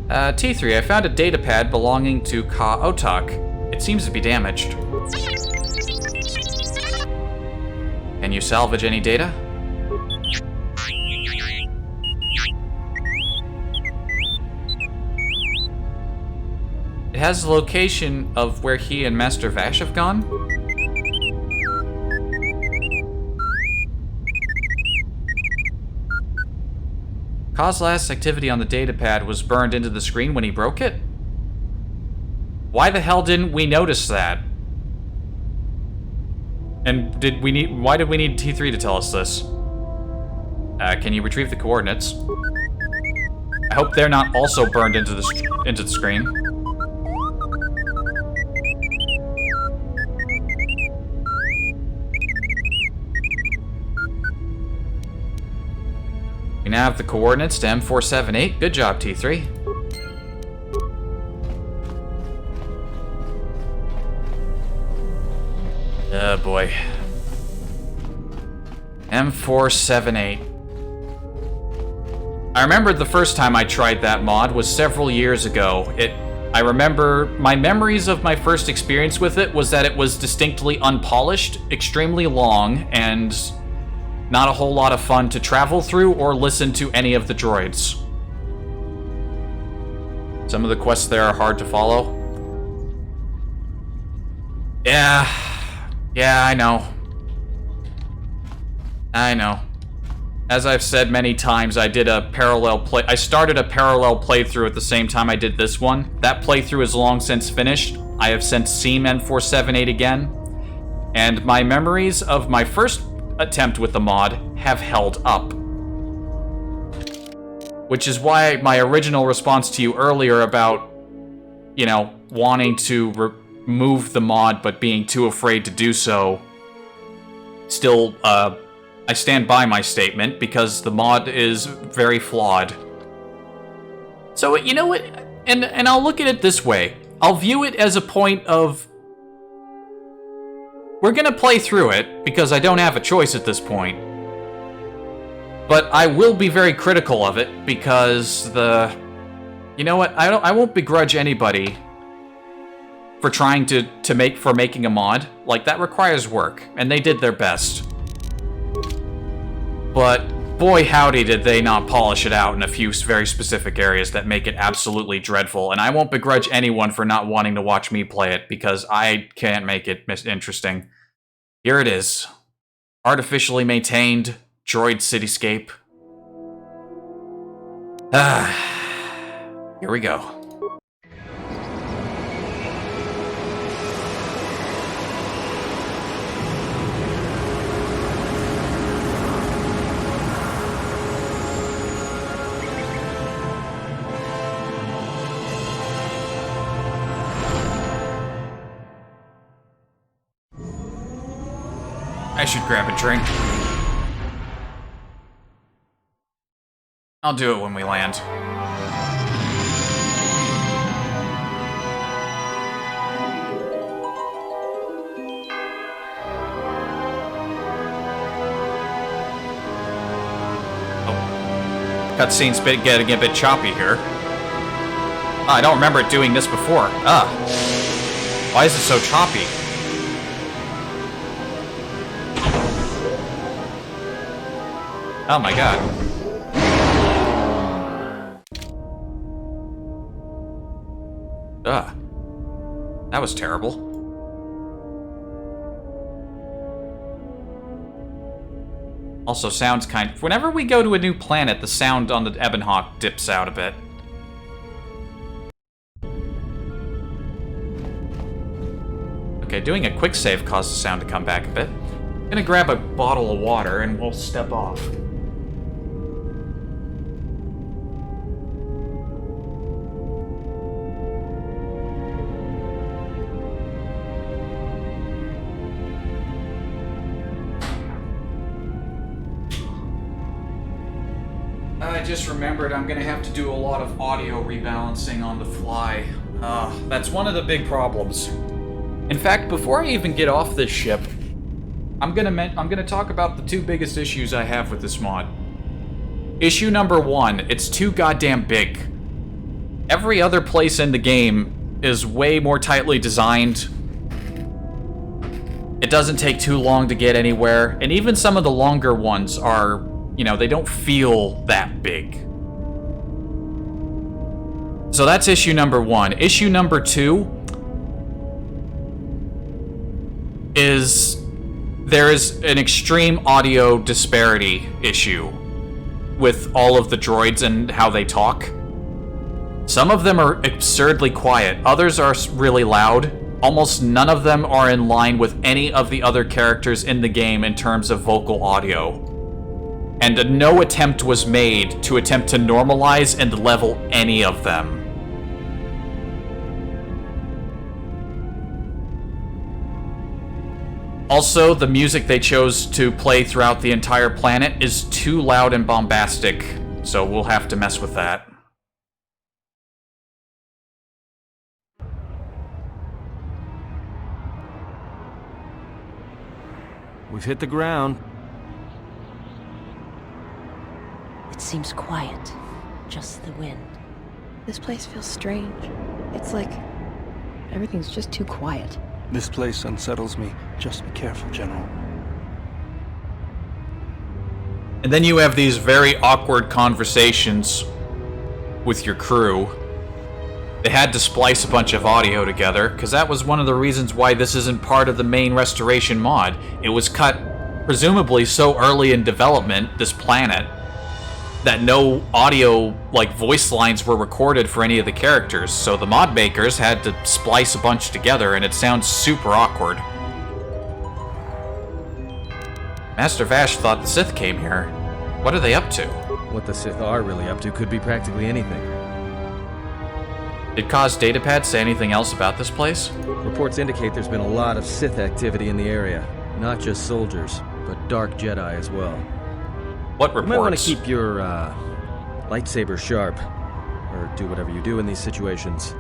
T3, I found a datapad belonging to Ka Otak. It seems to be damaged. Can you salvage any data? It has the location of where he and Master Vash have gone. Ka's last activity on the datapad was burned into the screen when he broke it? Why the hell didn't we notice that? And why did we need T3 to tell us this? Can you retrieve the coordinates? I hope they're not also burned into the screen. We now have the coordinates to M478. Good job, T3. Oh boy. M478. I remember the first time I tried that mod was several years ago. I remember my memories of my first experience with it was that it was distinctly unpolished, extremely long, and not a whole lot of fun to travel through or listen to any of the droids. Some of the quests there are hard to follow. Yeah, I know. As I've said many times, I started a parallel playthrough at the same time I did this one. That playthrough is long since finished. I have since seen N478 again, and my memories of my first attempt with the mod have held up. Which is why my original response to you earlier about, you know, wanting to remove the mod but being too afraid to do so, still, I stand by my statement because the mod is very flawed. So, you know what, and I'll look at it this way. I'll view it as a point of, we're gonna play through it, because I don't have a choice at this point. But I will be very critical of it, because you know what, I won't begrudge anybody for trying for making a mod. Like, that requires work, and they did their best. But boy howdy did they not polish it out in a few very specific areas that make it absolutely dreadful, and I won't begrudge anyone for not wanting to watch me play it, because I can't make it interesting. Here it is. Artificially maintained droid cityscape. Here we go. I should grab a drink. I'll do it when we land. Cutscene's getting a bit choppy here. Oh, I don't remember it doing this before. Why is it so choppy? Oh my god. That was terrible. Also, sounds kind of... Whenever we go to a new planet, the sound on the Ebonhawk dips out a bit. Okay, doing a quick save caused the sound to come back a bit. I'm gonna grab a bottle of water and we'll step off. I just remembered I'm gonna have to do a lot of audio rebalancing on the fly. That's one of the big problems. In fact, before I even get off this ship, I'm gonna talk about the two biggest issues I have with this mod. Issue number one, it's too goddamn big. Every other place in the game is way more tightly designed. It doesn't take too long to get anywhere, and even some of the longer ones are, you know, they don't feel that big. So that's issue number one. Issue number two is there is an extreme audio disparity issue with all of the droids and how they talk. Some of them are absurdly quiet, others are really loud. Almost none of them are in line with any of the other characters in the game in terms of vocal audio. And no attempt was made to attempt to normalize and level any of them. Also, the music they chose to play throughout the entire planet is too loud and bombastic, so we'll have to mess with that. We've hit the ground. It seems quiet. Just the wind. This place feels strange. It's like everything's just too quiet. This place unsettles me. Just be careful, General. And then you have these very awkward conversations with your crew. They had to splice a bunch of audio together, because that was one of the reasons why this isn't part of the main restoration mod. It was cut, presumably, so early in development, this planet, that no audio, like voice lines, were recorded for any of the characters, so the mod makers had to splice a bunch together, and it sounds super awkward. Master Vash thought the Sith came here. What are they up to? What the Sith are really up to could be practically anything. Did Kaz Datapad say anything else about this place? Reports indicate there's been a lot of Sith activity in the area. Not just soldiers, but Dark Jedi as well. What reports? You might want to keep your, lightsaber sharp. Or do whatever you do in these situations.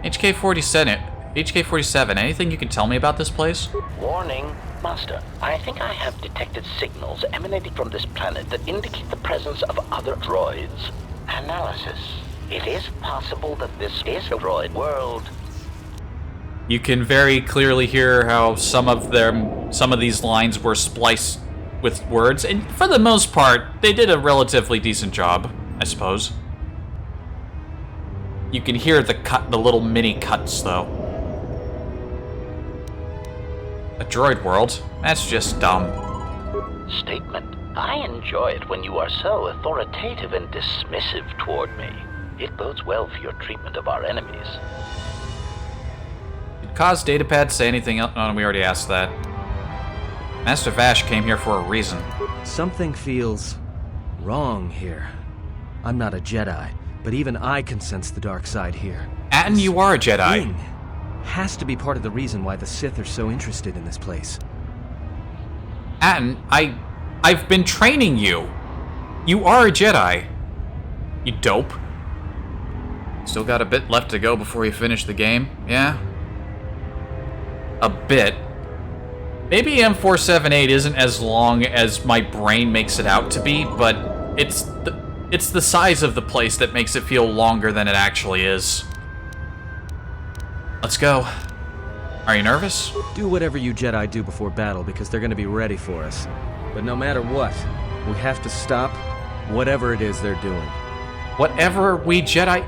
HK-47, anything you can tell me about this place? Warning, Master. I think I have detected signals emanating from this planet that indicate the presence of other droids. Analysis. It is possible that this is a droid world. You can very clearly hear how some of these lines were spliced with words, and for the most part, they did a relatively decent job, I suppose. You can hear the little mini cuts, though. A droid world? That's just dumb. Statement. I enjoy it when you are so authoritative and dismissive toward me. It bodes well for your treatment of our enemies. Did Kaz Datapad say anything else? Oh, we already asked that. Master Vash came here for a reason. Something feels wrong here. I'm not a Jedi, but even I can sense the dark side here. Atten, you are a Jedi. has to be part of the reason why the Sith are so interested in this place. Atton, I've been training you. You are a Jedi. You dope. Still got a bit left to go before you finish the game, yeah? A bit. Maybe M478 isn't as long as my brain makes it out to be, but it's the size of the place that makes it feel longer than it actually is. Let's go. Are you nervous? Do whatever you Jedi do before battle, because they're gonna be ready for us. But no matter what, we have to stop whatever it is they're doing. Whatever we Jedi...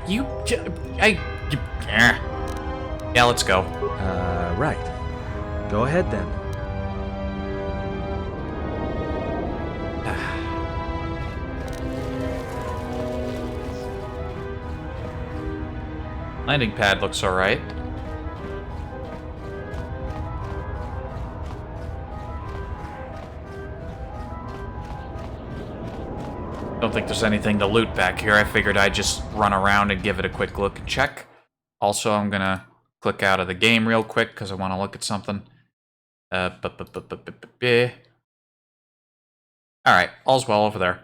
Yeah, let's go. Right. Go ahead, then. Landing pad looks alright. Don't think there's anything to loot back here. I figured I'd just run around and give it a quick look and check. Also, I'm gonna click out of the game real quick because I want to look at something. Alright, all's well over there.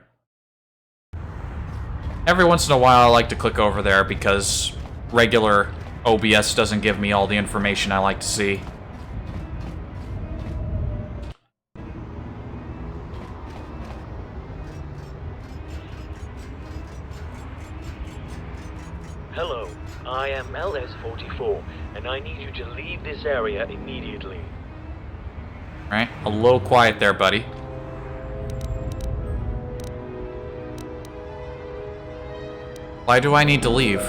Every once in a while I like to click over there because regular OBS doesn't give me all the information I like to see. Hello, I am LS-44, and I need you to leave this area immediately. Alright, a little quiet there, buddy. Why do I need to leave?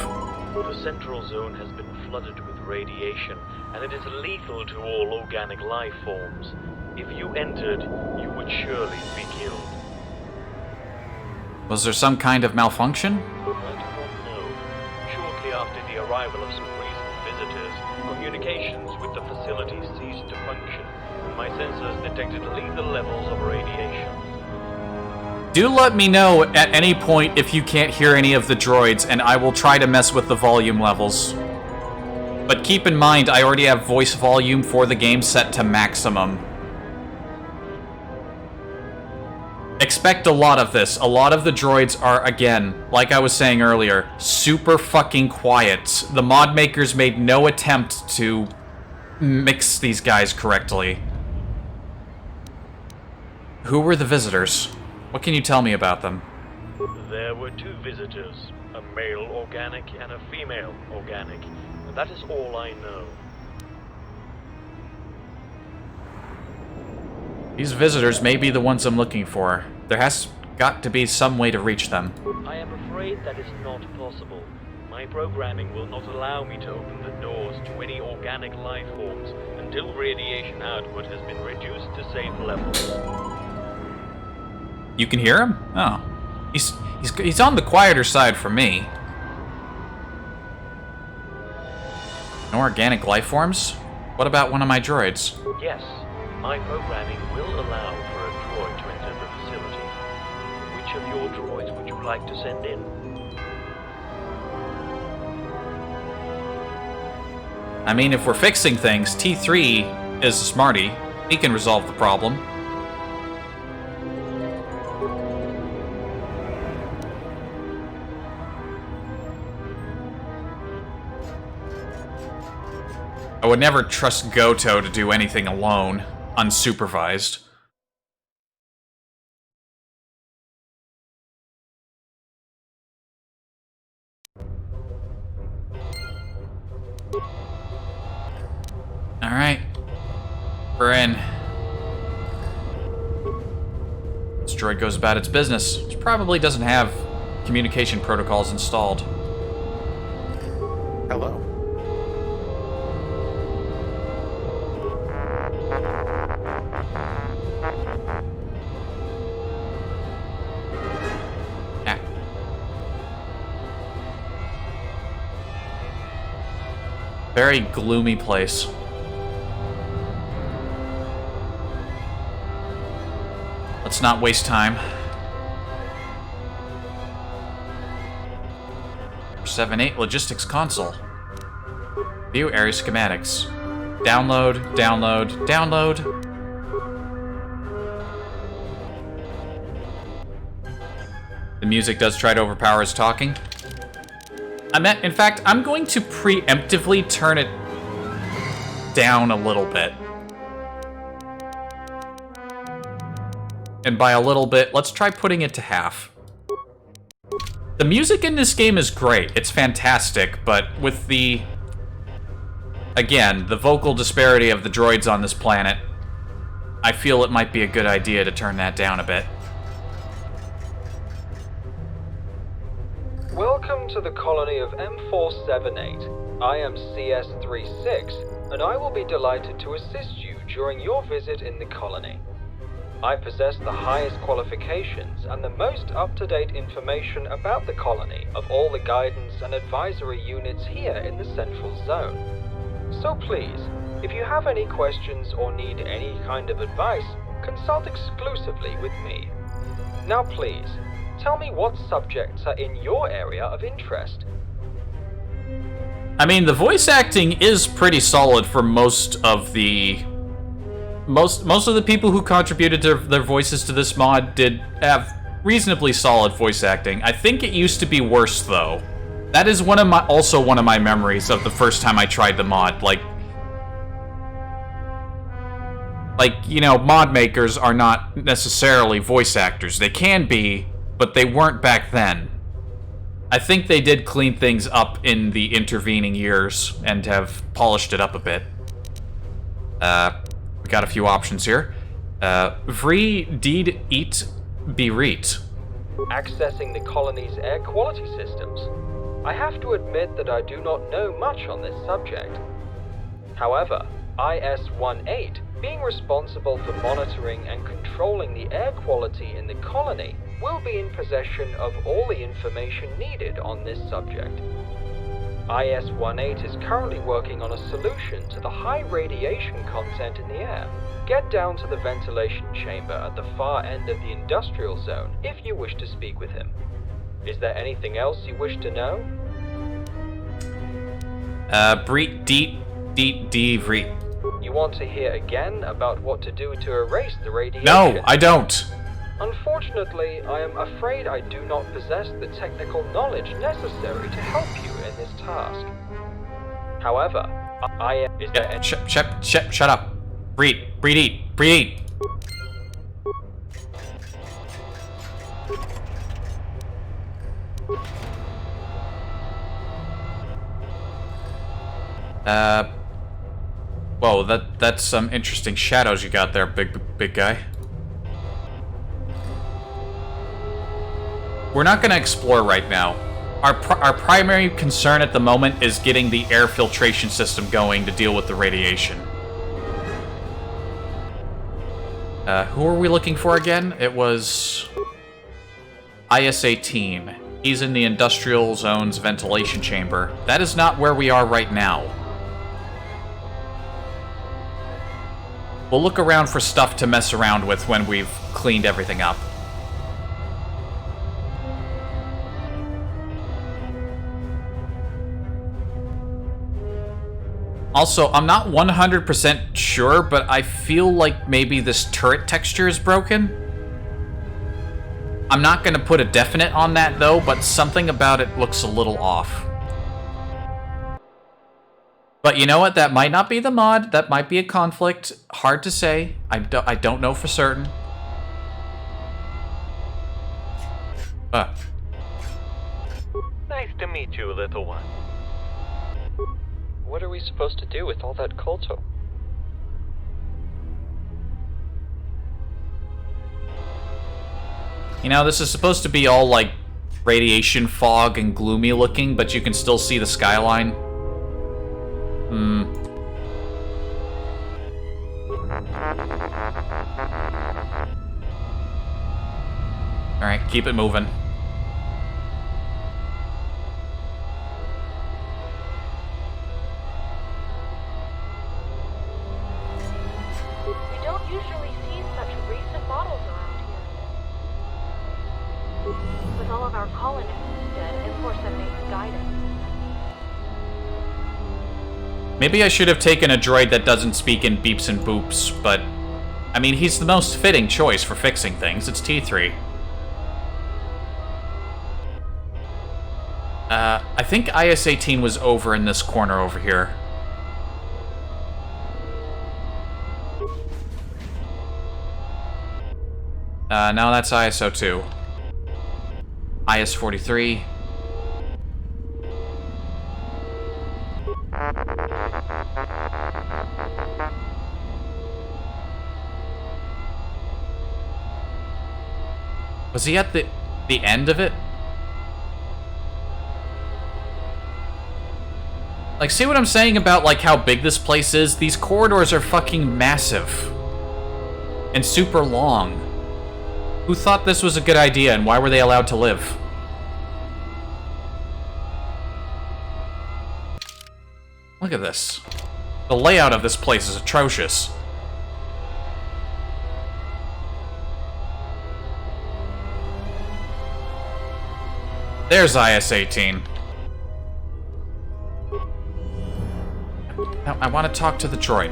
The central zone has been flooded with radiation, and it is lethal to all organic life forms. If you entered, you would surely be killed. Was there some kind of malfunction? I do not know. Shortly after the arrival of some recent visitors, communications with the facility ceased to function, and my sensors detected lethal levels of radiation. Do let me know at any point if you can't hear any of the droids, and I will try to mess with the volume levels. But keep in mind, I already have voice volume for the game set to maximum. Expect a lot of this. A lot of the droids are, again, like I was saying earlier, super fucking quiet. The mod makers made no attempt to mix these guys correctly. Who were the visitors? What can you tell me about them? There were two visitors, a male organic and a female organic. That is all I know. These visitors may be the ones I'm looking for. There has got to be some way to reach them. I am afraid that is not possible. My programming will not allow me to open the doors to any organic life forms until radiation output has been reduced to safe levels. You can hear him? Oh. He's on the quieter side for me. No organic life forms? What about one of my droids? Yes, my programming will allow for a droid to enter the facility. Which of your droids would you like to send in? I mean, if we're fixing things, T3 is a smarty. He can resolve the problem. I would never trust Goto to do anything alone, unsupervised. Alright. We're in. This droid goes about its business. It probably doesn't have communication protocols installed. Hello. Yeah. Very gloomy place. Let's not waste time. 7-8 logistics console. View area schematics. Download, download, download. The music does try to overpower his talking. In fact, I'm going to preemptively turn it down a little bit. And by a little bit, let's try putting it to half. The music in this game is great. It's fantastic, but with the... Again, the vocal disparity of the droids on this planet, I feel it might be a good idea to turn that down a bit. Welcome to the colony of M478. I am CS36, and I will be delighted to assist you during your visit in the colony. I possess the highest qualifications and the most up-to-date information about the colony of all the guidance and advisory units here in the Central Zone. So please, if you have any questions or need any kind of advice, consult exclusively with me. Now please, tell me what subjects are in your area of interest. I mean, the voice acting is pretty solid for most of the people who contributed their voices to this mod did have reasonably solid voice acting. I think it used to be worse though. That is also one of my memories of the first time I tried the mod. Like, you know, mod makers are not necessarily voice actors. They can be, but they weren't back then. I think they did clean things up in the intervening years and have polished it up a bit. We got a few options here. Vri deed eat bereat. Accessing the colony's air quality systems. I have to admit that I do not know much on this subject. However, IS-18, being responsible for monitoring and controlling the air quality in the colony, will be in possession of all the information needed on this subject. IS-18 is currently working on a solution to the high radiation content in the air. Get down to the ventilation chamber at the far end of the industrial zone if you wish to speak with him. Is there anything else you wish to know? Breet deet vreet. You want to hear again about what to do to erase the radiation? No, I don't. Unfortunately, I am afraid I do not possess the technical knowledge necessary to help you in this task. However, Shut up. Breed eat. Whoa, that's some interesting shadows you got there, big guy. We're not gonna explore right now. Our primary concern at the moment is getting the air filtration system going to deal with the radiation. Who are we looking for again? It was IS-18. He's in the industrial zone's ventilation chamber. That is not where we are right now. We'll look around for stuff to mess around with when we've cleaned everything up. Also, I'm not 100% sure, but I feel like maybe this turret texture is broken. I'm not going to put a definite on that, though, but something about it looks a little off. But you know what? That might not be the mod. That might be a conflict. Hard to say. I don't know for certain. Nice to meet you, little one. What are we supposed to do with all that colto? You know, this is supposed to be all, like, radiation fog and gloomy looking, but you can still see the skyline. Alright, keep it moving. We don't usually see such recent models around here. With all of our colonists dead and 478's guidance. Maybe I should have taken a droid that doesn't speak in beeps and boops, but... I mean, he's the most fitting choice for fixing things. It's T3. I think IS-18 was over in this corner over here. Now that's ISO-2. IS-43. Was he at the end of it? Like, see what I'm saying about, like, how big this place is? These corridors are fucking massive. And super long. Who thought this was a good idea, and why were they allowed to live? Look at this. The layout of this place is atrocious. There's IS-18. Now, I want to talk to the droid.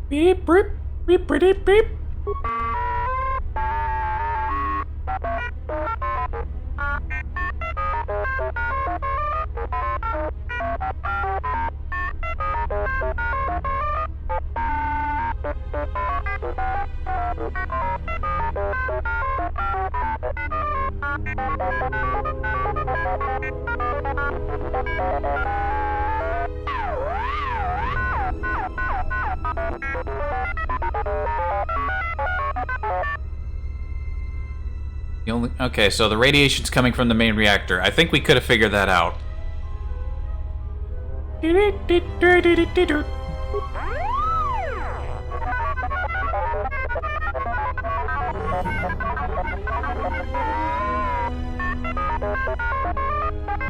Beep, beep, beep, beep, beep. Okay, so the radiation's coming from the main reactor. I think we could have figured that out.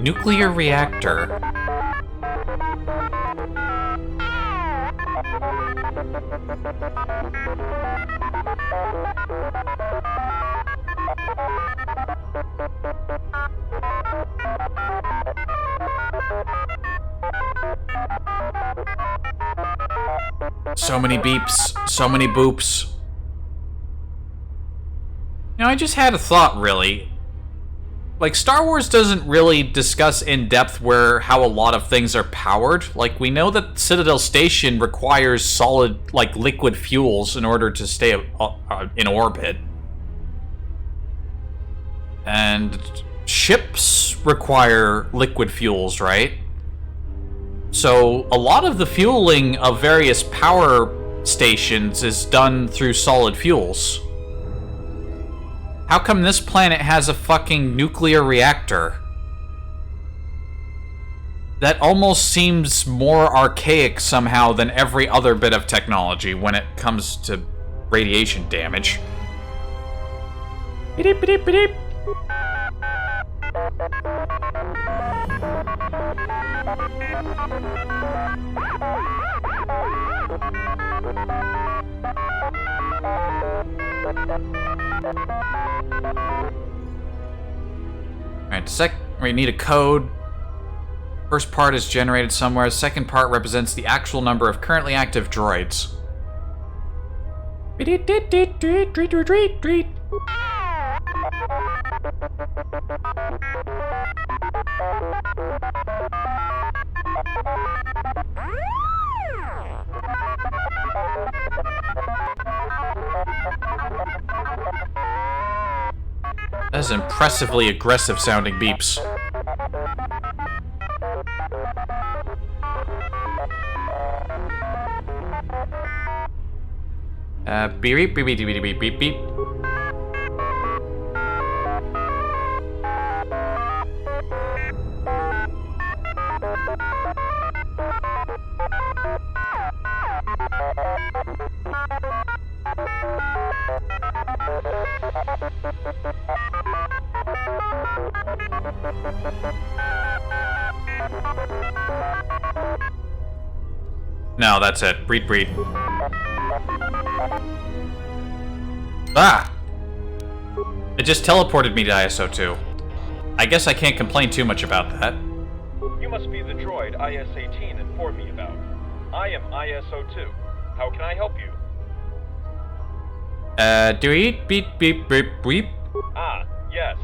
Nuclear reactor. So many beeps, so many boops. Now, I just had a thought, really. Like, Star Wars doesn't really discuss in depth how a lot of things are powered. Like, we know that Citadel Station requires solid, like, liquid fuels in order to stay in orbit. And ships require liquid fuels, right? So, a lot of the fueling of various power stations is done through solid fuels. How come this planet has a fucking nuclear reactor? That almost seems more archaic somehow than every other bit of technology when it comes to radiation damage. Beep, beep, beep. Alright, we need a code. First part is generated somewhere. Second part represents the actual number of currently active droids. That's impressively aggressive sounding beeps. Beep, beep, beep, beep, beep, beep, beep. No, that's it. Breed. Ah! It just teleported me to ISO-2. I guess I can't complain too much about that. You must be the droid IS-18 informed me about. I am ISO-2. How can I help you? Beep. Ah, yes.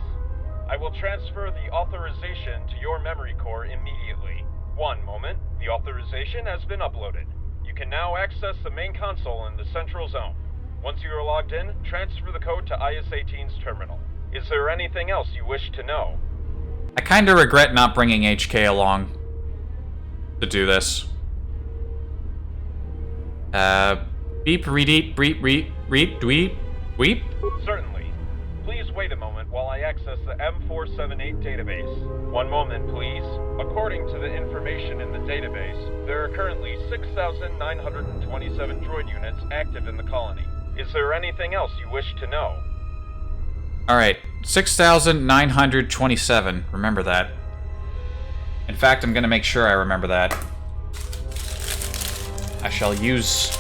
I will transfer the authorization to your memory core immediately. One moment. The authorization has been uploaded. You can now access the main console in the central zone. Once you are logged in, transfer the code to IS-18's terminal. Is there anything else you wish to know? I kinda regret not bringing HK along to do this. Beep, read, dweep. Certainly. Please wait a moment while I access the M478 database. One moment, please. According to the information in the database, there are currently 6,927 droid units active in the colony. Is there anything else you wish to know? Alright, 6,927. Remember that. In fact, I'm gonna make sure I remember that. I shall use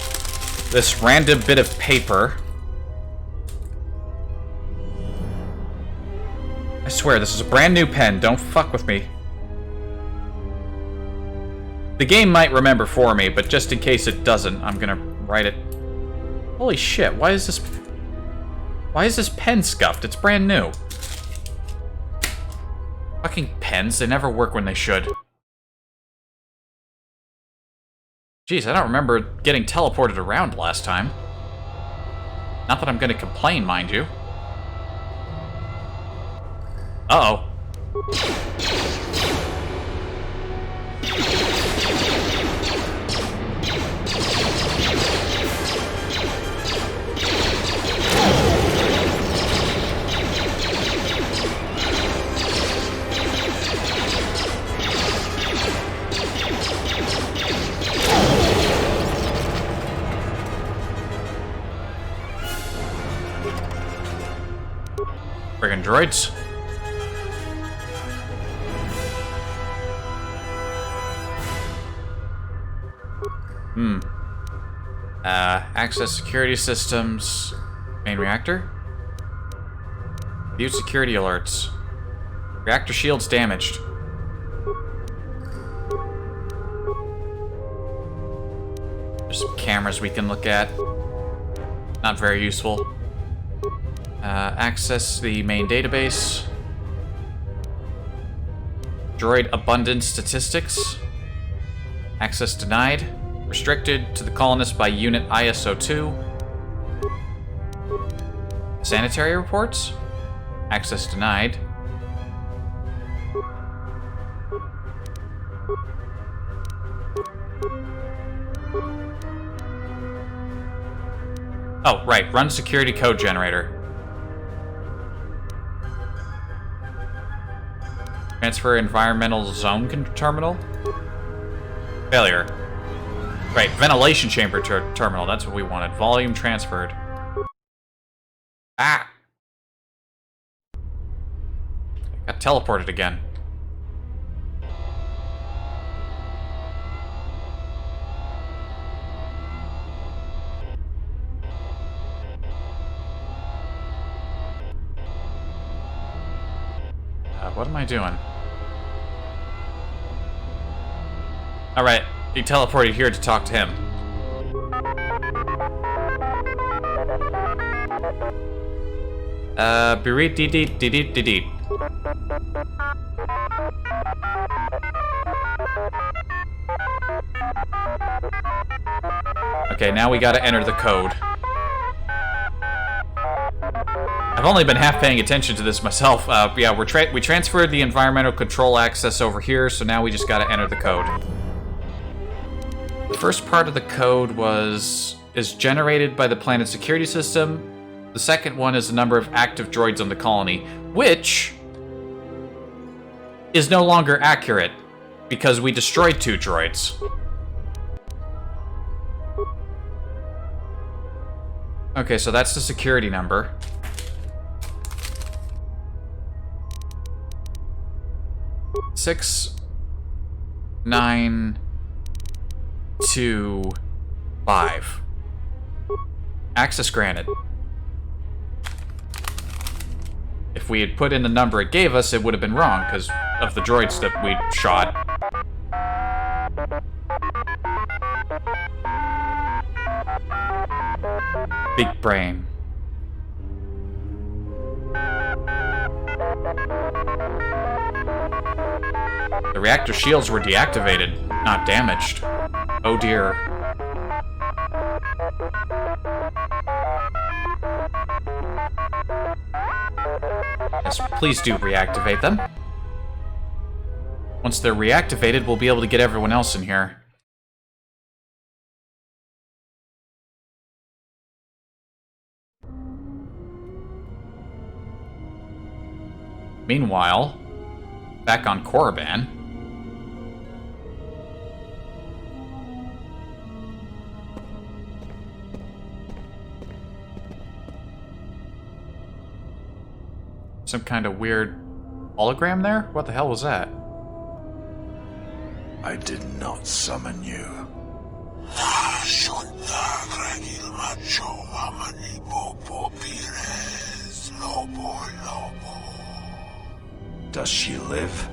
this random bit of paper. I swear, this is a brand new pen. Don't fuck with me. The game might remember for me, but just in case it doesn't, I'm gonna write it. Holy shit, why is this pen scuffed? It's brand new. Fucking pens, they never work when they should. Jeez, I don't remember getting teleported around last time. Not that I'm gonna complain, mind you. Uh-oh. Friggin' droids. Access security systems. Main reactor. View security alerts. Reactor shields damaged. There's some cameras we can look at. Not very useful. Access the main database. Droid abundance statistics. Access denied. Restricted to the colonists by unit ISO-2. Sanitary reports. Access denied. Oh, right. Run security code generator. Transfer environmental zone terminal. Failure. Right, ventilation chamber terminal. That's what we wanted. Volume transferred. Ah! Got teleported again. What am I doing? Alright, he teleported here to talk to him. Bereat dee. Okay, now we gotta enter the code. I've only been half paying attention to this myself. Yeah, we transferred the environmental control access over here, so now we just gotta enter the code. The first part of the code is generated by the planet security system. The second one is the number of active droids on the colony, which is no longer accurate because we destroyed 2 droids. Okay, so that's the security number. 6, 9, 2, 5. Access granted. If we had put in the number it gave us, it would have been wrong, because of the droids that we shot. Big brain. The reactor shields were deactivated, not damaged. Oh dear. Yes, please do reactivate them. Once they're reactivated, we'll be able to get everyone else in here. Meanwhile, back on Korriban. Some kind of weird hologram there? What the hell was that? I did not summon you. Does she live?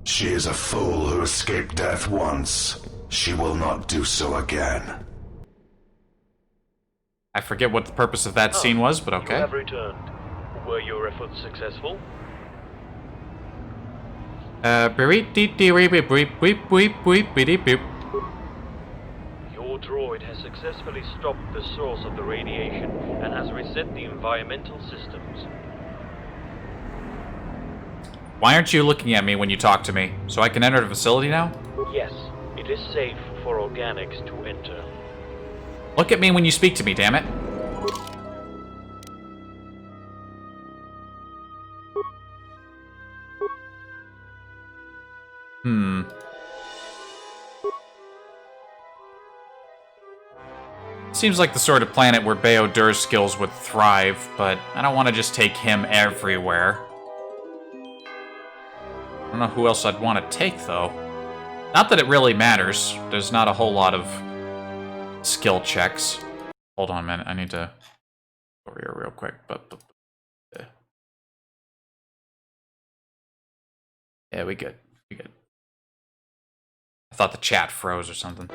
She is a fool who escaped death once. She will not do so again. I forget what the purpose of that scene was, but okay. You have returned. Were your efforts successful? Your droid has successfully stopped the source of the radiation and has reset the environmental systems. Why aren't you looking at me when you talk to me? So I can enter the facility now? Yes, it is safe for organics to enter. Look at me when you speak to me, damn it. Seems like the sort of planet where Bayo-Dur's skills would thrive, but I don't want to just take him everywhere. I don't know who else I'd want to take, though. Not that it really matters. There's not a whole lot of skill checks. Hold on a minute. I need to go over here real quick. Yeah, we good. We good. I thought the chat froze or something.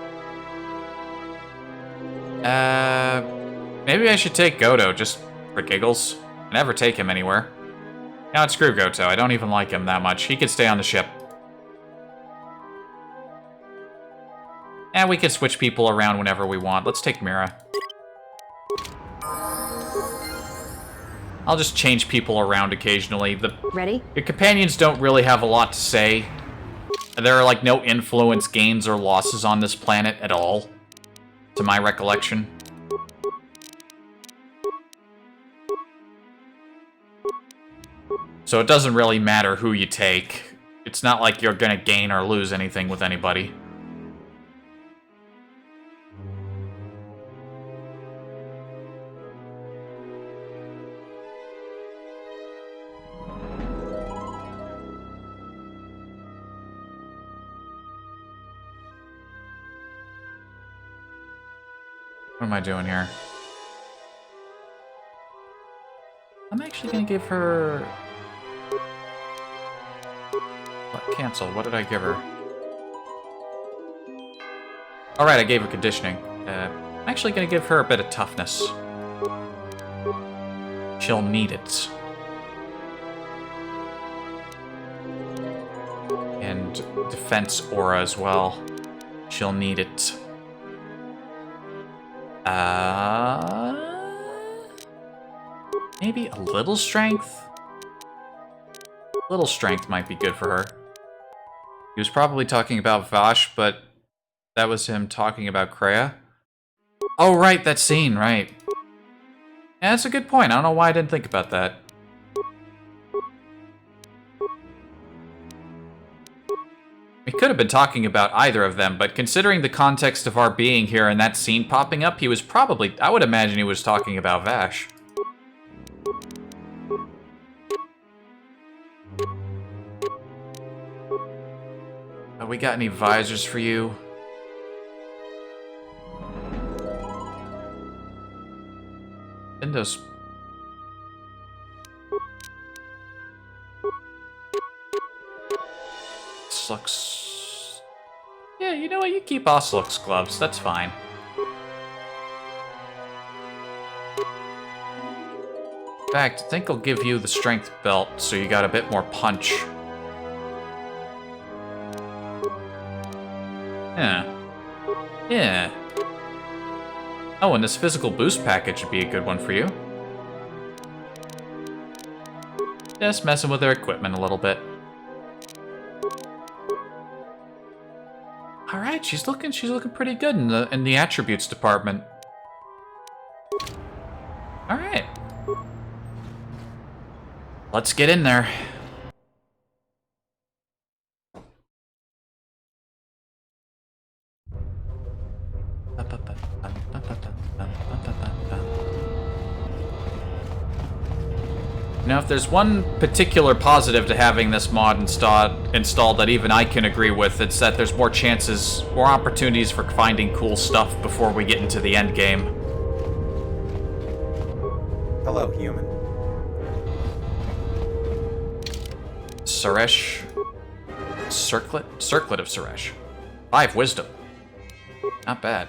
Maybe I should take Goto, just for giggles. I never take him anywhere. Now, screw Goto. I don't even like him that much. He could stay on the ship. And we can switch people around whenever we want. Let's take Mira. I'll just change people around occasionally. Ready? Your companions don't really have a lot to say. There are, like, no influence gains or losses on this planet at all, to my recollection. So it doesn't really matter who you take. It's not like you're gonna gain or lose anything with anybody. What am I doing here? I'm actually gonna give her... What? Cancel. What did I give her? Alright, I gave her conditioning. I'm actually gonna give her a bit of toughness. She'll need it. And defense aura as well. She'll need it. Maybe a little strength? A little strength might be good for her. He was probably talking about Vash, but that was him talking about Kreia. Oh, right, that scene, right. Yeah, that's a good point. I don't know why I didn't think about that. We could have been talking about either of them, but considering the context of our being here and that scene popping up, he was probably... I would imagine he was talking about Vash. We got any visors for you? Windows. This looks... Yeah, you know what? You keep Oslux gloves. That's fine. In fact, I think I'll give you the strength belt so you got a bit more punch. Yeah. Yeah. Oh, and this physical boost package would be a good one for you. Just messing with their equipment a little bit. All right, she's looking pretty good in the attributes department. All right. Let's get in there. Now, if there's one particular positive to having this mod installed that even I can agree with, it's that there's more chances, more opportunities for finding cool stuff before we get into the end game. Hello, human. Suresh. Circlet? Circlet of Suresh. 5 wisdom. Not bad.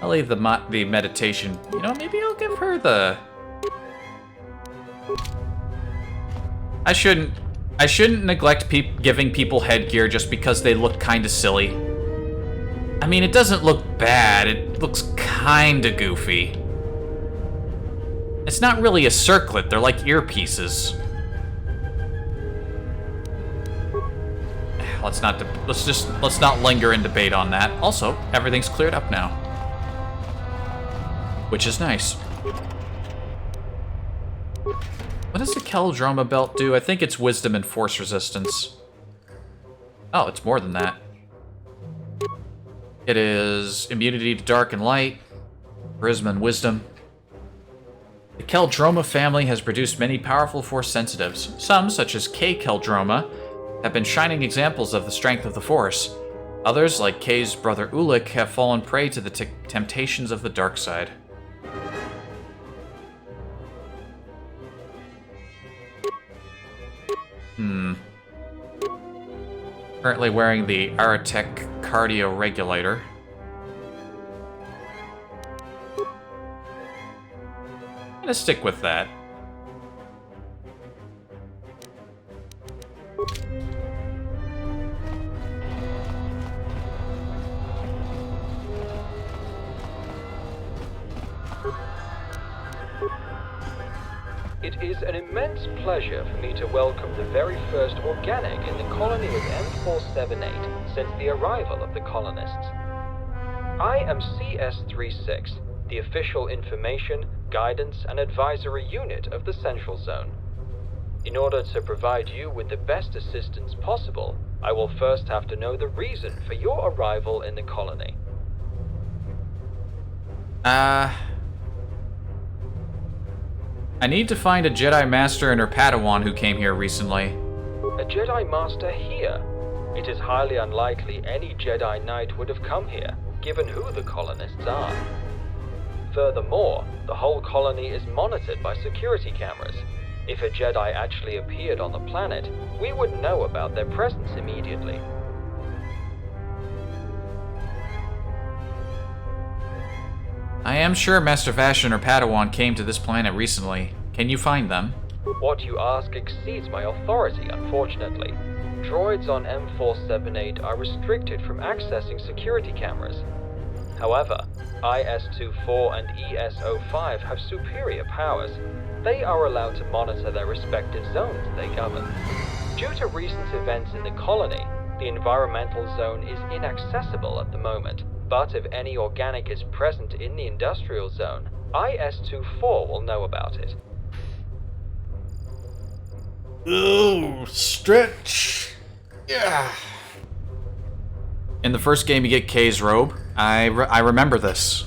I'll leave the meditation. You know, maybe I'll give her the... I shouldn't neglect giving people headgear just because they look kinda silly. I mean, it doesn't look bad, it looks kinda goofy. It's not really a circlet, they're like earpieces. Let's not linger and debate on that. Also, everything's cleared up now. Which is nice. What does the Keldroma belt do? I think it's wisdom and force resistance. Oh, it's more than that. It is immunity to dark and light, charisma and wisdom. The Keldroma family has produced many powerful force sensitives. Some, such as K Keldroma, have been shining examples of the strength of the force. Others, like Kay's brother Ulik, have fallen prey to the temptations of the dark side. Currently wearing the Aratech cardio regulator. I'm gonna stick with that. It is an immense pleasure for me to welcome the very first organic in the colony of M478 since the arrival of the colonists. I am CS36, the official information, guidance, and advisory unit of the Central Zone. In order to provide you with the best assistance possible, I will first have to know the reason for your arrival in the colony. I need to find a Jedi Master and her Padawan who came here recently. A Jedi Master here? It is highly unlikely any Jedi Knight would have come here, given who the colonists are. Furthermore, the whole colony is monitored by security cameras. If a Jedi actually appeared on the planet, we would know about their presence immediately. I am sure Master Vash and her Padawan came to this planet recently. Can you find them? What you ask exceeds my authority, unfortunately. Droids on M478 are restricted from accessing security cameras. However, IS-24 and ES-05 have superior powers. They are allowed to monitor their respective zones they govern. Due to recent events in the colony, the environmental zone is inaccessible at the moment. But if any organic is present in the industrial zone, IS-24 will know about it. Ooh, stretch. Yeah. In the first game, you get Kay's robe. I remember this.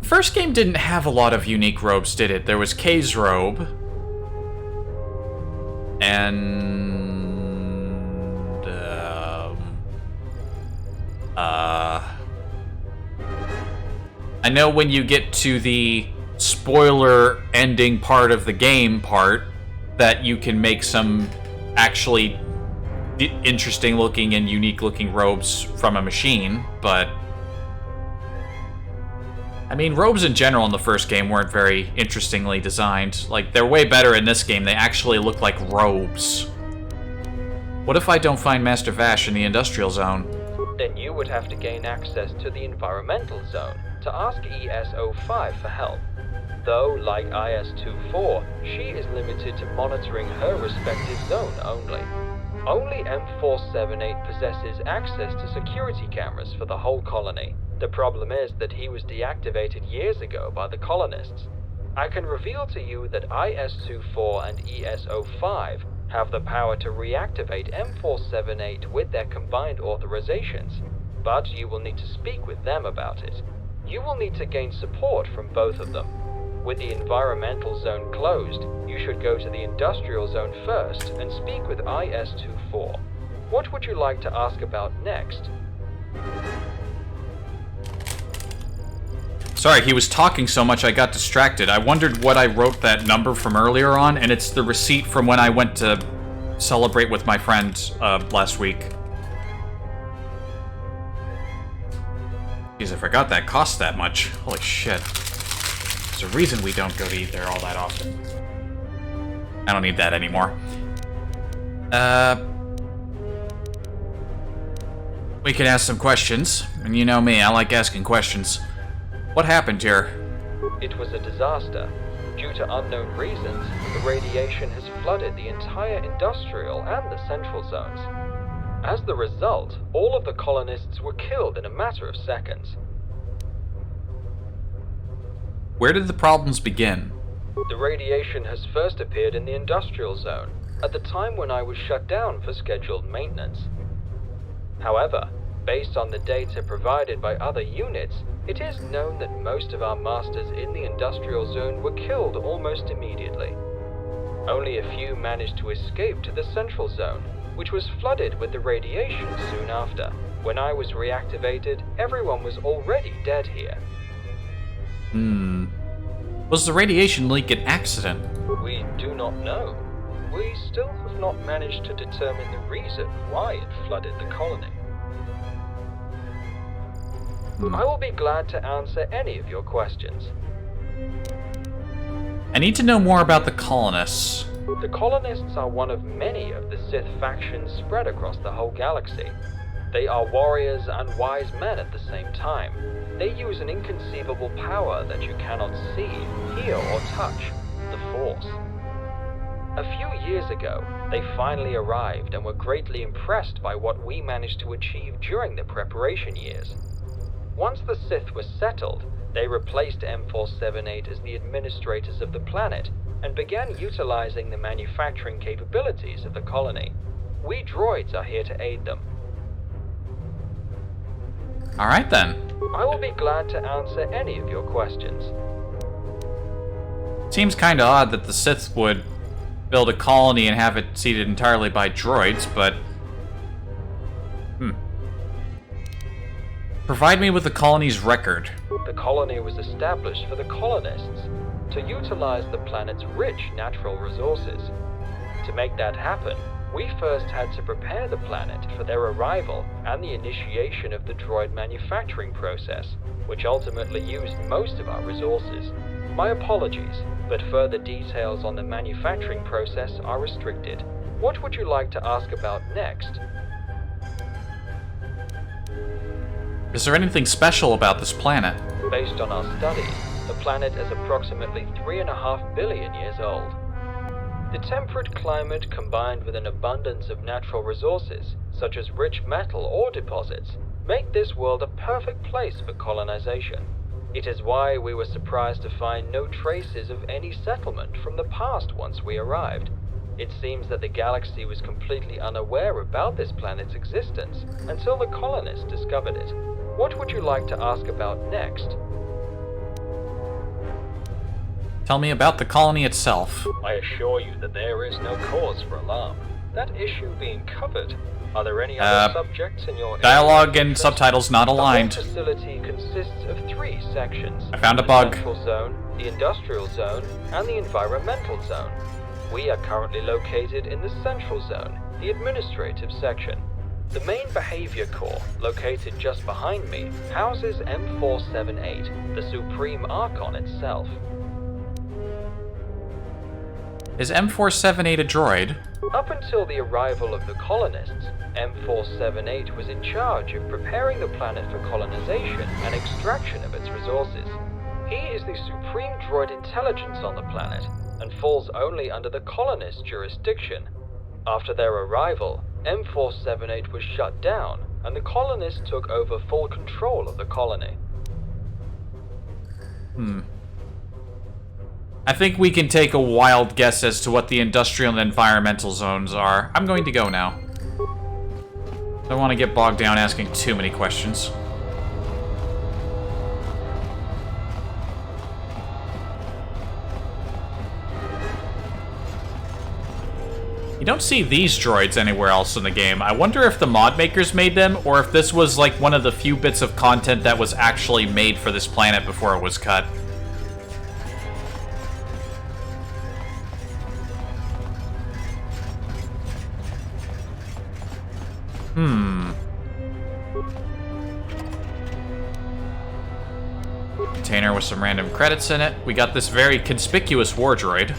The first game didn't have a lot of unique robes, did it? There was Kay's robe. And... I know when you get to the spoiler ending part of the game that you can make some actually interesting looking and unique looking robes from a machine, but I mean, robes in general in the first game weren't very interestingly designed. Like, they're way better in this game. They actually look like robes. What if I don't find Master Vash in the industrial zone? Then you would have to gain access to the environmental zone to ask ES-05 for help. Though, like IS-24, she is limited to monitoring her respective zone only. Only M478 possesses access to security cameras for the whole colony. The problem is that he was deactivated years ago by the colonists. I can reveal to you that IS-24 and ES-05 have the power to reactivate M478 with their combined authorizations, but you will need to speak with them about it. You will need to gain support from both of them. With the environmental zone closed, you should go to the industrial zone first and speak with IS-24. What would you like to ask about next? Sorry, he was talking so much I got distracted. I wondered what I wrote that number from earlier on, and it's the receipt from when I went to celebrate with my friend last week. Jeez, I forgot that cost that much. Holy shit. There's a reason we don't go to eat there all that often. I don't need that anymore. We can ask some questions. And you know me, I like asking questions. What happened here? It was a disaster. Due to unknown reasons, the radiation has flooded the entire industrial and the central zones. As the result, all of the colonists were killed in a matter of seconds. Where did the problems begin? The radiation has first appeared in the industrial zone, at the time when I was shut down for scheduled maintenance. However, based on the data provided by other units, it is known that most of our masters in the industrial zone were killed almost immediately. Only a few managed to escape to the central zone, which was flooded with the radiation soon after. When I was reactivated, everyone was already dead here. Was the radiation leak an accident? We do not know. We still have not managed to determine the reason why it flooded the colony. I will be glad to answer any of your questions. I need to know more about the colonists. The colonists are one of many of the Sith factions spread across the whole galaxy. They are warriors and wise men at the same time. They use an inconceivable power that you cannot see, hear, or touch, the Force. A few years ago, they finally arrived and were greatly impressed by what we managed to achieve during the preparation years. Once the Sith was settled, they replaced M478 as the administrators of the planet and began utilizing the manufacturing capabilities of the colony. We droids are here to aid them. Alright then. I will be glad to answer any of your questions. Seems kinda odd that the Sith would build a colony and have it seated entirely by droids, but... Provide me with the colony's record. The colony was established for the colonists to utilize the planet's rich natural resources. To make that happen, we first had to prepare the planet for their arrival and the initiation of the droid manufacturing process, which ultimately used most of our resources. My apologies, but further details on the manufacturing process are restricted. What would you like to ask about next? Is there anything special about this planet? Based on our studies, the planet is approximately 3.5 billion years old. The temperate climate combined with an abundance of natural resources, such as rich metal ore deposits, make this world a perfect place for colonization. It is why we were surprised to find no traces of any settlement from the past once we arrived. It seems that the galaxy was completely unaware about this planet's existence until the colonists discovered it. What would you like to ask about next? Tell me about the colony itself. I assure you that there is no cause for alarm. That issue being covered, are there any other subjects in your dialogue and subtitles not aligned. The facility consists of 3 sections. I found a bug. The Central Zone, the Industrial Zone, and the Environmental Zone. We are currently located in the Central Zone, the Administrative section. The main behavior core, located just behind me, houses M478, the Supreme Archon itself. Is M478 a droid? Up until the arrival of the colonists, M478 was in charge of preparing the planet for colonization and extraction of its resources. He is the supreme droid intelligence on the planet, and falls only under the colonists' jurisdiction. After their arrival, M478 was shut down, and the colonists took over full control of the colony. I think we can take a wild guess as to what the industrial and environmental zones are. I'm going to go now. I don't want to get bogged down asking too many questions. You don't see these droids anywhere else in the game. I wonder if the mod makers made them, or if this was like one of the few bits of content that was actually made for this planet before it was cut. Container with some random credits in it. We got this very conspicuous war droid.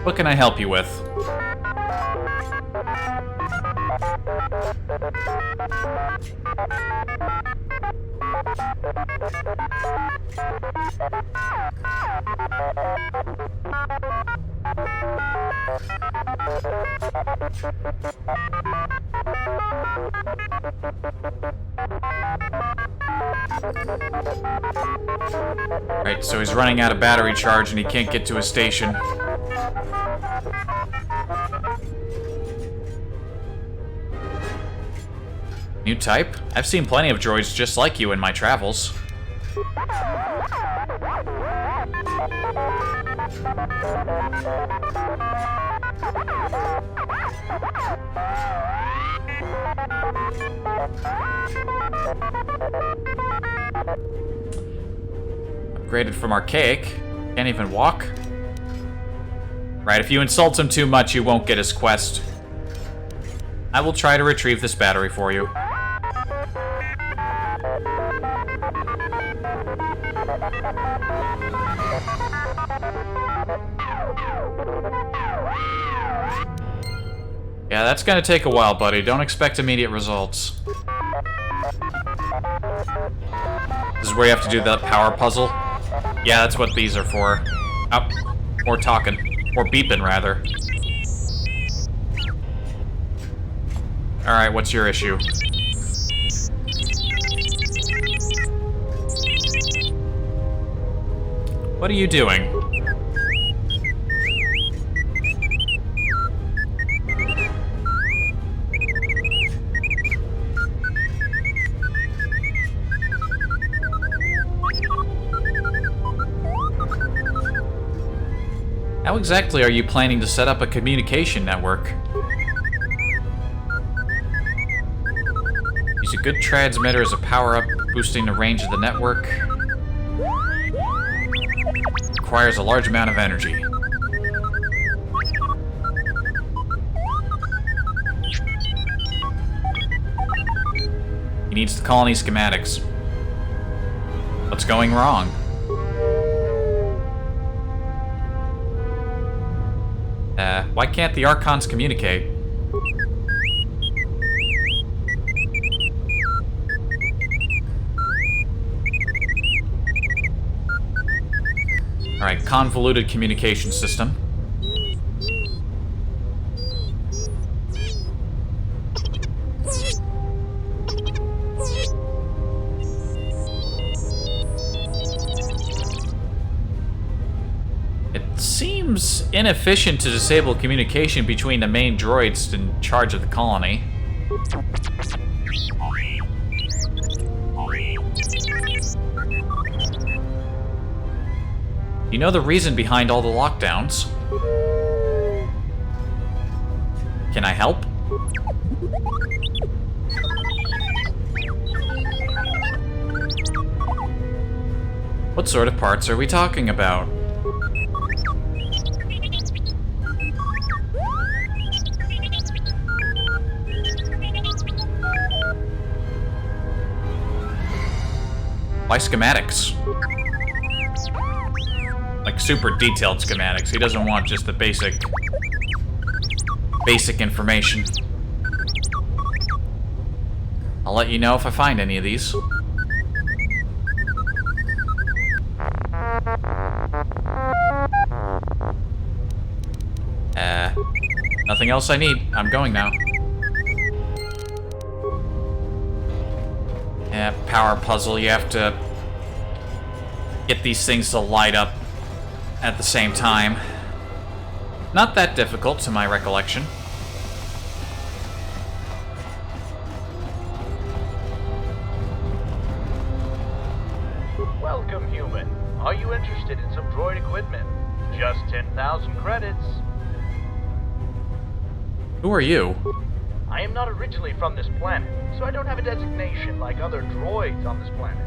What can I help you with? Right, so he's running out of battery charge and he can't get to his station. New type? I've seen plenty of droids just like you in my travels. Upgraded from archaic. Can't even walk. Right, if you insult him too much, you won't get his quest. I will try to retrieve this battery for you. Yeah, that's gonna take a while, buddy. Don't expect immediate results. This is where you have to do that power puzzle. Yeah, that's what these are for. Oh, or talking. Or beeping, rather. Alright, what's your issue? What are you doing? How exactly are you planning to set up a communication network? Use a good transmitter as a power-up, boosting the range of the network. Requires a large amount of energy. He needs the colony schematics. What's going wrong? Why can't the Archons communicate? Alright, convoluted communication system. seems inefficient to disable communication between the main droids in charge of the colony. You know the reason behind all the lockdowns. Can I help? What sort of parts are we talking about? Why schematics? Like super detailed schematics. He doesn't want just the basic information. I'll let you know if I find any of these. Nothing else I need. I'm going now. Yeah, power puzzle. You have to get these things to light up at the same time. Not that difficult, to my recollection. Welcome, human. Are you interested in some droid equipment? Just 10,000 credits. Who are you? I am not originally from this planet, so I don't have a designation like other droids on this planet.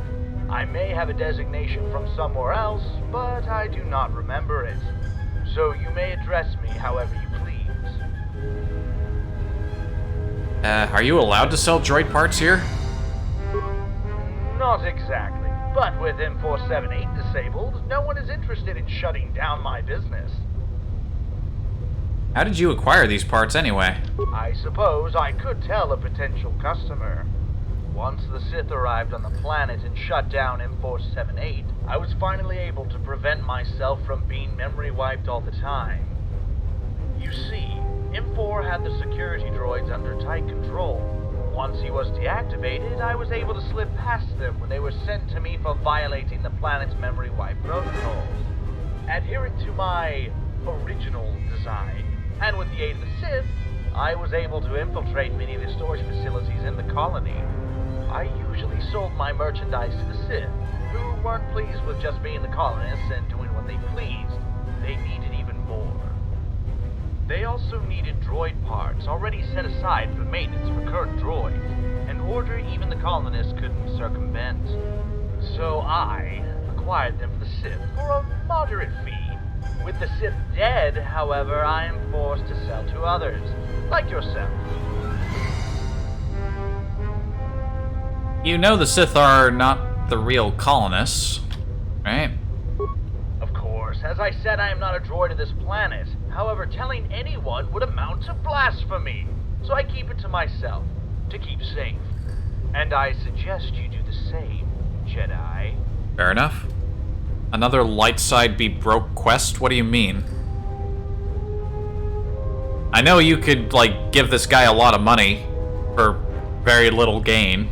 I may have a designation from somewhere else, but I do not remember it. So you may address me however you please. Are you allowed to sell droid parts here? Not exactly, but with M478 disabled, no one is interested in shutting down my business. How did you acquire these parts anyway? I suppose I could tell a potential customer. Once the Sith arrived on the planet and shut down M478, I was finally able to prevent myself from being memory wiped all the time. You see, M4 had the security droids under tight control. Once he was deactivated, I was able to slip past them when they were sent to me for violating the planet's memory wipe protocols. Adhering to my original design, and with the aid of the Sith, I was able to infiltrate many of the storage facilities in the colony. I usually sold my merchandise to the Sith, who weren't pleased with just being the colonists and doing what they pleased. They needed even more. They also needed droid parts already set aside for maintenance for current droids, an order even the colonists couldn't circumvent. So I acquired them for the Sith for a moderate fee. With the Sith dead, however, I am forced to sell to others, like yourself. You know the Sith are not the real colonists, right? Of course. As I said, I am not a droid of this planet. However, telling anyone would amount to blasphemy. So I keep it to myself, to keep safe. And I suggest you do the same, Jedi. Fair enough. Another light side be broke quest? What do you mean? I know you could, like, give this guy a lot of money for very little gain.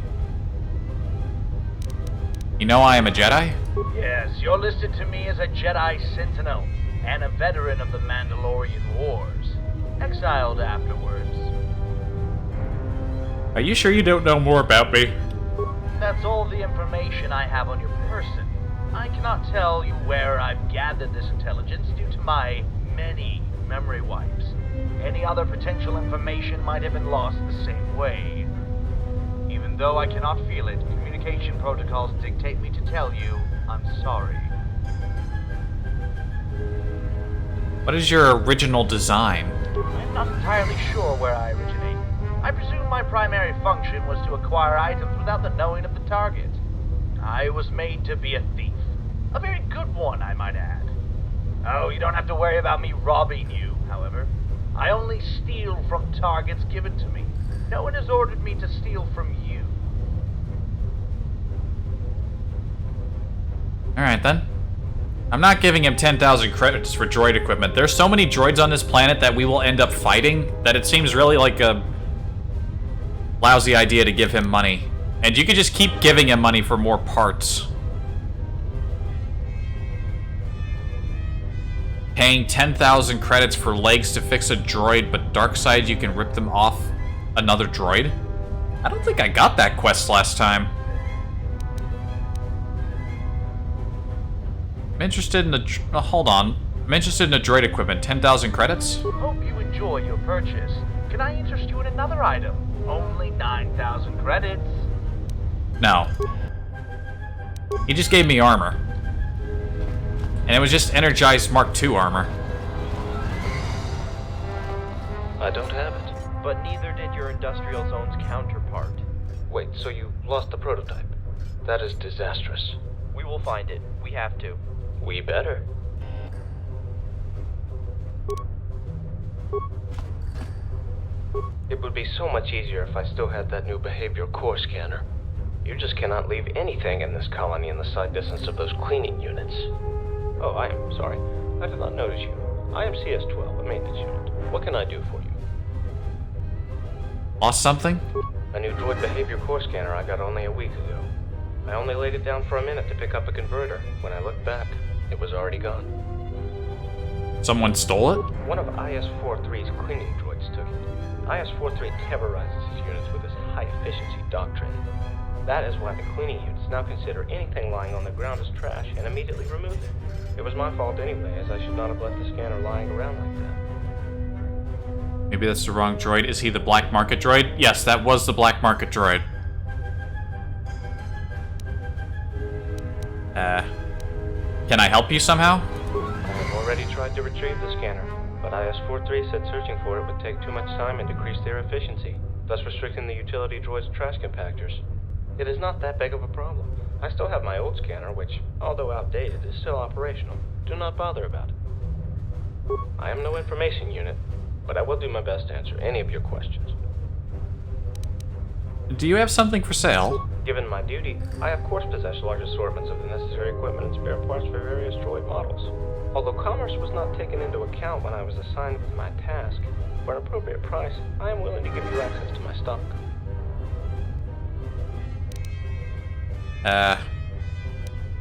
You know I am a Jedi? Yes, you're listed to me as a Jedi Sentinel, and a veteran of the Mandalorian Wars. Exiled afterwards. Are you sure you don't know more about me? That's all the information I have on your person. I cannot tell you where I've gathered this intelligence due to my many memory wipes. Any other potential information might have been lost the same way. Even though I cannot feel it, communication protocols dictate me to tell you I'm sorry. What is your original design? I'm not entirely sure where I originate. I presume my primary function was to acquire items without the knowing of the target. I was made to be a thief. A very good one, I might add. Oh, you don't have to worry about me robbing you, however. I only steal from targets given to me. No one has ordered me to steal from you. Alright then. I'm not giving him 10,000 credits for droid equipment. There's so many droids on this planet that we will end up fighting that it seems really like a lousy idea to give him money. And you could just keep giving him money for more parts. Paying 10,000 credits for legs to fix a droid, but dark side you can rip them off another droid? I don't think I got that quest last time. I'm interested in the... hold on. I'm interested in the droid equipment. 10,000 credits? Hope you enjoy your purchase. Can I interest you in another item? Only 9,000 credits. No. He just gave me armor. And it was just energized Mark II armor. I don't have it. But neither did your industrial zone's counterpart. Wait, so you lost the prototype? That is disastrous. We will find it. We have to. We better. It would be so much easier if I still had that new behavioral core scanner. You just cannot leave anything in this colony in the sight distance of those cleaning units. Oh, I am sorry. I did not notice you. I am CS-12, a maintenance unit. What can I do for you? Lost something? A new droid behavior core scanner I got only a week ago. I only laid it down for a minute to pick up a converter. When I looked back, it was already gone. Someone stole it? One of IS-43's cleaning droids took it. IS-43 terrorizes his units with his high-efficiency doctrine. That is why the cleaning units now consider anything lying on the ground as trash and immediately remove it. It was my fault anyway, as I should not have left the scanner lying around like that. Maybe that's the wrong droid. Is he the black market droid? Yes, that was the black market droid. Can I help you somehow? I have already tried to retrieve the scanner, but IS-43 said searching for it would take too much time and decrease their efficiency, thus restricting the utility droid's trash compactors. It is not that big of a problem. I still have my old scanner, which, although outdated, is still operational. Do not bother about it. I am no information unit, but I will do my best to answer any of your questions. Do you have something for sale? Given my duty, I of course possess large assortments of the necessary equipment and spare parts for various droid models. Although commerce was not taken into account when I was assigned with my task, for an appropriate price, I am willing to give you access to my stock.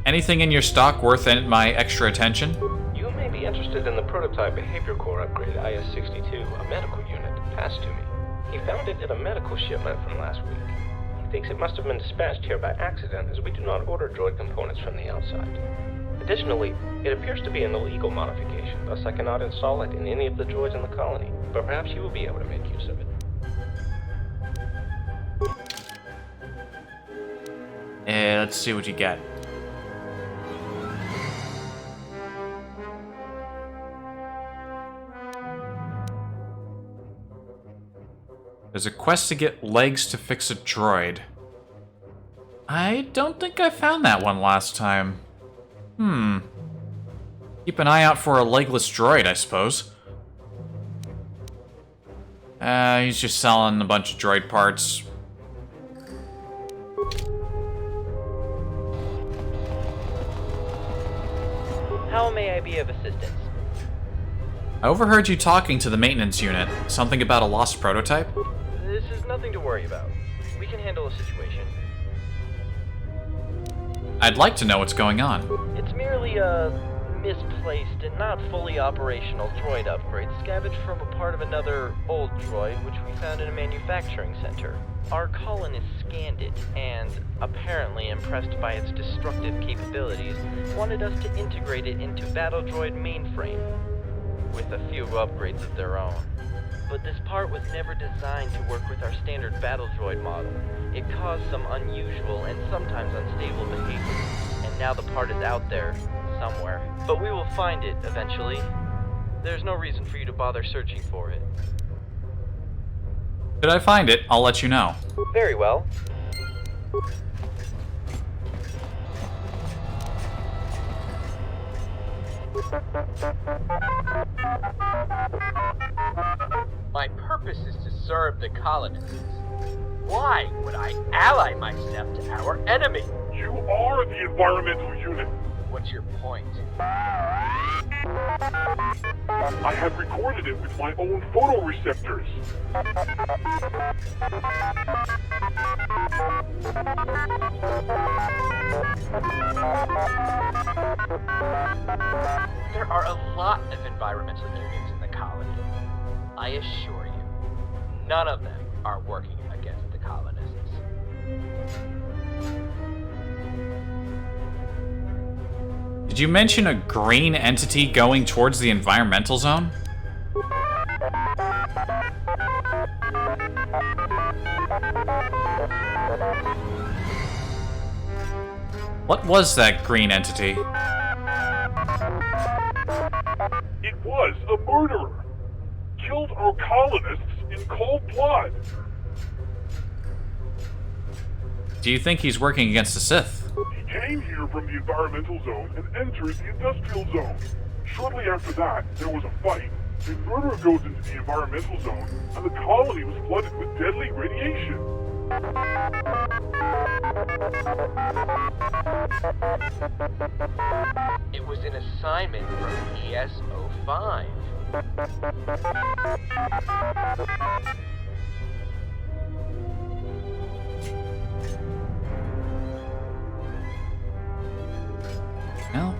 Anything in your stock worth my extra attention? You may be interested in the prototype behavior core upgrade IS-62, a medical unit, passed to me. He found it at a medical shipment from last week. He thinks it must have been dispatched here by accident, as we do not order droid components from the outside. Additionally, it appears to be an illegal modification, thus I cannot install it in any of the droids in the colony, but perhaps you will be able to make use of it. Let's see what you get. There's a quest to get legs to fix a droid. I don't think I found that one last time. Keep an eye out for a legless droid, I suppose. He's just selling a bunch of droid parts. How may I be of assistance? I overheard you talking to the maintenance unit. Something about a lost prototype? This is nothing to worry about. We can handle a situation. I'd like to know what's going on. It's merely a misplaced and not fully operational droid upgrade scavenged from a part of another old droid which we found in a manufacturing center. Our colonists scanned it and, apparently impressed by its destructive capabilities, wanted us to integrate it into battle droid mainframe, with a few upgrades of their own. But this part was never designed to work with our standard battle droid model. It caused some unusual and sometimes unstable behavior, and now the part is out there, somewhere. But we will find it, eventually. There's no reason for you to bother searching for it. Should I find it, I'll let you know. Very well. My purpose is to serve the colonists. Why would I ally myself to our enemy? You are the environmental unit. What's your point? I have recorded it with my own photoreceptors. There are a lot of environmental units in the colony. I assure you, none of them are working against the colonists. Did you mention a green entity going towards the environmental zone? What was that green entity? It was a murderer. Killed our colonists in cold blood. Do you think he's working against the Sith? He came here from the environmental zone and entered the industrial zone. Shortly after that, there was a fight. The murderer goes into the environmental zone, and the colony was flooded with deadly radiation. It was an assignment from ES-05. No.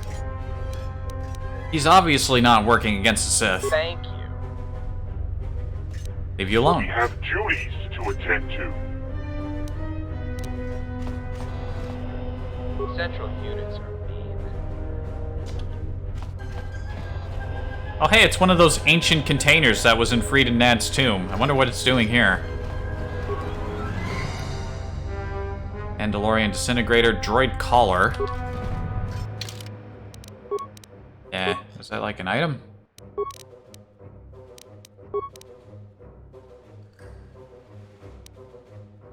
He's obviously not working against the Sith. Thank you. Leave you alone. We have duties to attend to. Central units are mean. Oh hey, it's one of those ancient containers that was in Frieden Nad's tomb. I wonder what it's doing here. Mandalorian disintegrator, droid collar. Yeah, is that like an item?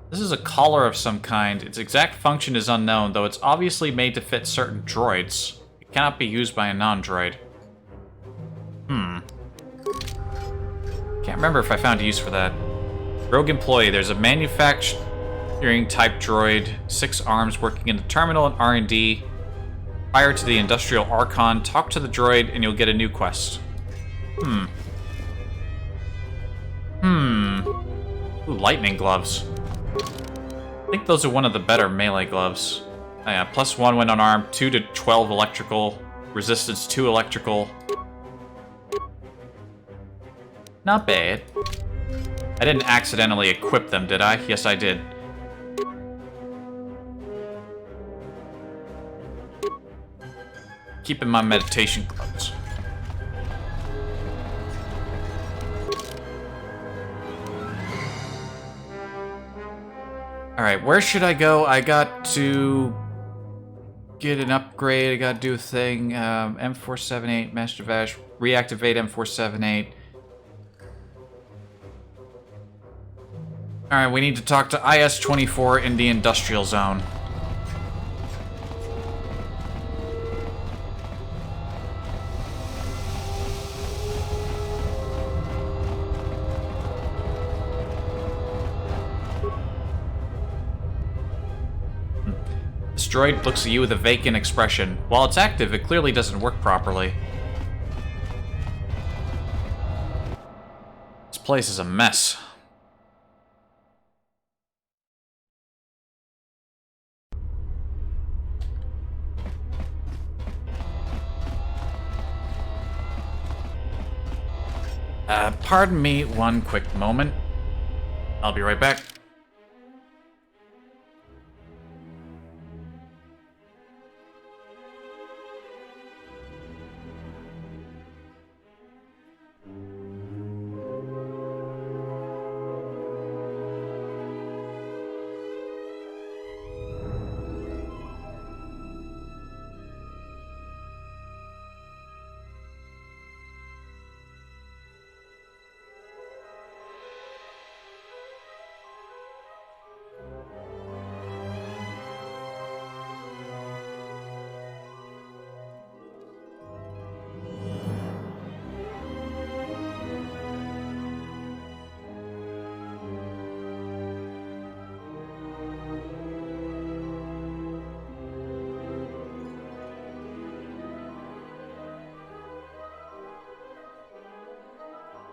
This is a collar of some kind. Its exact function is unknown, though it's obviously made to fit certain droids. It cannot be used by a non-droid. Can't remember if I found a use for that. Rogue employee. There's a manufacturing type droid, 6 arms working in the terminal and R&D. Prior to the Industrial Archon, talk to the droid and you'll get a new quest. Ooh, lightning gloves. I think those are one of the better melee gloves. Oh yeah, +1 when unarmed, 2 to 12 electrical, resistance 2 electrical. Not bad. I didn't accidentally equip them, did I? Yes, I did. Keeping my meditation gloves. Alright, where should I go? I got to get an upgrade. I got to do a thing. M478, Master Vash. Reactivate M478. Alright, we need to talk to IS-24 in the industrial zone. This droid looks at you with a vacant expression. While it's active, it clearly doesn't work properly. This place is a mess. Pardon me one quick moment. I'll be right back.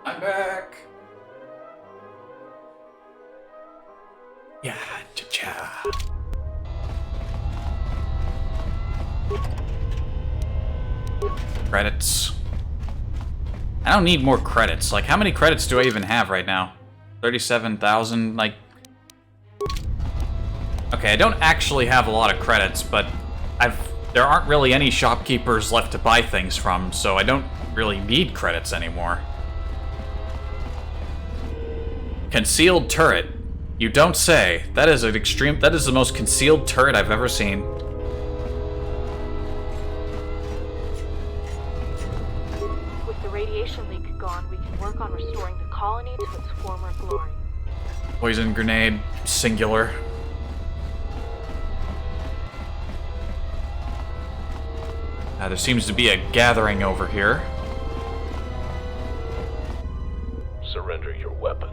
I'm back. Yeah, cha-cha. Credits. I don't need more credits. Like, how many credits do I even have right now? 37,000, like... Okay, I don't actually have a lot of credits, but there aren't really any shopkeepers left to buy things from, so I don't really need credits anymore. Concealed turret. You don't say. That is the most concealed turret I've ever seen. With the radiation leak gone, we can work on restoring the colony to its former glory. Poison grenade, singular. There seems to be a gathering over here. Surrender your weapon.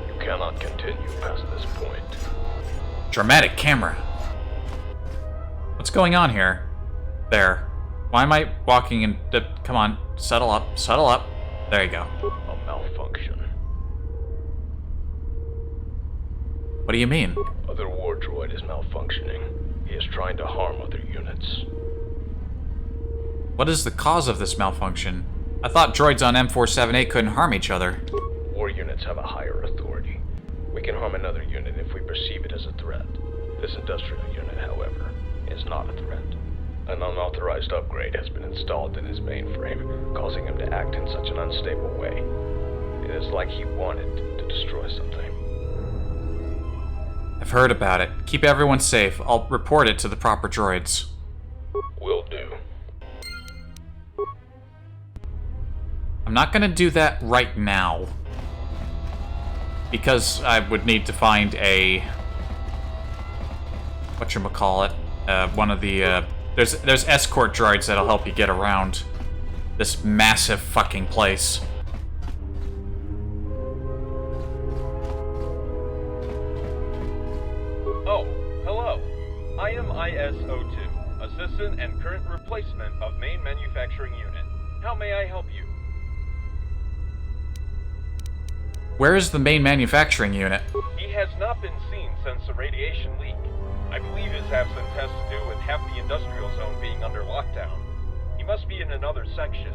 You cannot continue past this point. Dramatic camera. What's going on here? There. Why am I walking in... Come on, settle up, settle up. There you go. A malfunction. What do you mean? Other war droid is malfunctioning. He is trying to harm other units. What is the cause of this malfunction? I thought droids on M478 couldn't harm each other. War units have a higher authority. We can harm another unit if we perceive it as a threat. This industrial unit, however, is not a threat. An unauthorized upgrade has been installed in his mainframe, causing him to act in such an unstable way. It is like he wanted to destroy something. I've heard about it. Keep everyone safe. I'll report it to the proper droids. Will do. I'm not gonna do that right now. Because I would need to find a... whatchamacallit? One of the, There's escort droids that'll help you get around this massive fucking place. Oh, hello. I am IS-02, assistant and current replacement of main manufacturing unit. How may I help you? Where is the main manufacturing unit? He has not been seen since the radiation leak. I believe his absence has to do with half the industrial zone being under lockdown. He must be in another section.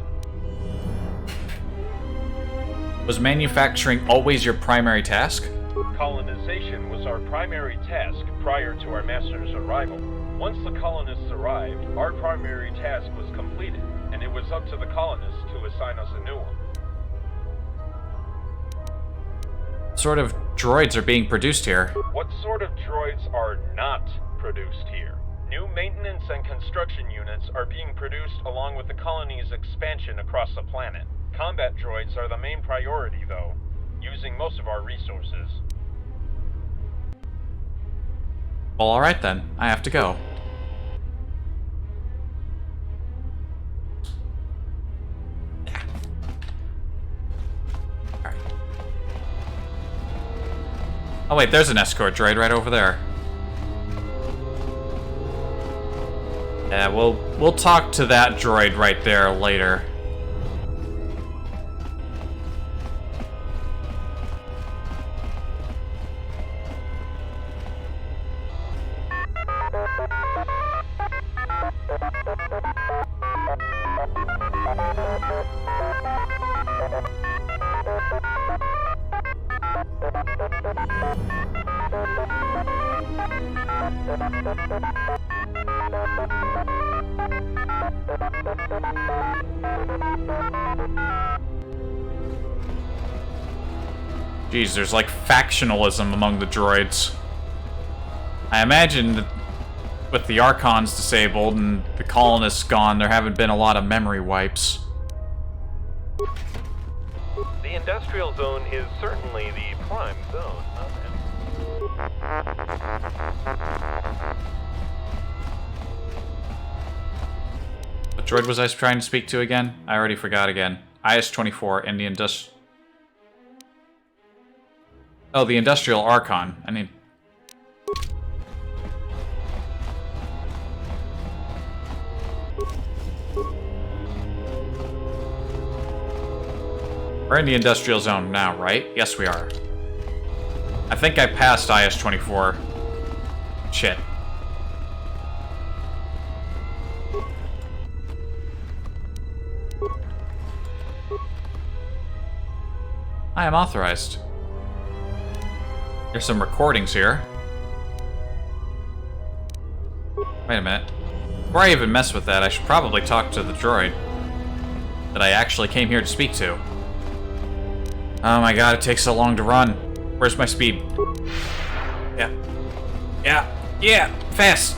Was manufacturing always your primary task? Colonization was our primary task prior to our master's arrival. Once the colonists arrived, our primary task was completed, and it was up to the colonists to assign us a new one. What sort of droids are being produced here? What sort of droids are not produced here? New maintenance and construction units are being produced along with the colony's expansion across the planet. Combat droids are the main priority, though, using most of our resources. Well, alright then. I have to go. Oh wait, there's an escort droid right over there. Yeah, we'll talk to that droid right there later. Jeez, there's like factionalism among the droids. I imagine that with the Archons disabled and the colonists gone, there haven't been a lot of memory wipes. The industrial zone is certainly the prime zone. What droid was I trying to speak to again? I already forgot again. IS-24 and the Oh, the Industrial Archon. I mean... We're in the industrial zone now, right? Yes, we are. I think I passed IS-24. Shit. I am authorized. There's some recordings here. Wait a minute. Before I even mess with that, I should probably talk to the droid that I actually came here to speak to. Oh my god, it takes so long to run. Where's my speed? Yeah. Yeah. Yeah! Fast!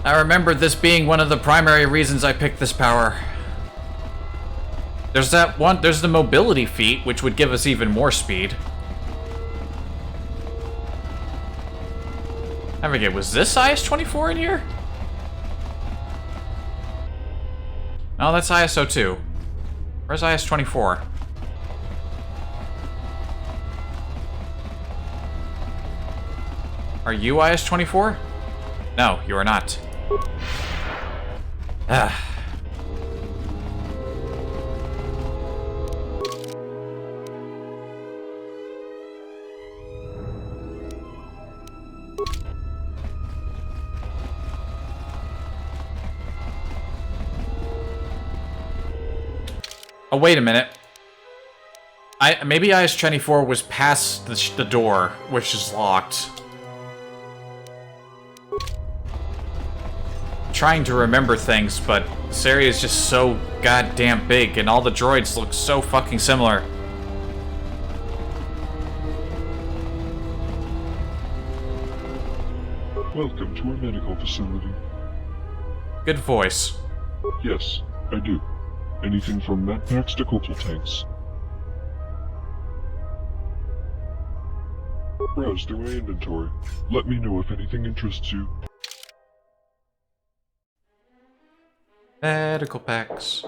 I remember this being one of the primary reasons I picked this power. There's the mobility feat, which would give us even more speed. I forget, was this IS-24 in here? No, that's IS-02. Where's IS-24? Are you IS-24? No, you are not. Ah. Oh, wait a minute. Maybe IS-24 was past the door, which is locked. Trying to remember things, but this area is just so goddamn big, and all the droids look so fucking similar. Welcome to our medical facility. Good voice. Yes, I do. Anything from med packs to coastal tanks. Browse through my inventory. Let me know if anything interests you. Medical packs.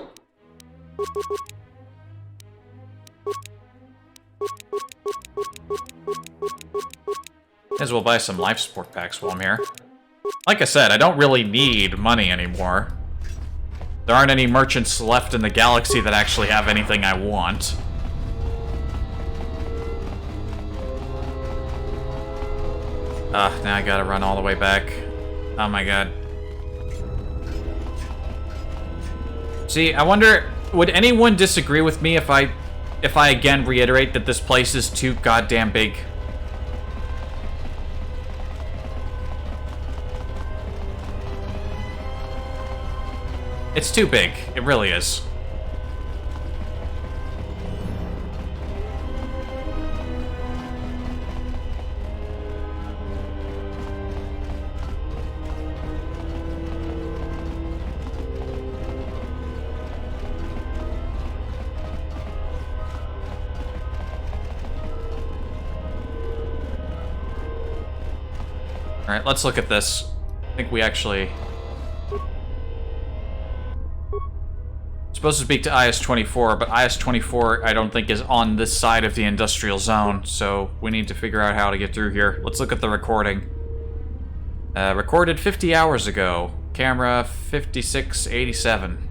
May as well buy some life support packs while I'm here. Like I said, I don't really need money anymore. There aren't any merchants left in the galaxy that actually have anything I want. Now I gotta run all the way back. Oh my god. See, I wonder, would anyone disagree with me if I again reiterate that this place is too goddamn big? It's too big. It really is. Alright, let's look at this. I think we actually... supposed to speak to IS-24, but IS-24 I don't think is on this side of the industrial zone, so we need to figure out how to get through here. Let's look at the recording. Recorded 50 hours ago. Camera 5687.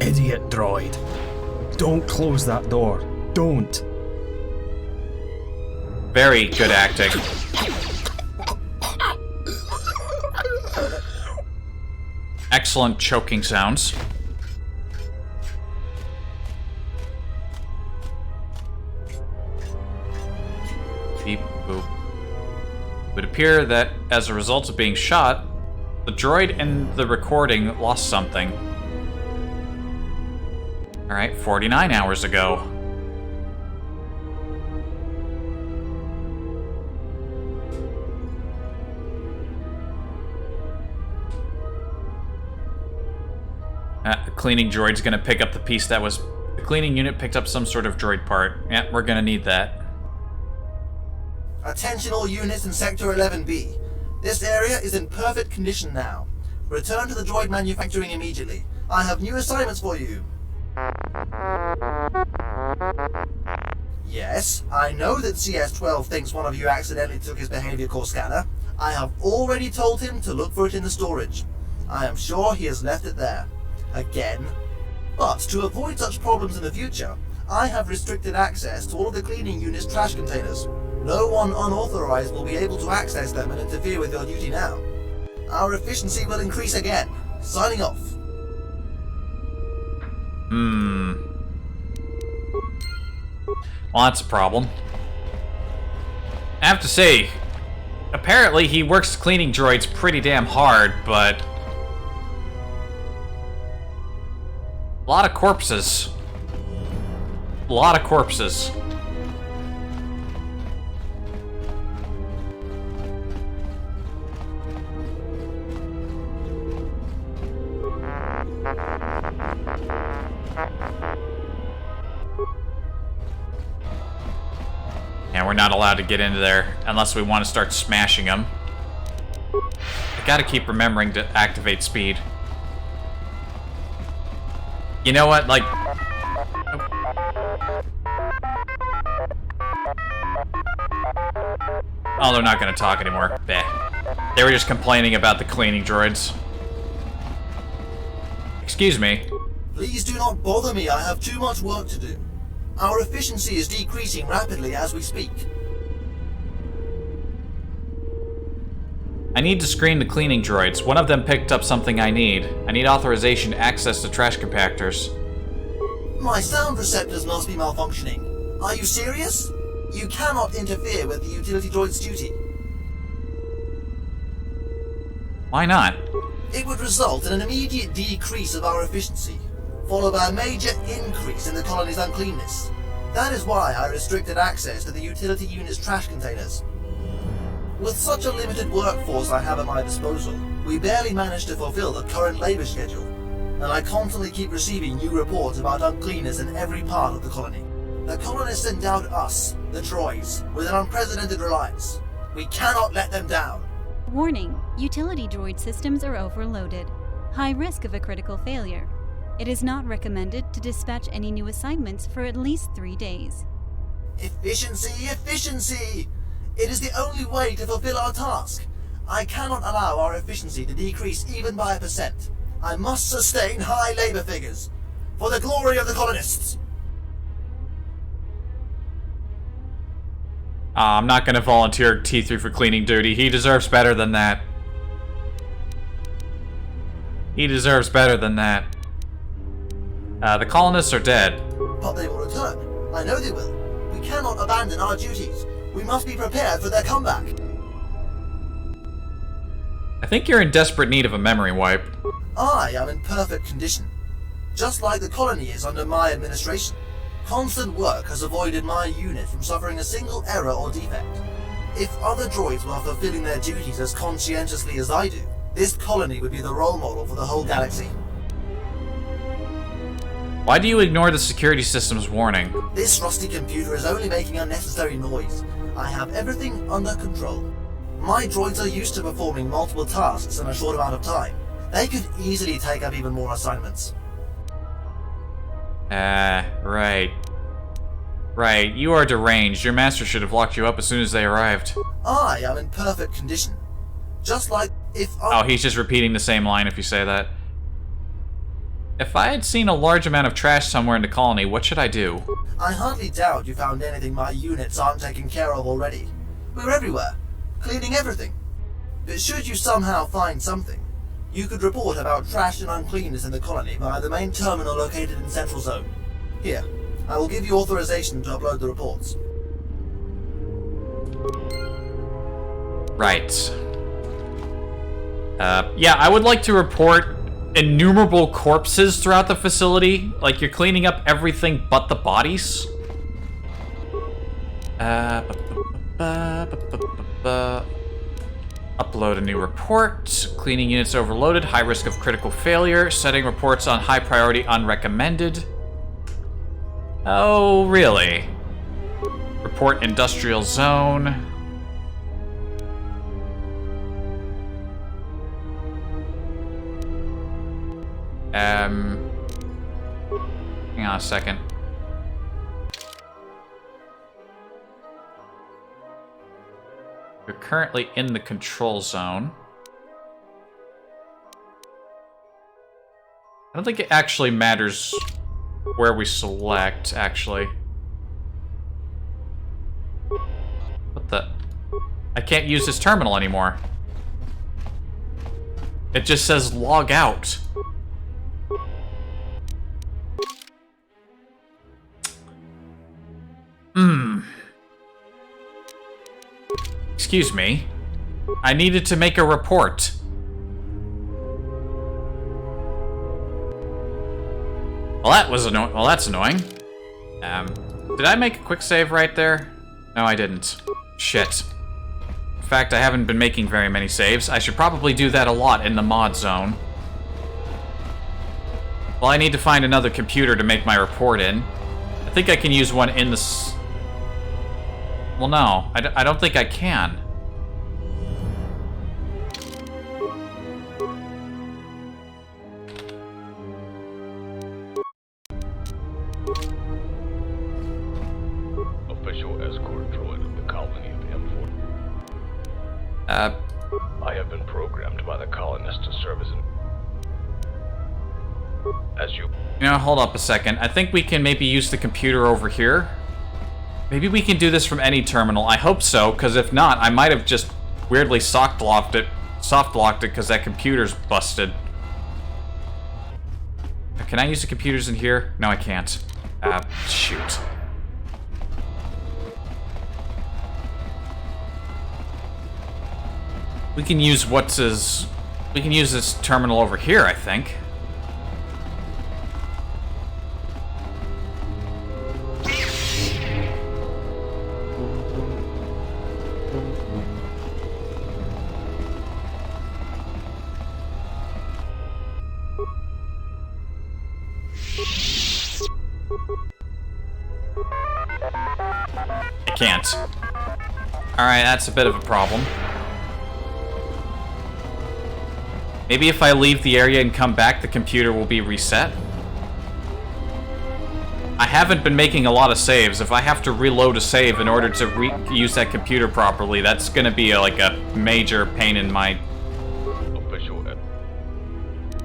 Idiot droid. Don't close that door. Don't. Very good acting. Excellent choking sounds. Beep, boop. It would appear that as a result of being shot, the droid in the recording lost something. Alright, 49 hours ago. The cleaning droid's gonna pick up the piece that was... The cleaning unit picked up some sort of droid part. Yeah, we're gonna need that. Attention all units in Sector 11B. This area is in perfect condition now. Return to the droid manufacturing immediately. I have new assignments for you. Yes, I know that CS-12 thinks one of you accidentally took his behavior core scanner. I have already told him to look for it in the storage. I am sure he has left it there. Again. But to avoid such problems in the future, I have restricted access to all of the cleaning unit's trash containers. No one unauthorized will be able to access them and interfere with your duty now. Our efficiency will increase again. Signing off. Well, that's a problem. I have to say, apparently he works cleaning droids pretty damn hard, but... a lot of corpses. A lot of corpses. And we're not allowed to get into there unless we want to start smashing them. I gotta keep remembering to activate speed. You know what, like... oh, they're not gonna talk anymore. Bleh. They were just complaining about the cleaning droids. Excuse me. Please do not bother me, I have too much work to do. Our efficiency is decreasing rapidly as we speak. I need to screen the cleaning droids. One of them picked up something I need. I need authorization to access the trash compactors. My sound receptors must be malfunctioning. Are you serious? You cannot interfere with the utility droid's duty. Why not? It would result in an immediate decrease of our efficiency, followed by a major increase in the colony's uncleanness. That is why I restricted access to the utility unit's trash containers. With such a limited workforce I have at my disposal, we barely manage to fulfill the current labor schedule, and I constantly keep receiving new reports about uncleanness in every part of the colony. The colonists endowed us, the droids, with an unprecedented reliance. We cannot let them down. Warning, utility droid systems are overloaded. High risk of a critical failure. It is not recommended to dispatch any new assignments for at least 3 days. Efficiency, efficiency! It is the only way to fulfill our task. I cannot allow our efficiency to decrease even by 1%. I must sustain high labor figures. For the glory of the colonists! I'm not gonna volunteer T3 for cleaning duty. He deserves better than that. He deserves better than that. The colonists are dead. But they will return. I know they will. We cannot abandon our duties. We must be prepared for their comeback. I think you're in desperate need of a memory wipe. I am in perfect condition. Just like the colony is under my administration. Constant work has avoided my unit from suffering a single error or defect. If other droids were fulfilling their duties as conscientiously as I do, this colony would be the role model for the whole galaxy. Why do you ignore the security system's warning? This rusty computer is only making unnecessary noise. I have everything under control. My droids are used to performing multiple tasks in a short amount of time. They could easily take up even more assignments. Right. Right, you are deranged. Your master should have locked you up as soon as they arrived. I am in perfect condition. Just like if I... Oh, he's just repeating the same line if you say that. If I had seen a large amount of trash somewhere in the colony, what should I do? I hardly doubt you found anything my units aren't taking care of already. We're everywhere, cleaning everything. But should you somehow find something, you could report about trash and uncleanness in the colony via the main terminal located in Central Zone. Here, I will give you authorization to upload the reports. Right. Yeah, I would like to report innumerable corpses throughout the facility. Like, you're cleaning up everything but the bodies. Upload a new report. Cleaning units overloaded. High risk of critical failure. Setting reports on high priority unrecommended. Oh, really? Report industrial zone. Hang on a second. We're currently in the control zone. I don't think it actually matters where we select, actually. What the? I can't use this terminal anymore. It just says log out. Excuse me. I needed to make a report. Well, that was annoying. Well, that's annoying. Did I make a quick save right there? No, I didn't. Shit. In fact, I haven't been making very many saves. I should probably do that a lot in the mod zone. Well, I need to find another computer to make my report in. I think I can use one in the... Well, no. I don't think I can. Official escort droid of the colony of M4. I have been programmed by the colonists to serve as you... You know, hold up a second. I think we can maybe use the computer over here. Maybe we can do this from any terminal. I hope so, because if not, I might have just weirdly soft-locked it because that computer's busted. Can I use the computers in here? No, I can't. Shoot. We can use we can use this terminal over here, I think. I can't. Alright, that's a bit of a problem. Maybe if I leave the area and come back, the computer will be reset? I haven't been making a lot of saves. If I have to reload a save in order to use that computer properly, that's gonna be like a major pain in my...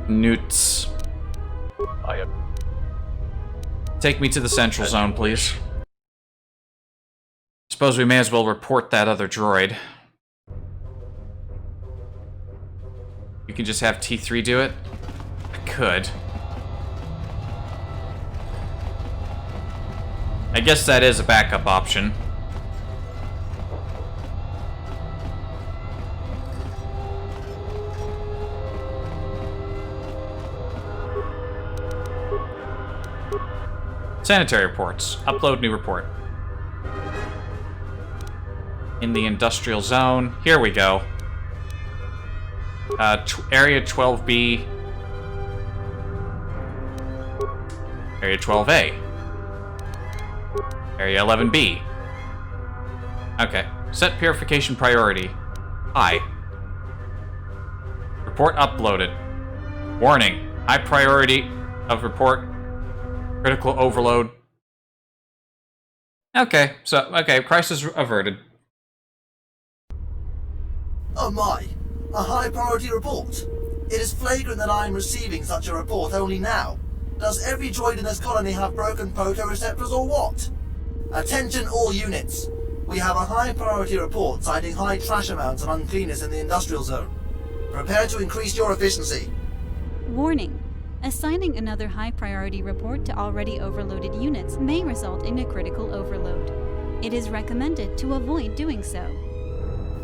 Newts. Take me to the central zone, please. Suppose we may as well report that other droid. You can just have T3 do it? I could. I guess that is a backup option. Sanitary reports. Upload new report. In the industrial zone. Here we go. Area 12B. Area 12A. Area 11B. Okay. Set purification priority. High. Report uploaded. Warning. High priority of report. Critical overload. Okay. Okay. Crisis averted. Oh my. A high priority report. It is flagrant that I am receiving such a report only now. Does every droid in this colony have broken photoreceptors or what? Attention all units. We have a high priority report citing high trash amounts and uncleanness in the industrial zone. Prepare to increase your efficiency. Warning. Assigning another high priority report to already overloaded units may result in a critical overload. It is recommended to avoid doing so.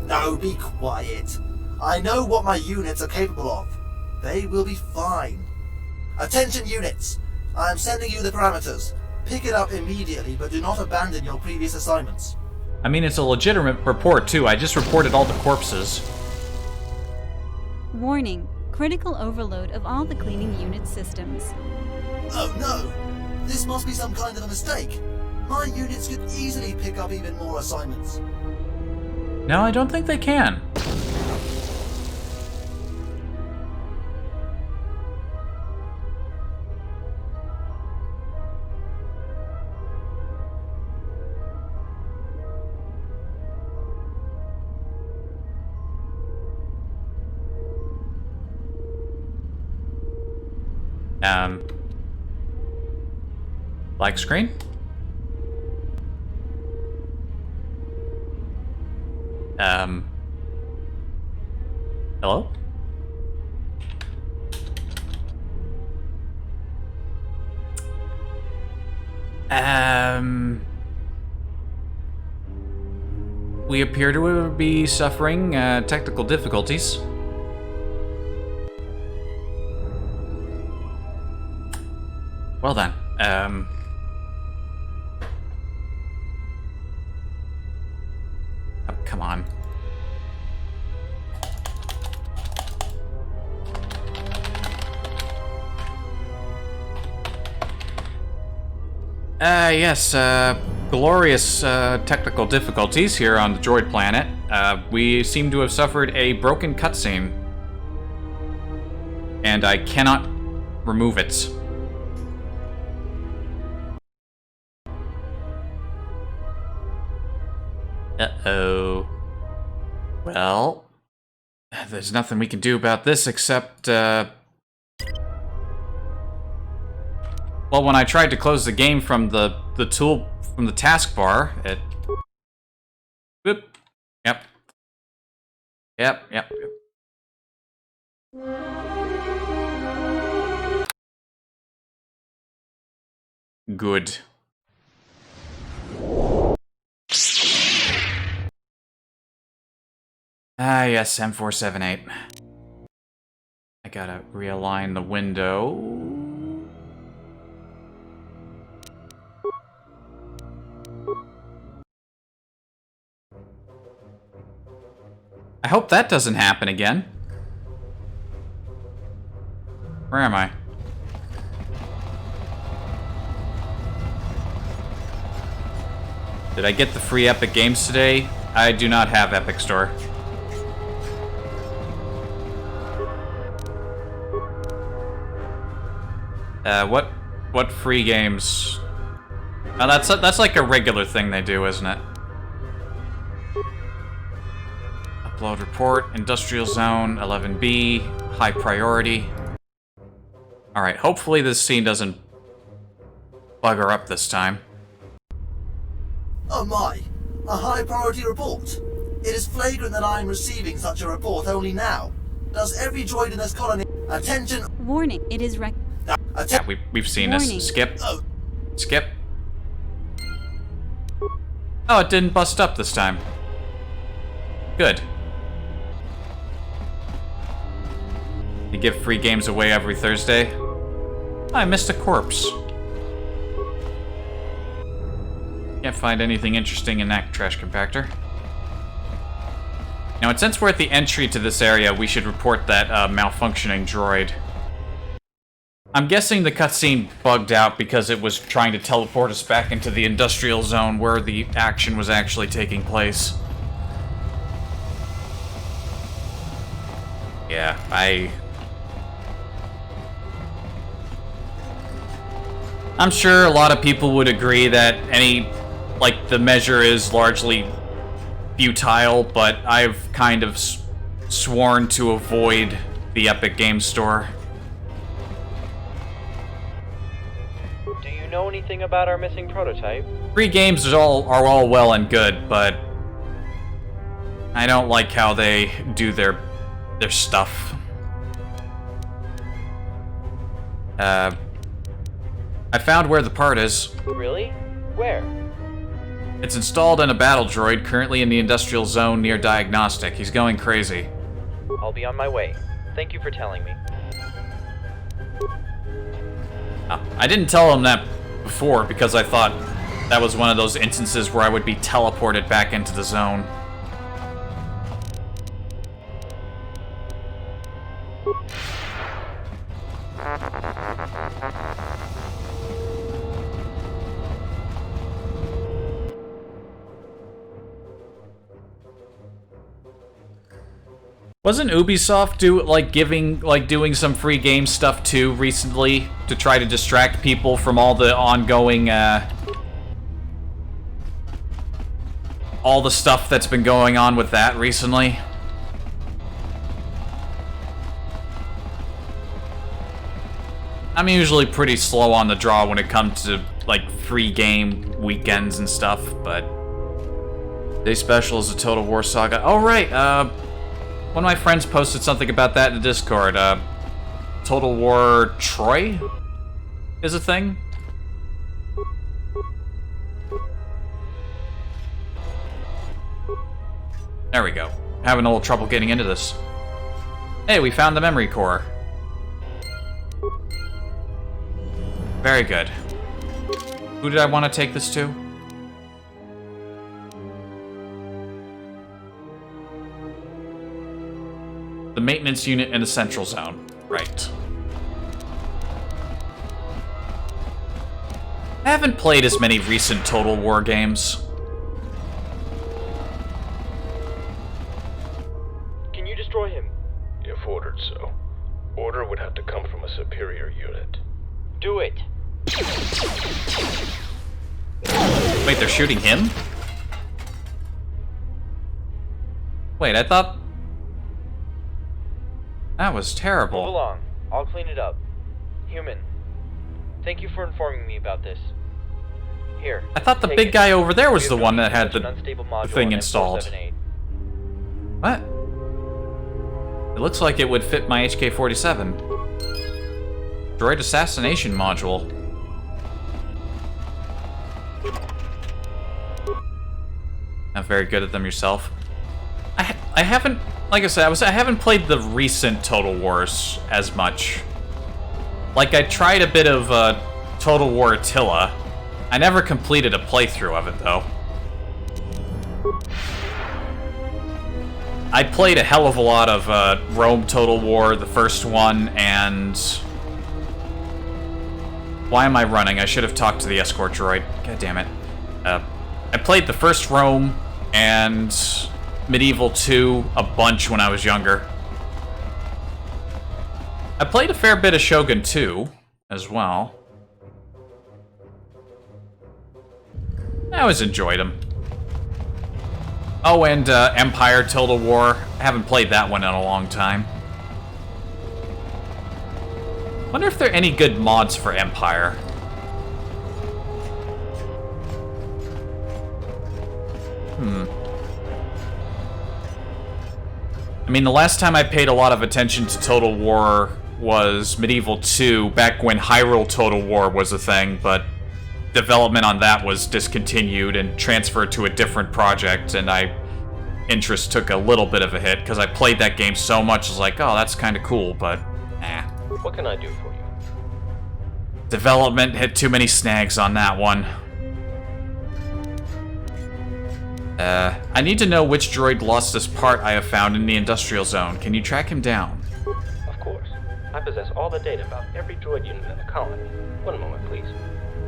No, be quiet. I know what my units are capable of. They will be fine. Attention units. I am sending you the parameters. Pick it up immediately, but do not abandon your previous assignments. I mean, it's a legitimate report, too. I just reported all the corpses. Warning. Critical overload of all the cleaning unit systems. Oh no! This must be some kind of a mistake. My units could easily pick up even more assignments. No, I don't think they can. Black screen? Hello? We appear to be suffering technical difficulties. Well then, oh, come on. Yes, glorious technical difficulties here on the droid planet. We seem to have suffered a broken cutscene. And I cannot remove it. Uh-oh. Well, there's nothing we can do about this except, well, when I tried to close the game from the tool, from the taskbar, it... Boop. Yep. Yep. Good. Ah, yes, M478. I gotta realign the window. I hope that doesn't happen again. Where am I? Did I get the free Epic Games today? I do not have Epic Store. What free games? Oh, that's like a regular thing they do, isn't it? Upload report, industrial zone, 11B, high priority. Alright, hopefully this scene doesn't bugger up this time. Oh my, a high priority report. It is flagrant that I am receiving such a report only now. Does every droid in this colony... Attention... Warning, it is Yeah, we've seen this. Skip. Skip. Oh, it didn't bust up this time. Good. You give free games away every Thursday? I missed a corpse. Can't find anything interesting in that trash compactor. Now, and since we're at the entry to this area, we should report that malfunctioning droid. I'm guessing the cutscene bugged out because it was trying to teleport us back into the industrial zone where the action was actually taking place. Yeah, I'm sure a lot of people would agree that the measure is largely futile, but I've kind of sworn to avoid the Epic Games Store. Do you know anything about our missing prototype? Free games are all well and good, but I don't like how they do their stuff. I found where the part is. Really? Where? It's installed in a battle droid currently in the industrial zone near Diagnostic. He's going crazy. I'll be on my way. Thank you for telling me. Oh, I didn't tell him that before because I thought that was one of those instances where I would be teleported back into the zone. Wasn't Ubisoft doing some free game stuff too recently to try to distract people from all the ongoing all the stuff that's been going on with that recently? I'm usually pretty slow on the draw when it comes to, like, free game weekends and stuff, but... Day special is a Total War Saga. Oh, right, one of my friends posted something about that in the Discord. Total War Troy is a thing? There we go. Having a little trouble getting into this. Hey, we found the memory core. Very good. Who did I want to take this to? The maintenance unit in the central zone. Right. I haven't played as many recent Total War games. Can you destroy him? If ordered so. Order would have to come from a superior unit. Do it. Wait, they're shooting him? Wait, I thought... That was terrible. Move along. I'll clean it up. Human, thank you for informing me about this. Here. I thought the big guy over there was the one that had the thing installed. What? It looks like it would fit my HK-47. Droid assassination module. Not very good at them yourself. I haven't, like I said, I haven't played the recent Total Wars as much. Like, I tried a bit of Total War Attila. I never completed a playthrough of it, though. I played a hell of a lot of Rome Total War, the first one, and... Why am I running? I should have talked to the escort droid. God damn it. I played the first Rome and Medieval 2 a bunch when I was younger. I played a fair bit of Shogun 2 as well. I always enjoyed them. Oh, and Empire Total War. I haven't played that one in a long time. Wonder if there are any good mods for Empire. I mean, the last time I paid a lot of attention to Total War was Medieval 2, back when Hyrule Total War was a thing, but development on that was discontinued and transferred to a different project, and interest took a little bit of a hit, because I played that game so much, I was like, oh, that's kind of cool, but, What can I do for you? Development hit too many snags on that one. I need to know which droid lost this part I have found in the industrial zone. Can you track him down? Of course. I possess all the data about every droid unit in the colony. One moment, please.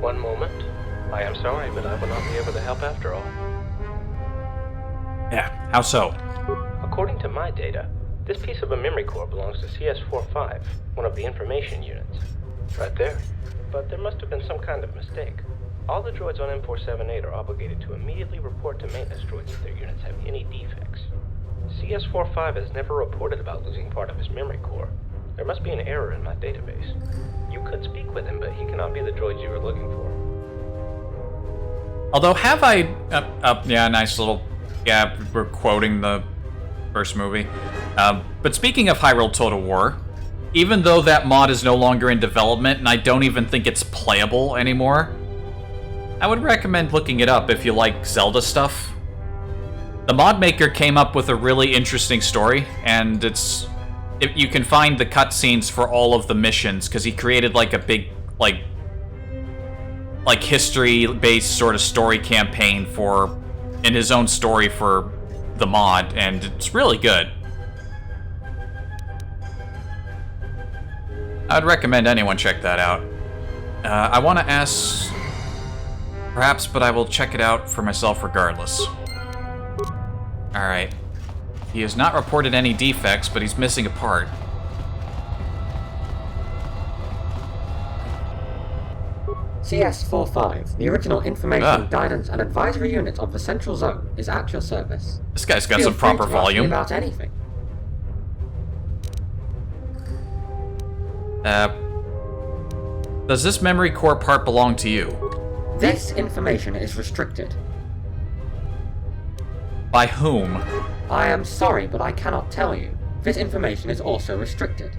One moment. I am sorry, but I will not be able to help after all. Yeah, how so? According to my data, this piece of a memory core belongs to CS-45, one of the information units. Right there. But there must have been some kind of mistake. All the droids on M478 are obligated to immediately report to maintenance droids if their units have any defects. CS-45 has never reported about losing part of his memory core. There must be an error in my database. You could speak with him, but he cannot be the droid you are looking for. Although, have I... yeah, nice little... Yeah, we're quoting the first movie. But speaking of Hyrule Total War, even though that mod is no longer in development, and I don't even think it's playable anymore, I would recommend looking it up if you like Zelda stuff. The mod maker came up with a really interesting story, and you can find the cutscenes for all of the missions, because he created like a big, like history-based sort of story campaign in his own story for the mod, and it's really good. I'd recommend anyone check that out. I want to ask... Perhaps, but I will check it out for myself regardless. Alright. He has not reported any defects, but he's missing a part. CS-45, the original information, guidance, and advisory unit of the Central Zone, is at your service. This guy's got some proper volume. About anything. Does this memory core part belong to you? This information is restricted. By whom? I am sorry, but I cannot tell you. This information is also restricted.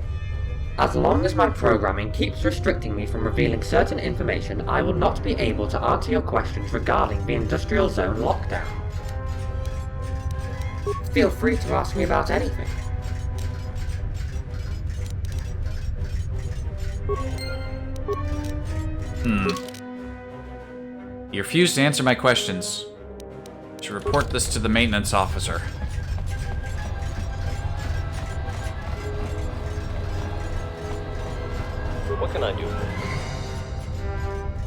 As long as my programming keeps restricting me from revealing certain information, I will not be able to answer your questions regarding the Industrial Zone lockdown. Feel free to ask me about anything. You refuse to answer my questions. I should report this to the maintenance officer. What can I do for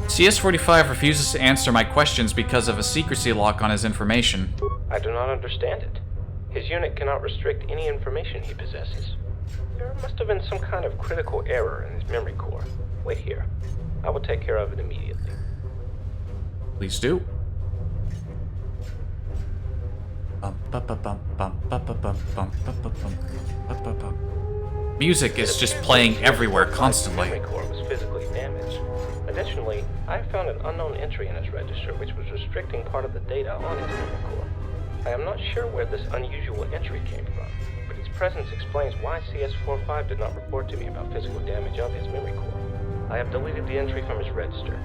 you? CS-45 refuses to answer my questions because of a secrecy lock on his information. I do not understand it. His unit cannot restrict any information he possesses. There must have been some kind of critical error in his memory core. Wait here. I will take care of it immediately. Please do. Music is just playing everywhere constantly. His memory core was physically damaged. Additionally, I found an unknown entry in his register which was restricting part of the data on his memory core. I am not sure where this unusual entry came from, but its presence explains why CS-45 did not report to me about physical damage of his memory core. I have deleted the entry from his register.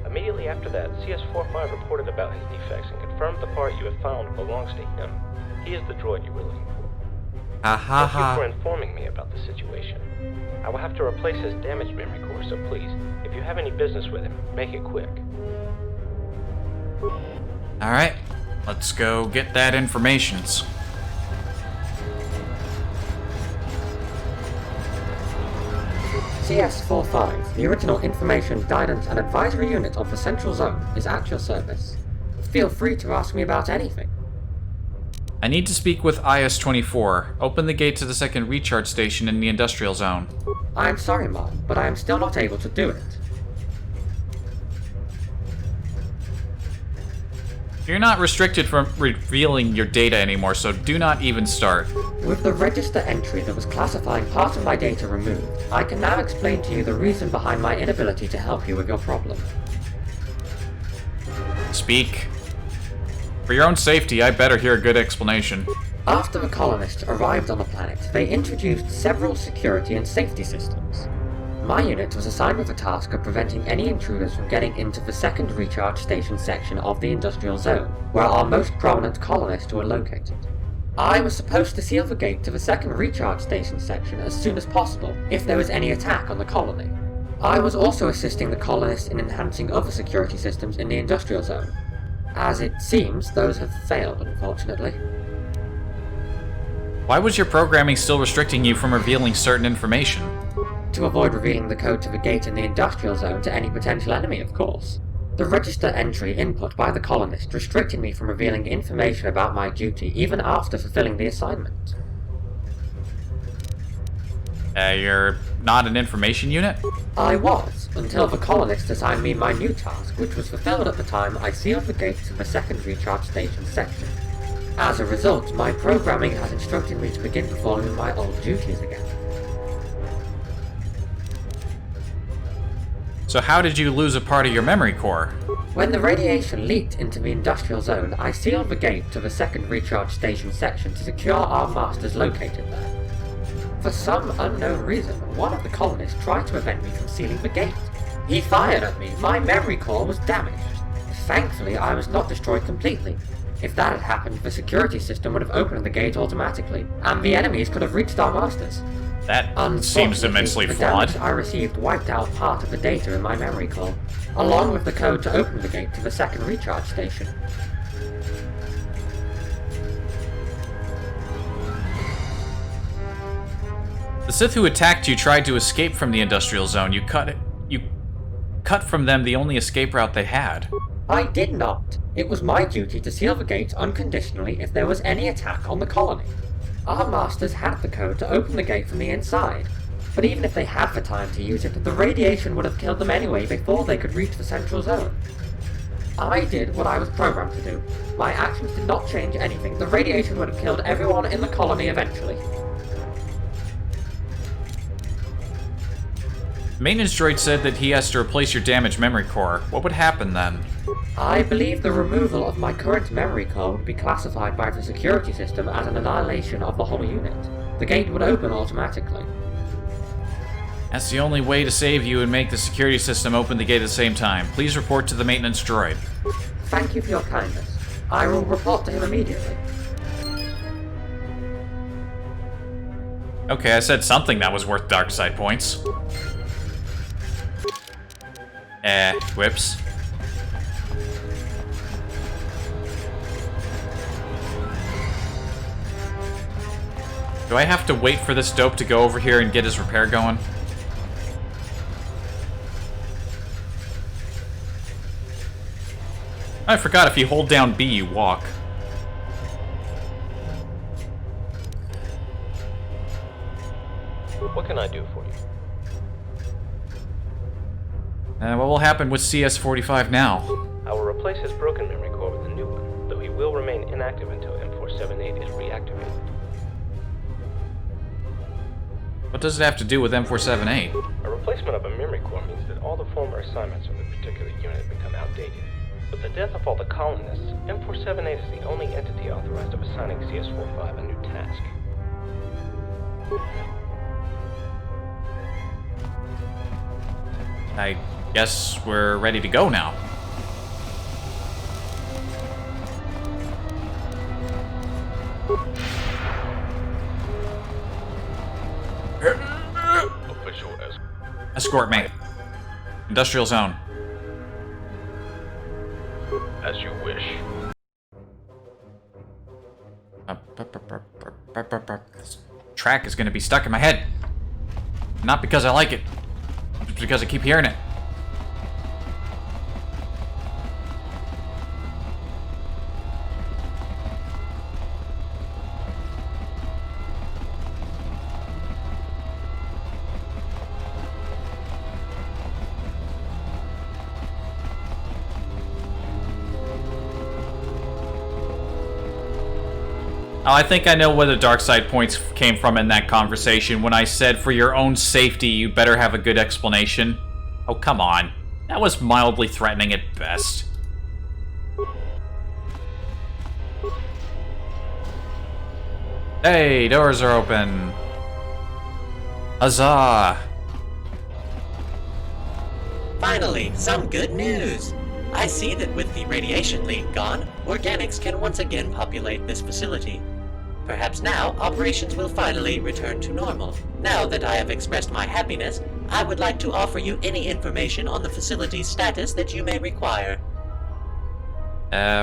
Immediately after that, CS-45 reported about his defects and confirmed the part you have found belongs to him. He is the droid you were looking for. Thank you for informing me about the situation. I will have to replace his damaged memory core, so please, if you have any business with him, make it quick. Alright, let's go get that information. CS-45, the original Information, Guidance and Advisory Unit of the Central Zone, is at your service. Feel free to ask me about anything. I need to speak with IS-24. Open the gate to the second recharge station in the Industrial Zone. I am sorry, Mom, but I am still not able to do it. You're not restricted from revealing your data anymore, so do not even start. With the register entry that was classifying part of my data removed, I can now explain to you the reason behind my inability to help you with your problem. Speak. For your own safety, I better hear a good explanation. After the colonists arrived on the planet, they introduced several security and safety systems. My unit was assigned with the task of preventing any intruders from getting into the second recharge station section of the Industrial Zone, where our most prominent colonists were located. I was supposed to seal the gate to the second recharge station section as soon as possible, if there was any attack on the colony. I was also assisting the colonists in enhancing other security systems in the Industrial Zone. As it seems, those have failed, unfortunately. Why was your programming still restricting you from revealing certain information? To avoid revealing the code to the gate in the Industrial Zone to any potential enemy, of course. The register entry input by the colonist restricted me from revealing information about my duty even after fulfilling the assignment. You're not an information unit? I was, until the colonist assigned me my new task, which was fulfilled at the time I sealed the gate to the second recharge station section. As a result, my programming has instructed me to begin performing my old duties again. So how did you lose a part of your memory core? When the radiation leaked into the Industrial Zone, I sealed the gate to the second recharge station section to secure our masters located there. For some unknown reason, one of the colonists tried to prevent me from sealing the gate. He fired at me. My memory core was damaged. Thankfully, I was not destroyed completely. If that had happened, the security system would have opened the gate automatically, and the enemies could have reached our masters. That seems immensely flawed. The damage I received wiped out part of the data in my memory core, along with the code to open the gate to the second recharge station. The Sith who attacked you tried to escape from the Industrial Zone. You cut from them the only escape route they had. I did not. It was my duty to seal the gate unconditionally if there was any attack on the colony. Our masters had the code to open the gate from the inside, but even if they had the time to use it, the radiation would have killed them anyway before they could reach the Central Zone. I did what I was programmed to do. My actions did not change anything. The radiation would have killed everyone in the colony eventually. Maintenance droid said that he has to replace your damaged memory core. What would happen then? I believe the removal of my current memory core would be classified by the security system as an annihilation of the whole unit. The gate would open automatically. That's the only way to save you and make the security system open the gate at the same time. Please report to the maintenance droid. Thank you for your kindness. I will report to him immediately. Okay, I said something that was worth dark side points. Whips. Do I have to wait for this dope to go over here and get his repair going? I forgot if you hold down B, you walk. What can I do for you? What will happen with CS-45 now? I will replace his broken memory core with a new one, though he will remain inactive until M478 is reactivated. What does it have to do with M478? A replacement of a memory core means that all the former assignments of the particular unit become outdated. With the death of all the colonists, M478 is the only entity authorized of assigning CS-45 a new task. I guess we're ready to go now. Official Escort me. Industrial zone. As you wish. This track is gonna be stuck in my head. Not because I like it, just because I keep hearing it. Oh, I think I know where the dark side points came from in that conversation when I said, for your own safety, you better have a good explanation. Oh, come on. That was mildly threatening at best. Hey, doors are open. Huzzah! Finally, some good news! I see that with the radiation leak gone, organics can once again populate this facility. Perhaps now, operations will finally return to normal. Now that I have expressed my happiness, I would like to offer you any information on the facility's status that you may require.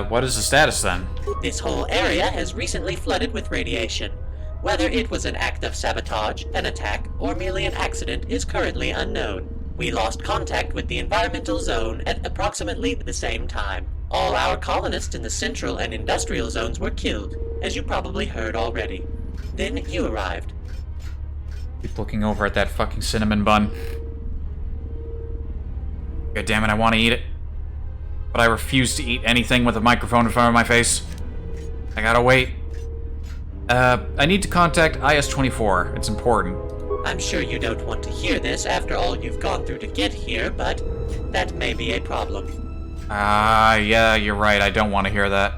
What is the status then? This whole area has recently flooded with radiation. Whether it was an act of sabotage, an attack, or merely an accident is currently unknown. We lost contact with the environmental zone at approximately the same time. All our colonists in the central and industrial zones were killed, as you probably heard already. Then you arrived. Keep looking over at that fucking cinnamon bun. God damn it, I want to eat it. But I refuse to eat anything with a microphone in front of my face. I gotta wait. I need to contact IS-24. It's important. I'm sure you don't want to hear this after all you've gone through to get here, but that may be a problem. Yeah, you're right. I don't want to hear that.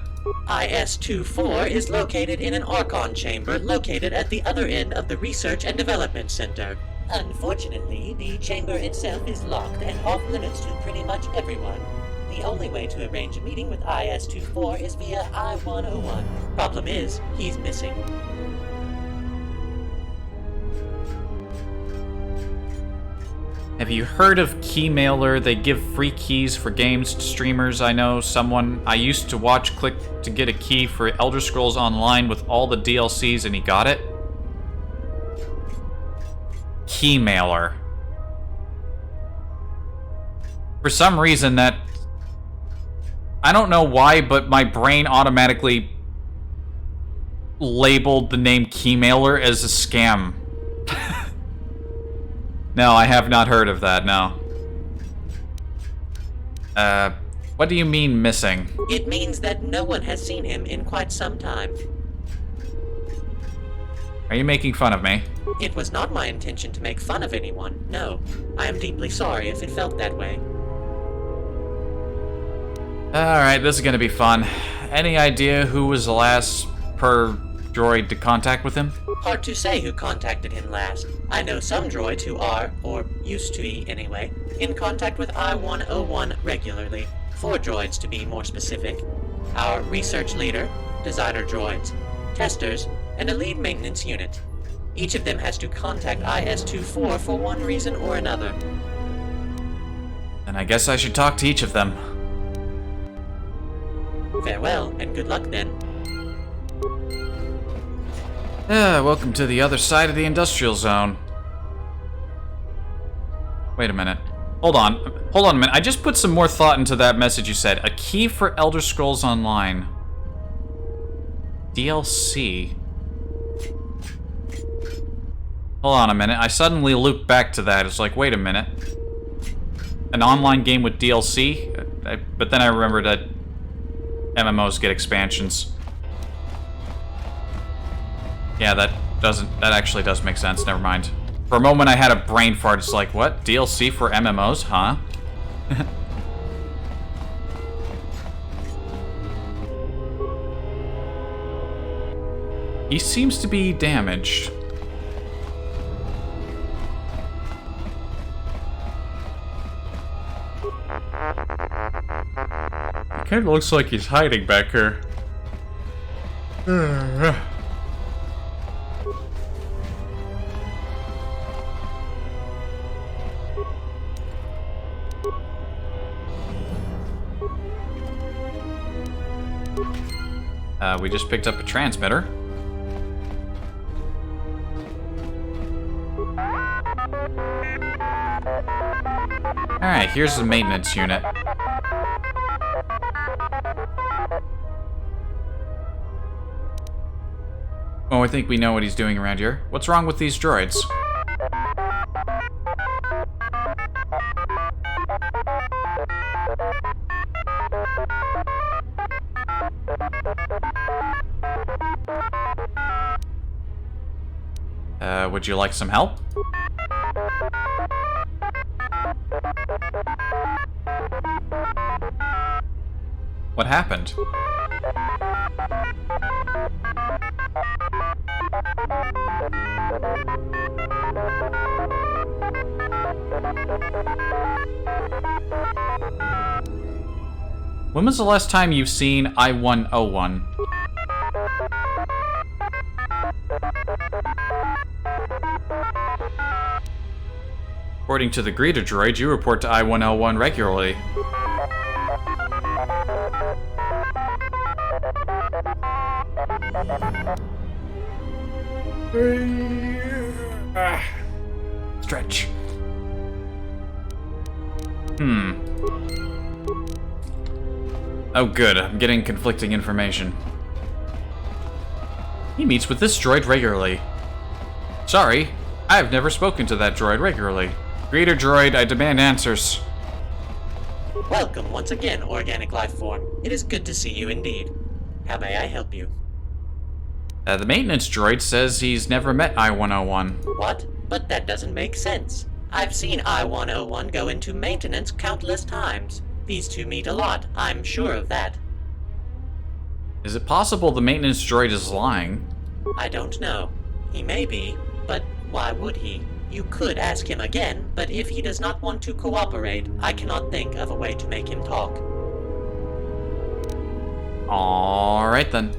IS-24 is located in an Archon chamber located at the other end of the Research and Development Center. Unfortunately, the chamber itself is locked and off-limits to pretty much everyone. The only way to arrange a meeting with IS-24 is via I-101. Problem is, he's missing. Have you heard of Keymailer? They give free keys for games to streamers. I know someone I used to watch click to get a key for Elder Scrolls Online with all the DLCs and he got it. Keymailer. For some reason that... I don't know why, but my brain automatically labeled the name Keymailer as a scam. No, I have not heard of that, no. What do you mean missing? It means that no one has seen him in quite some time. Are you making fun of me? It was not my intention to make fun of anyone, no. I am deeply sorry if it felt that way. Alright, this is gonna be fun. Any idea who was the last droid to contact with him? Hard to say who contacted him last. I know some droids who are, or used to be anyway, in contact with I-101 regularly. 4 droids to be more specific. Our research leader, designer droids, testers, and a lead maintenance unit. Each of them has to contact IS-24 for one reason or another. And I guess I should talk to each of them. Farewell, and good luck then. Welcome to the other side of the industrial zone. Wait a minute. Hold on a minute. I just put some more thought into that message you said. A key for Elder Scrolls Online. DLC. Hold on a minute. I suddenly looped back to that. It's like, wait a minute. An online game with DLC? But then I remembered that MMOs get expansions. Yeah, that actually does make sense. Never mind. For a moment I had a brain fart. It's like, what? DLC for MMOs? Huh? He seems to be damaged. It kind of looks like he's hiding back here. We just picked up a transmitter. Alright, here's the maintenance unit. Oh, I think we know what he's doing around here. What's wrong with these droids? Would you like some help? What happened? When was the last time you've seen I-101? According to the greeter droid, you report to I-101 regularly. Stretch. Oh good, I'm getting conflicting information. He meets with this droid regularly. Sorry, I've never spoken to that droid regularly. Greeter droid, I demand answers. Welcome once again, organic life form. It is good to see you indeed. How may I help you? The maintenance droid says he's never met I-101. What? But that doesn't make sense. I've seen I-101 go into maintenance countless times. These two meet a lot, I'm sure of that. Is it possible the maintenance droid is lying? I don't know. He may be, but why would he? You could ask him again, but if he does not want to cooperate, I cannot think of a way to make him talk. Alright then.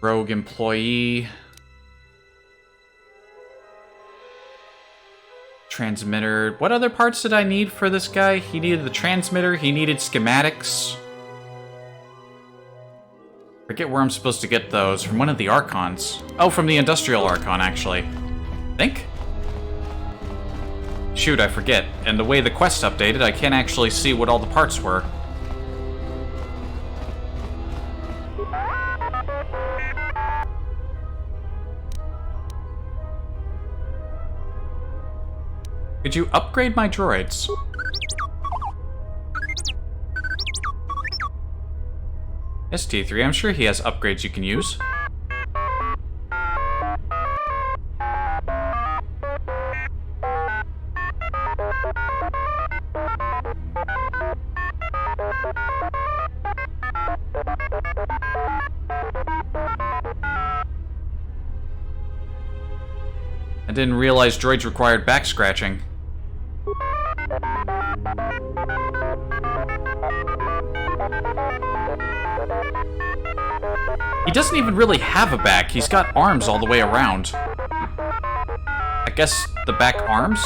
Rogue employee. Transmitter. What other parts did I need for this guy? He needed the transmitter, he needed schematics. Forget where I'm supposed to get those. From one of the Archons. Oh, from the Industrial Archon, actually. Think? Shoot, I forget. And the way the quest updated, I can't actually see what all the parts were. Could you upgrade my droids? ST3, I'm sure he has upgrades you can use. I didn't realize droids required back scratching. He doesn't even really have a back. He's got arms all the way around. I guess the back arms?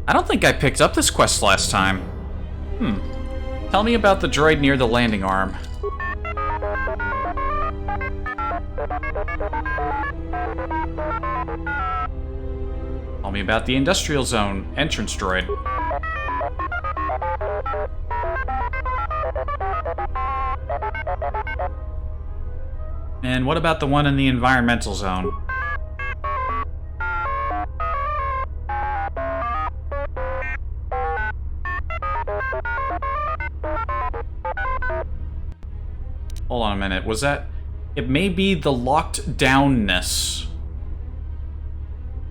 I don't think I picked up this quest last time. Tell me about the droid near the landing arm. Tell me about the industrial zone entrance droid. And what about the one in the environmental zone? Hold on a minute, was that... It may be the locked downness.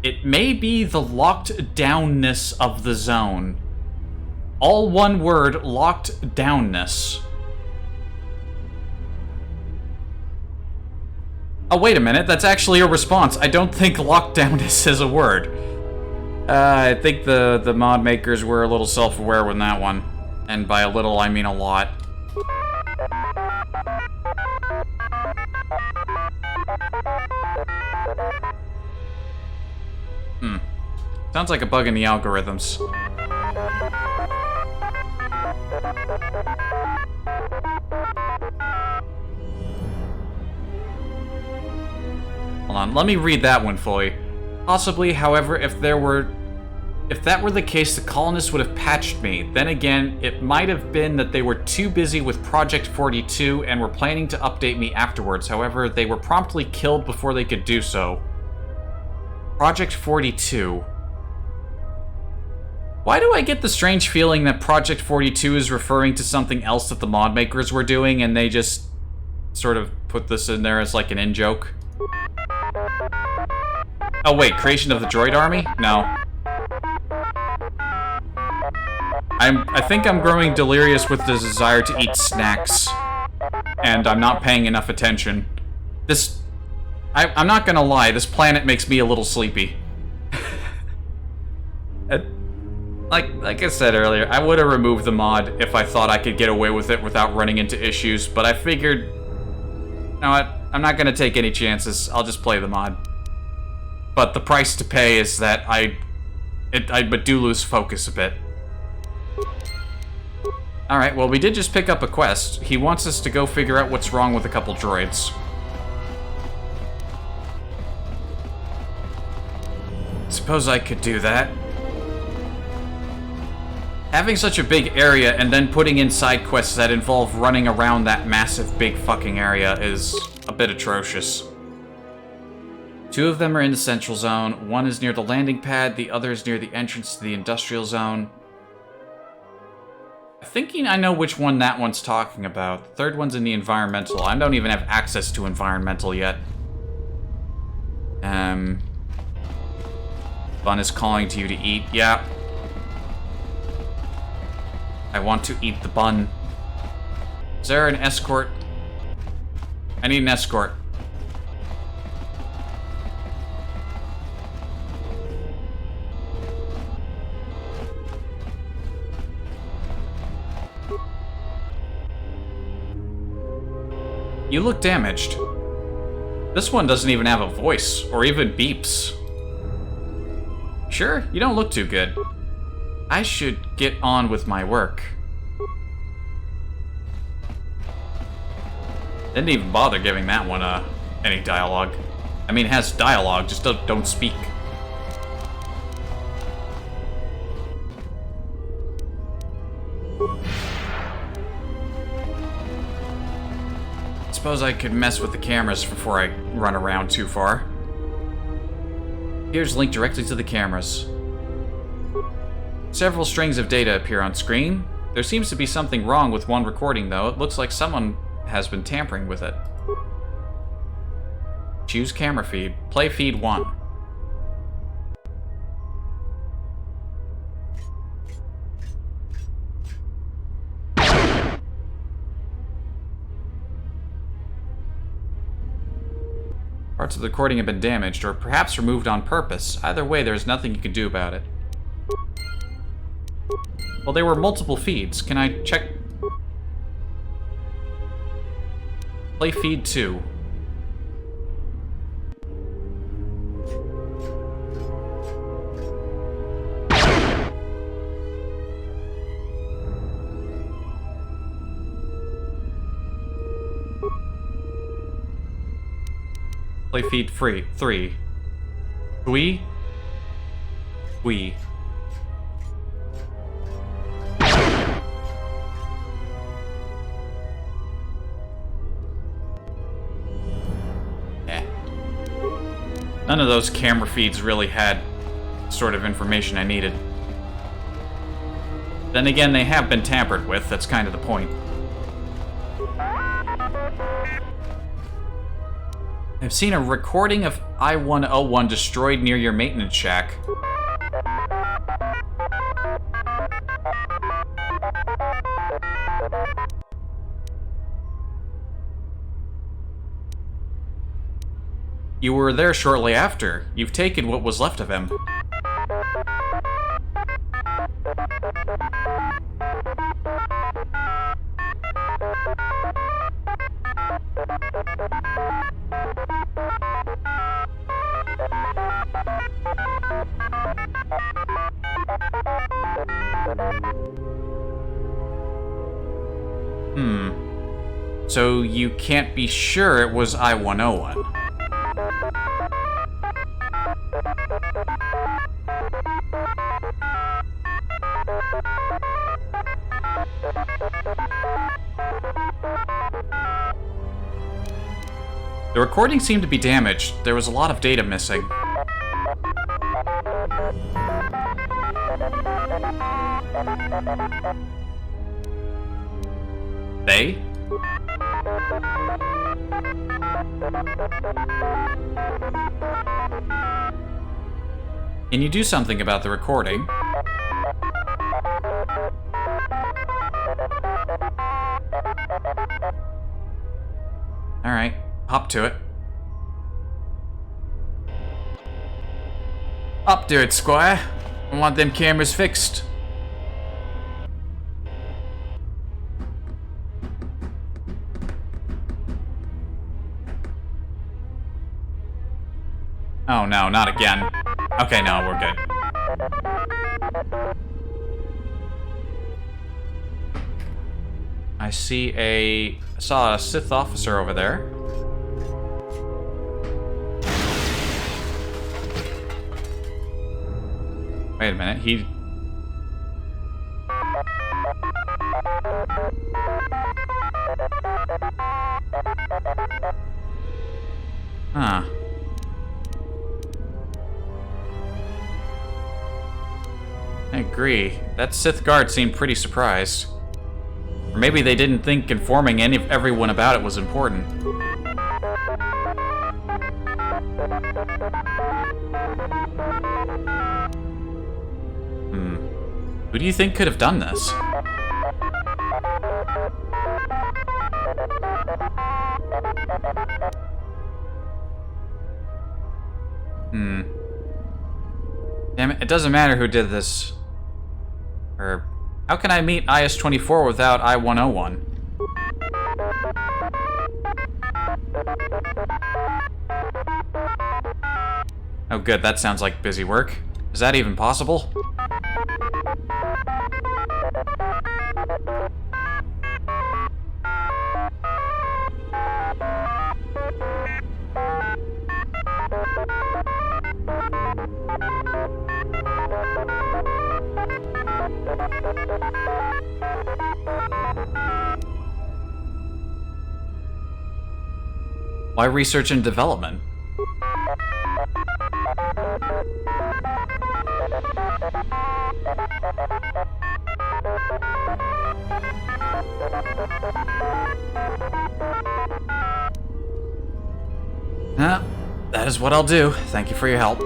It may be the locked downness of the zone. All one word, locked downness. Oh, wait a minute, that's actually a response. I don't think lockdownness is a word. I think the mod makers were a little self-aware with that one. And by a little, I mean a lot. Sounds like a bug in the algorithms. Hold on, let me read that one fully. Possibly, however, if that were the case, the colonists would have patched me. Then again, it might have been that they were too busy with Project 42 and were planning to update me afterwards. However, they were promptly killed before they could do so. Project 42. Why do I get the strange feeling that Project 42 is referring to something else that the mod makers were doing and they just sort of put this in there as like an in-joke? Oh wait, creation of the droid army? No. I think I'm growing delirious with the desire to eat snacks. And I'm not paying enough attention. I'm not gonna lie, this planet makes me a little sleepy. Like I said earlier, I would have removed the mod if I thought I could get away with it without running into issues, but I figured, you know what, I'm not gonna take any chances, I'll just play the mod. But the price to pay is that I do lose focus a bit. Alright, well we did just pick up a quest. He wants us to go figure out what's wrong with a couple droids. Suppose I could do that. Having such a big area and then putting in side quests that involve running around that massive big fucking area is a bit atrocious. 2 of them are in the central zone, 1 is near the landing pad, the other is near the entrance to the industrial zone. I'm thinking I know which one that one's talking about. The 3rd one's in the environmental. I don't even have access to environmental yet. Bun is calling to you to eat. Yeah. I want to eat the bun. Is there an escort? I need an escort. You look damaged. This one doesn't even have a voice, or even beeps. Sure, you don't look too good. I should get on with my work. Didn't even bother giving that one any dialogue. I mean, it has dialogue, just don't speak. suppose I could mess with the cameras before I run around too far. Here's linked directly to the cameras. Several strings of data appear on screen. There seems to be something wrong with one recording, though. It looks like someone has been tampering with it. Choose camera feed. Play feed 1. Parts of the recording have been damaged, or perhaps removed on purpose. Either way, there's nothing you can do about it. Well, there were multiple feeds. Can I check? Play feed 2. Play feed 3. We. None of those camera feeds really had sort of information I needed. Then again, they have been tampered with. That's kind of the point. I've seen a recording of I-101 destroyed near your maintenance shack. You were there shortly after. You've taken what was left of him. So you can't be sure it was I-101. The recording seemed to be damaged. There was a lot of data missing. They? Can you do something about the recording? Alright, hop to it. Up to it, Squire. I want them cameras fixed. Oh no, not again. Okay, no, we're good. I saw a Sith officer over there. Wait a minute, he... Huh. I agree. That Sith guard seemed pretty surprised. Or maybe they didn't think informing everyone about it was important. Who do you think could have done this? Damn it, it doesn't matter who did this. Or, how can I meet IS-24 without I-101? Oh good, that sounds like busy work. Is that even possible? Why research and development? That is what I'll do. Thank you for your help.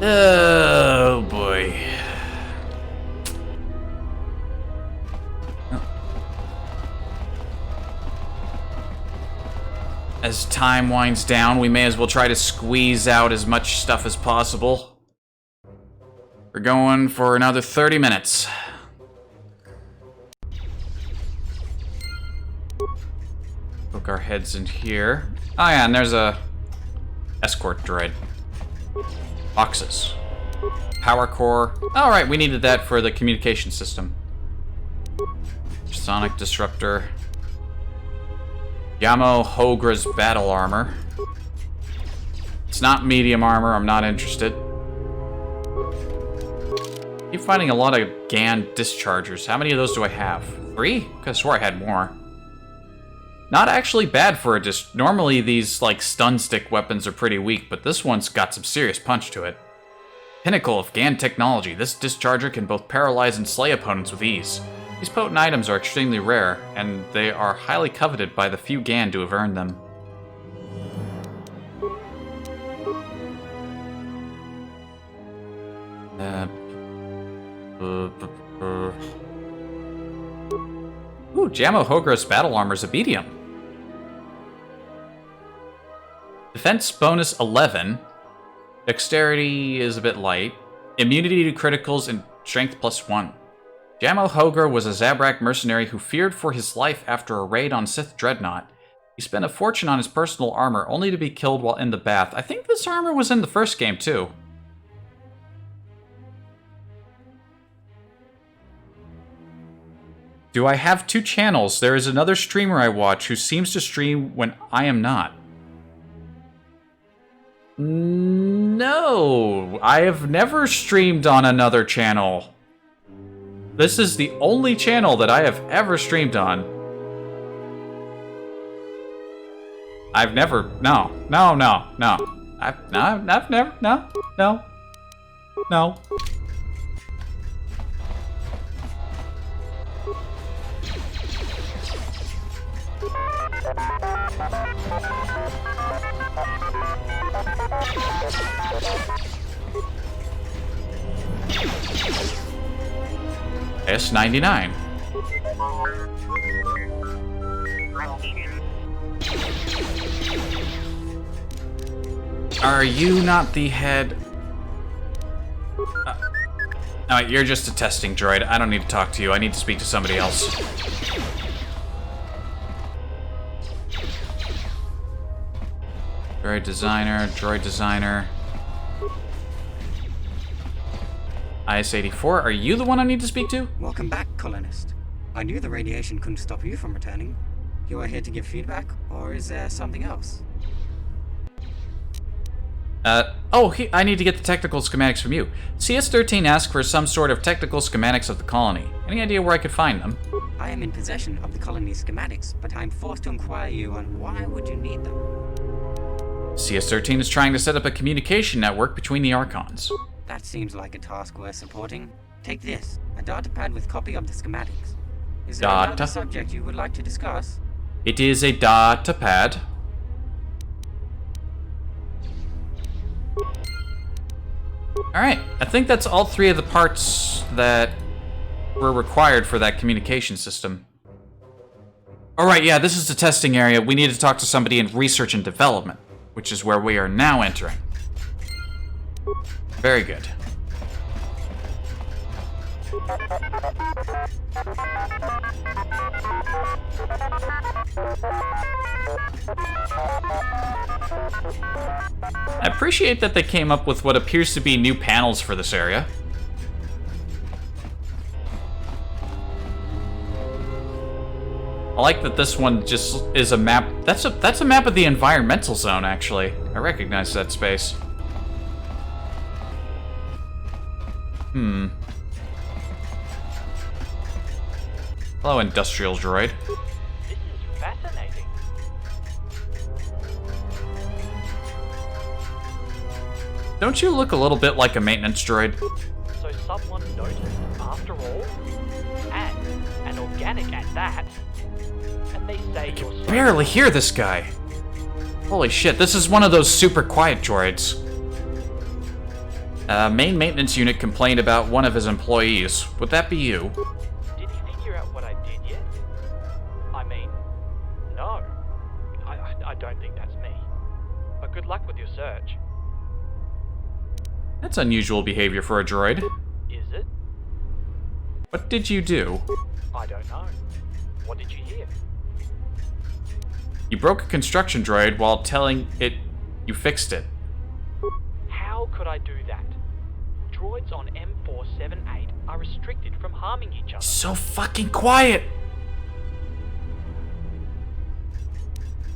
Oh boy. As time winds down, we may as well try to squeeze out as much stuff as possible. We're going for another 30 minutes. Poke our heads in here. Oh yeah, and there's a escort droid. Boxes. Power core. Alright, we needed that for the communication system. Sonic disruptor. Yamo Hogra's battle armor. It's not medium armor, I'm not interested. Keep finding a lot of GAN dischargers. How many of those do I have? 3? I could have swore I had more. Not actually bad for a normally these, like, stun stick weapons are pretty weak, but this one's got some serious punch to it. Pinnacle of GAN technology. This discharger can both paralyze and slay opponents with ease. These potent items are extremely rare, and they are highly coveted by the few GAN to have earned them. Ooh, Jammo Hogra's battle armor's a medium. Defense bonus 11. Dexterity is a bit light. Immunity to criticals and strength +1. Jammo Hogra was a Zabrak mercenary who feared for his life after a raid on Sith Dreadnought. He spent a fortune on his personal armor, only to be killed while in the bath. I think this armor was in the first game, too. Do I have 2 channels? There is another streamer I watch who seems to stream when I am not. No, I have never streamed on another channel. This is the only channel that I have ever streamed on. I've never, no. I've never, no. S99. Are you not the head? Alright, you're just a testing droid. I don't need to talk to you. I need to speak to somebody else. Droid designer. IS-84, are you the one I need to speak to? Welcome back, colonist. I knew the radiation couldn't stop you from returning. You are here to give feedback, or is there something else? I need to get the technical schematics from you. CS-13 asked for some sort of technical schematics of the colony. Any idea where I could find them? I am in possession of the colony's schematics, but I'm forced to inquire you on why would you need them? CS-13 is trying to set up a communication network between the Archons. That seems like a task worth supporting. Take this, a data pad with copy of the schematics. Is there another subject you would like to discuss? It is a data pad. Alright, I think that's all 3 of the parts that were required for that communication system. Alright, yeah, this is the testing area. We need to talk to somebody in research and development, which is where we are now entering. Very good. I appreciate that they came up with what appears to be new panels for this area. I like that this one just is a map. That's a map of the environmental zone, actually. I recognize that space. Hello, industrial droid. This is fascinating. Don't you look a little bit like a maintenance droid? So someone noticed after all? And an organic at that. And they say you're so... Barely hear this guy. Holy shit, this is one of those super quiet droids. Main maintenance unit complained about one of his employees. Would that be you? Did he figure out what I did yet? I mean, no. I don't think that's me. But good luck with your search. That's unusual behavior for a droid. Is it? What did you do? I don't know. What did you hear? You broke a construction droid while telling it you fixed it. How could I do that? Droids on M478 are restricted from harming each other. So fucking quiet!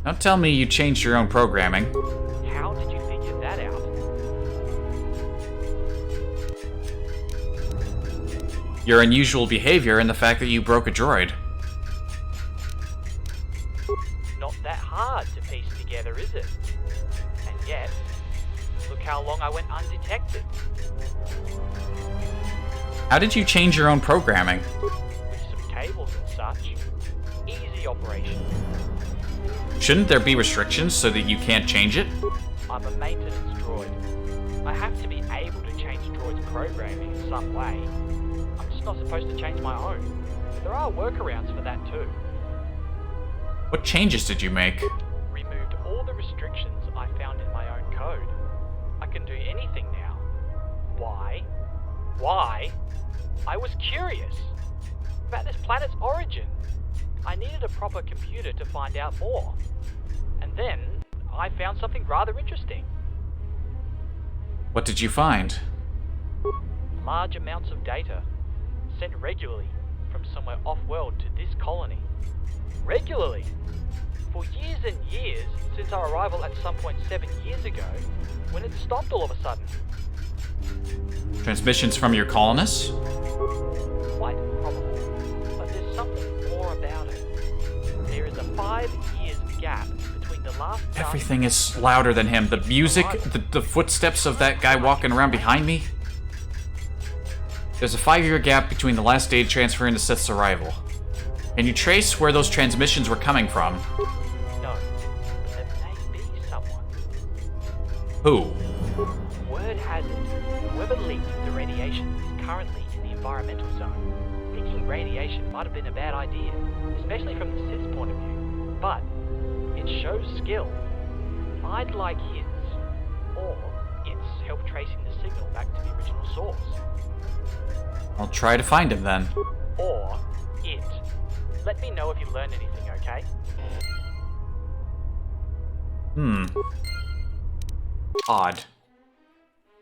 Don't tell me you changed your own programming. How did you figure that out? Your unusual behavior and the fact that you broke a droid. Not that hard to piece together, is it? And yet, look how long I went undetected. How did you change your own programming? With some cables and such. Easy operation. Shouldn't there be restrictions so that you can't change it? I'm a maintenance droid. I have to be able to change droids' programming in some way. I'm just not supposed to change my own. But there are workarounds for that too. What changes did you make? Removed all the restrictions I found in my own code. I can do anything now. Why? Why? I was curious about this planet's origin. I needed a proper computer to find out more. And then I found something rather interesting. What did you find? Large amounts of data sent regularly from somewhere off-world to this colony. Regularly! For years and years since our arrival at some point 7 years ago, when it stopped all of a sudden. Transmissions from your colonists? Quite probable. But there's something more about it. There is a 5 years gap between the last... Everything is louder than him. The music, the footsteps of that guy walking around behind me. There's a 5-year gap between the last data transfer and the Sith's arrival. Can you trace where those transmissions were coming from? No, but there may be someone. Who? Word has it, whoever leaked the radiation is currently in the environmental zone. Leaking radiation might have been a bad idea, especially from the Sith's point of view. But it shows skill. I'd like his, or its help tracing the signal back to the original source. I'll try to find him then. Or it. Let me know if you learn anything, okay? Odd.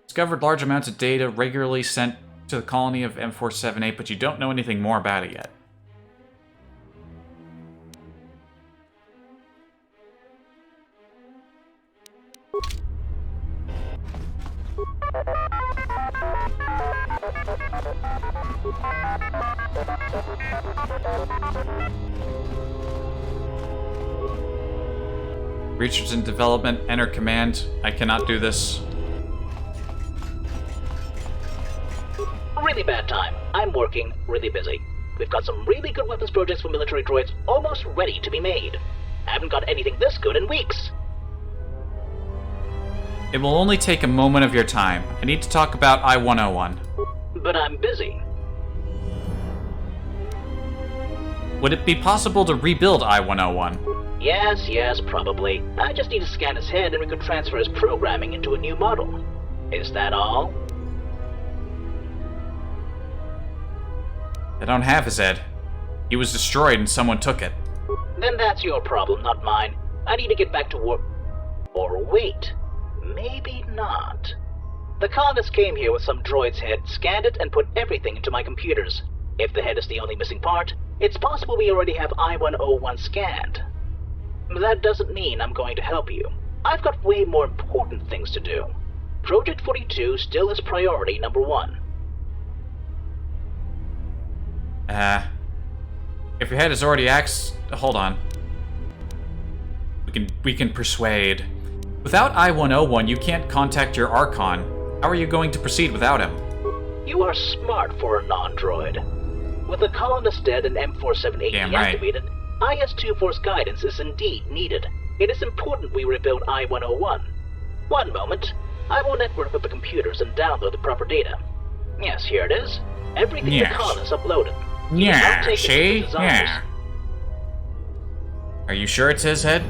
Discovered large amounts of data regularly sent to the colony of M478, but you don't know anything more about it yet. Research and development, enter command. I cannot do this. Really bad time. I'm working, really busy. We've got some really good weapons projects for military droids almost ready to be made. I haven't got anything this good in weeks. It will only take a moment of your time. I need to talk about I-101. But I'm busy. Would it be possible to rebuild I-101? Yes, probably. I just need to scan his head and we could transfer his programming into a new model. Is that all? I don't have his head. He was destroyed and someone took it. Then that's your problem, not mine. I need to get back to work. Or wait. Maybe not. The colonists came here with some droid's head, scanned it, and put everything into my computers. If the head is the only missing part, it's possible we already have I-101 scanned. That doesn't mean I'm going to help you. I've got way more important things to do. Project 42 still is priority number 1. If your head is already hold on. We can persuade. Without I-101, you can't contact your Archon. How are you going to proceed without him? You are smart for a non-droid. With the colonist dead and M478 deactivated, IS-24's guidance is indeed needed. It is important we rebuild I-101. One moment. I will network with the computers and download the proper data. Yes, here it is. Everything the colonists uploaded. Are you sure it's his head?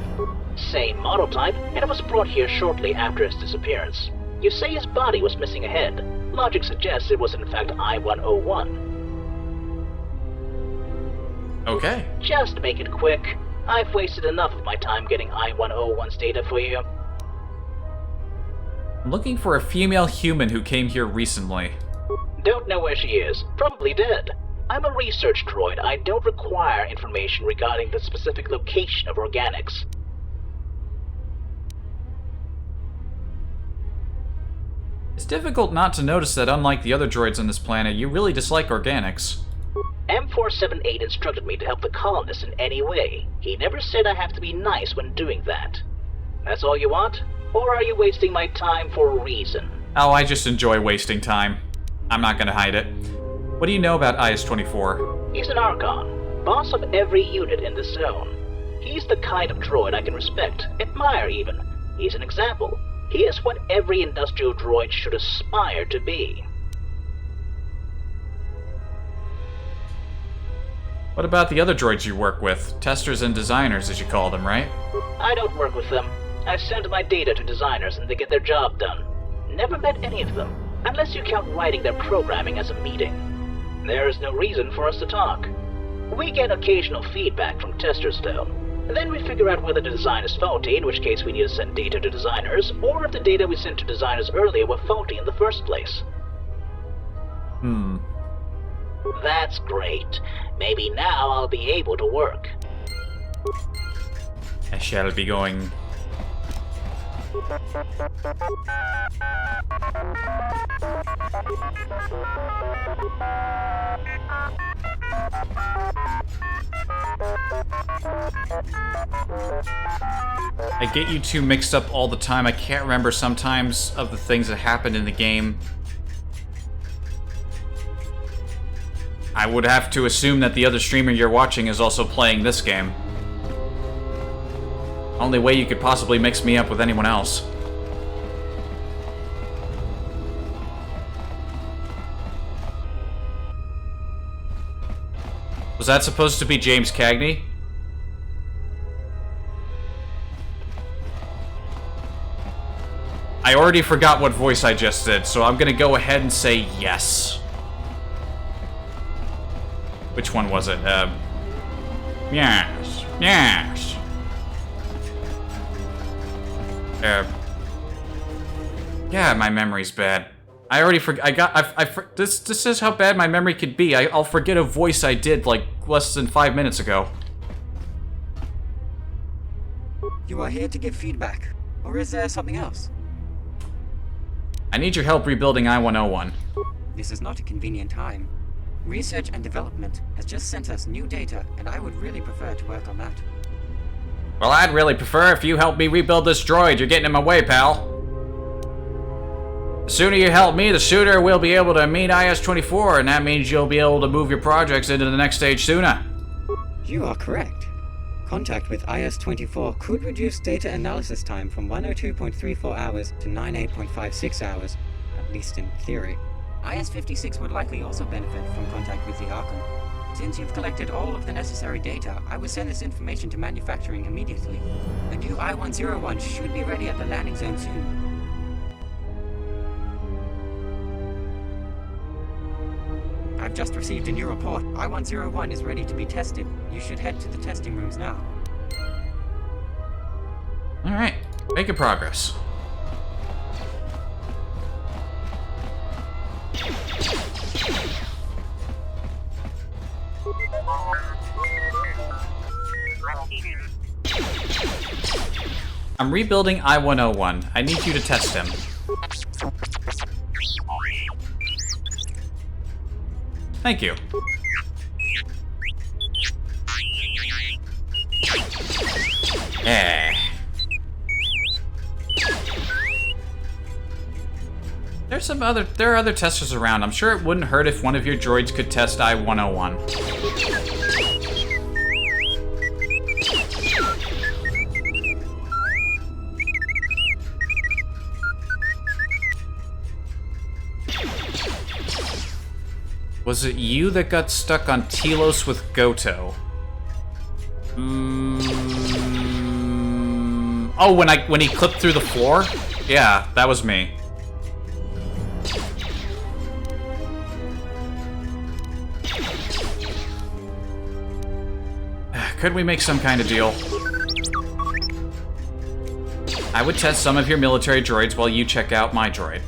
Same model type, and it was brought here shortly after his disappearance. You say his body was missing a head. Logic suggests it was in fact I-101. Okay. Just make it quick. I've wasted enough of my time getting I-101's data for you. I'm looking for a female human who came here recently. Don't know where she is. Probably dead. I'm a research droid. I don't require information regarding the specific location of organics. It's difficult not to notice that unlike the other droids on this planet, you really dislike organics. M478 instructed me to help the colonists in any way. He never said I have to be nice when doing that. That's all you want? Or are you wasting my time for a reason? Oh, I just enjoy wasting time. I'm not gonna hide it. What do you know about IS-24? He's an Archon, boss of every unit in the zone. He's the kind of droid I can respect, admire even. He's an example. He is what every industrial droid should aspire to be. What about the other droids you work with? Testers and designers, as you call them, right? I don't work with them. I send my data to designers and they get their job done. Never met any of them, unless you count writing their programming as a meeting. There is no reason for us to talk. We get occasional feedback from testers though. Then we figure out whether the design is faulty, in which case we need to send data to designers, or if the data we sent to designers earlier were faulty in the first place. That's great. Maybe now I'll be able to work. I shall be going. I get you two mixed up all the time. I can't remember sometimes of the things that happened in the game. I would have to assume that the other streamer you're watching is also playing this game. Only way you could possibly mix me up with anyone else. Was that supposed to be James Cagney? I already forgot what voice I just did, so I'm gonna go ahead and say yes. Which one was it? Yes. Yes. Yeah, my memory's bad. I already this is how bad my memory could be. I'll forget a voice I did like less than 5 minutes ago. You are here to give feedback, or is there something else? I need your help rebuilding I-101. This is not a convenient time. Research and development has just sent us new data, and I would really prefer to work on that. Well, I'd really prefer if you help me rebuild this droid. You're getting in my way, pal. The sooner you help me, the sooner we'll be able to meet IS-24, and that means you'll be able to move your projects into the next stage sooner. You are correct. Contact with IS-24 could reduce data analysis time from 102.34 hours to 98.56 hours, at least in theory. IS-56 would likely also benefit from contact with the Archon. Since you've collected all of the necessary data, I will send this information to manufacturing immediately. The new I-101 should be ready at the landing zone soon. I've just received a new report. I-101 is ready to be tested. You should head to the testing rooms now. Alright, making progress. I'm rebuilding I-101. I need you to test him. Thank you. Eh. There are other testers around. I'm sure it wouldn't hurt if one of your droids could test I-101. Was it you that got stuck on Telos with Goto? Oh, when he clipped through the floor? Yeah, that was me. Could we make some kind of deal? I would test some of your military droids while you check out my droid.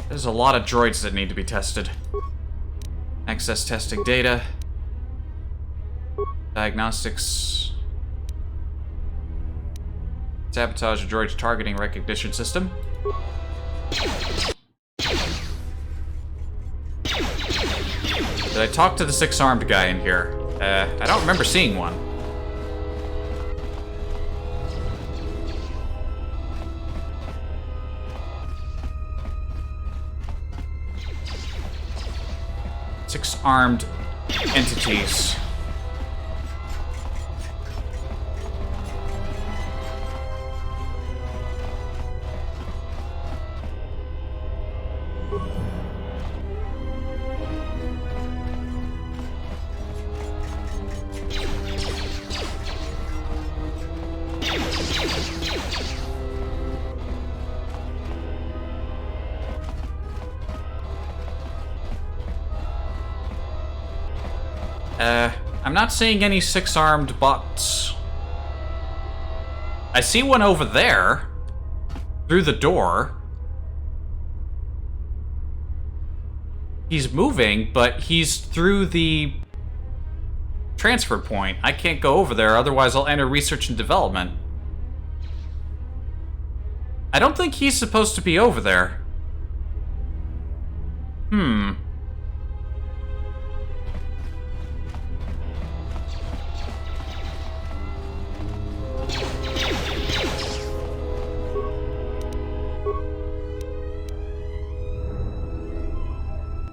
There's a lot of droids that need to be tested. Access testing data. Diagnostics. Sabotage a droid's targeting recognition system. Did I talk to the six-armed guy in here? I don't remember seeing one. Six-armed entities. I'm not seeing any six-armed bots. I see one over there, through the door. He's moving, but he's through the transfer point. I can't go over there, otherwise I'll enter research and development. I don't think he's supposed to be over there.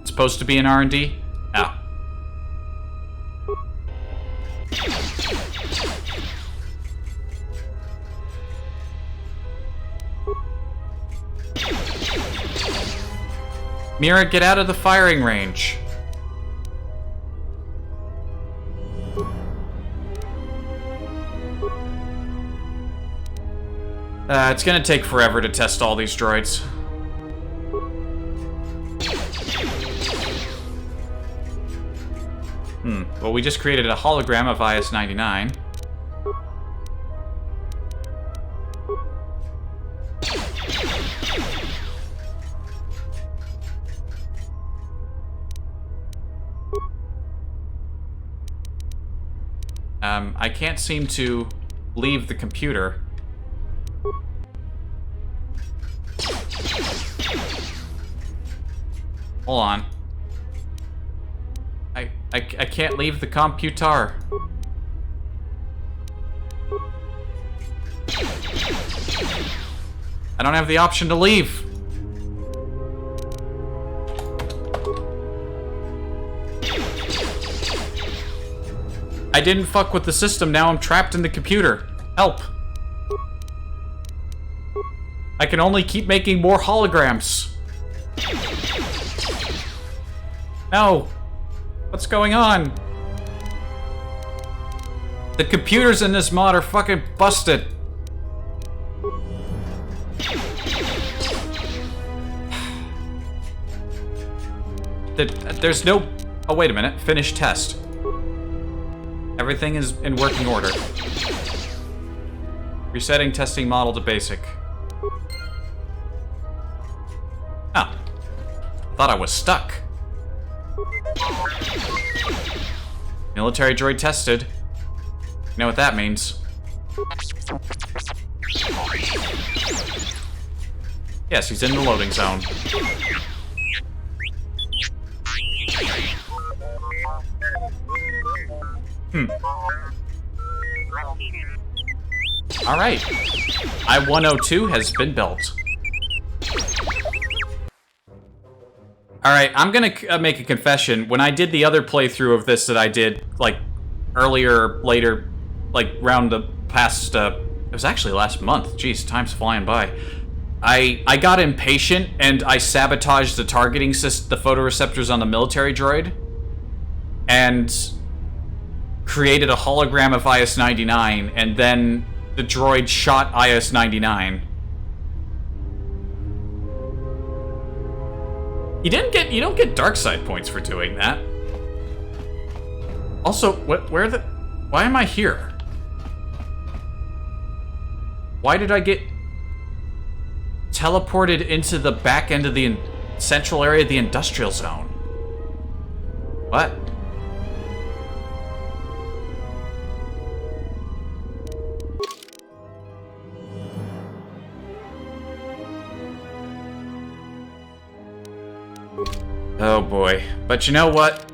Supposed to be an R&D? Oh. Mira, get out of the firing range. It's gonna take forever to test all these droids. Well, we just created a hologram of IS-99. I can't seem to leave the computer. Hold on. I can't leave the computer. I don't have the option to leave. I didn't fuck with the system, now I'm trapped in the computer. Help. I can only keep making more holograms. No. What's going on? The computers in this mod are fucking busted. There's no... Oh, wait a minute. Finish test. Everything is in working order. Resetting testing model to basic. Oh. I thought I was stuck. Military droid tested. You know what that means. Yes, he's in the loading zone. Alright. I-102 has been built. Alright, I'm gonna make a confession. When I did the other playthrough of this that I did, like, earlier, later, like, around the past, it was actually last month. Jeez, time's flying by. I got impatient, and I sabotaged the targeting system, the photoreceptors on the military droid, and created a hologram of IS-99, and then the droid shot IS-99. You don't get dark side points for doing that. Also, why am I here? Why did I get teleported into the back end of the central area of the industrial zone? What? Oh boy. But you know what?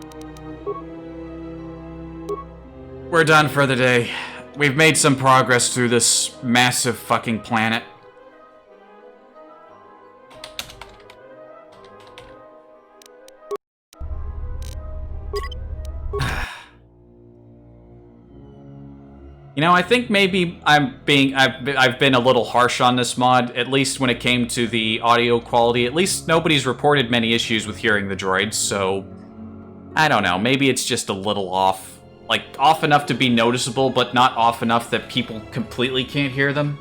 We're done for the day. We've made some progress through this massive fucking planet. You know, I think maybe I've been a little harsh on this mod, at least when it came to the audio quality. At least nobody's reported many issues with hearing the droids, so I don't know, maybe it's just a little off. Like, off enough to be noticeable, but not off enough that people completely can't hear them.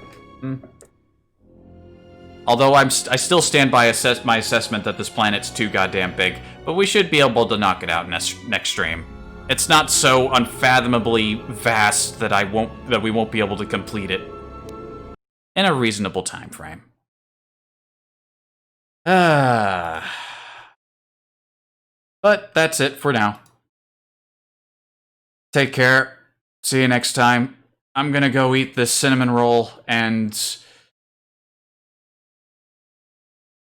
Although I still stand by my assessment that this planet's too goddamn big, but we should be able to knock it out next stream. It's not so unfathomably vast that we won't be able to complete it in a reasonable time frame. But that's it for now. Take care. See you next time. I'm gonna go eat this cinnamon roll and...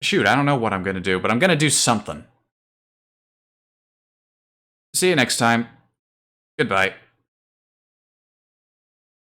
Shoot, I don't know what I'm gonna do, but I'm gonna do something. See you next time. Goodbye.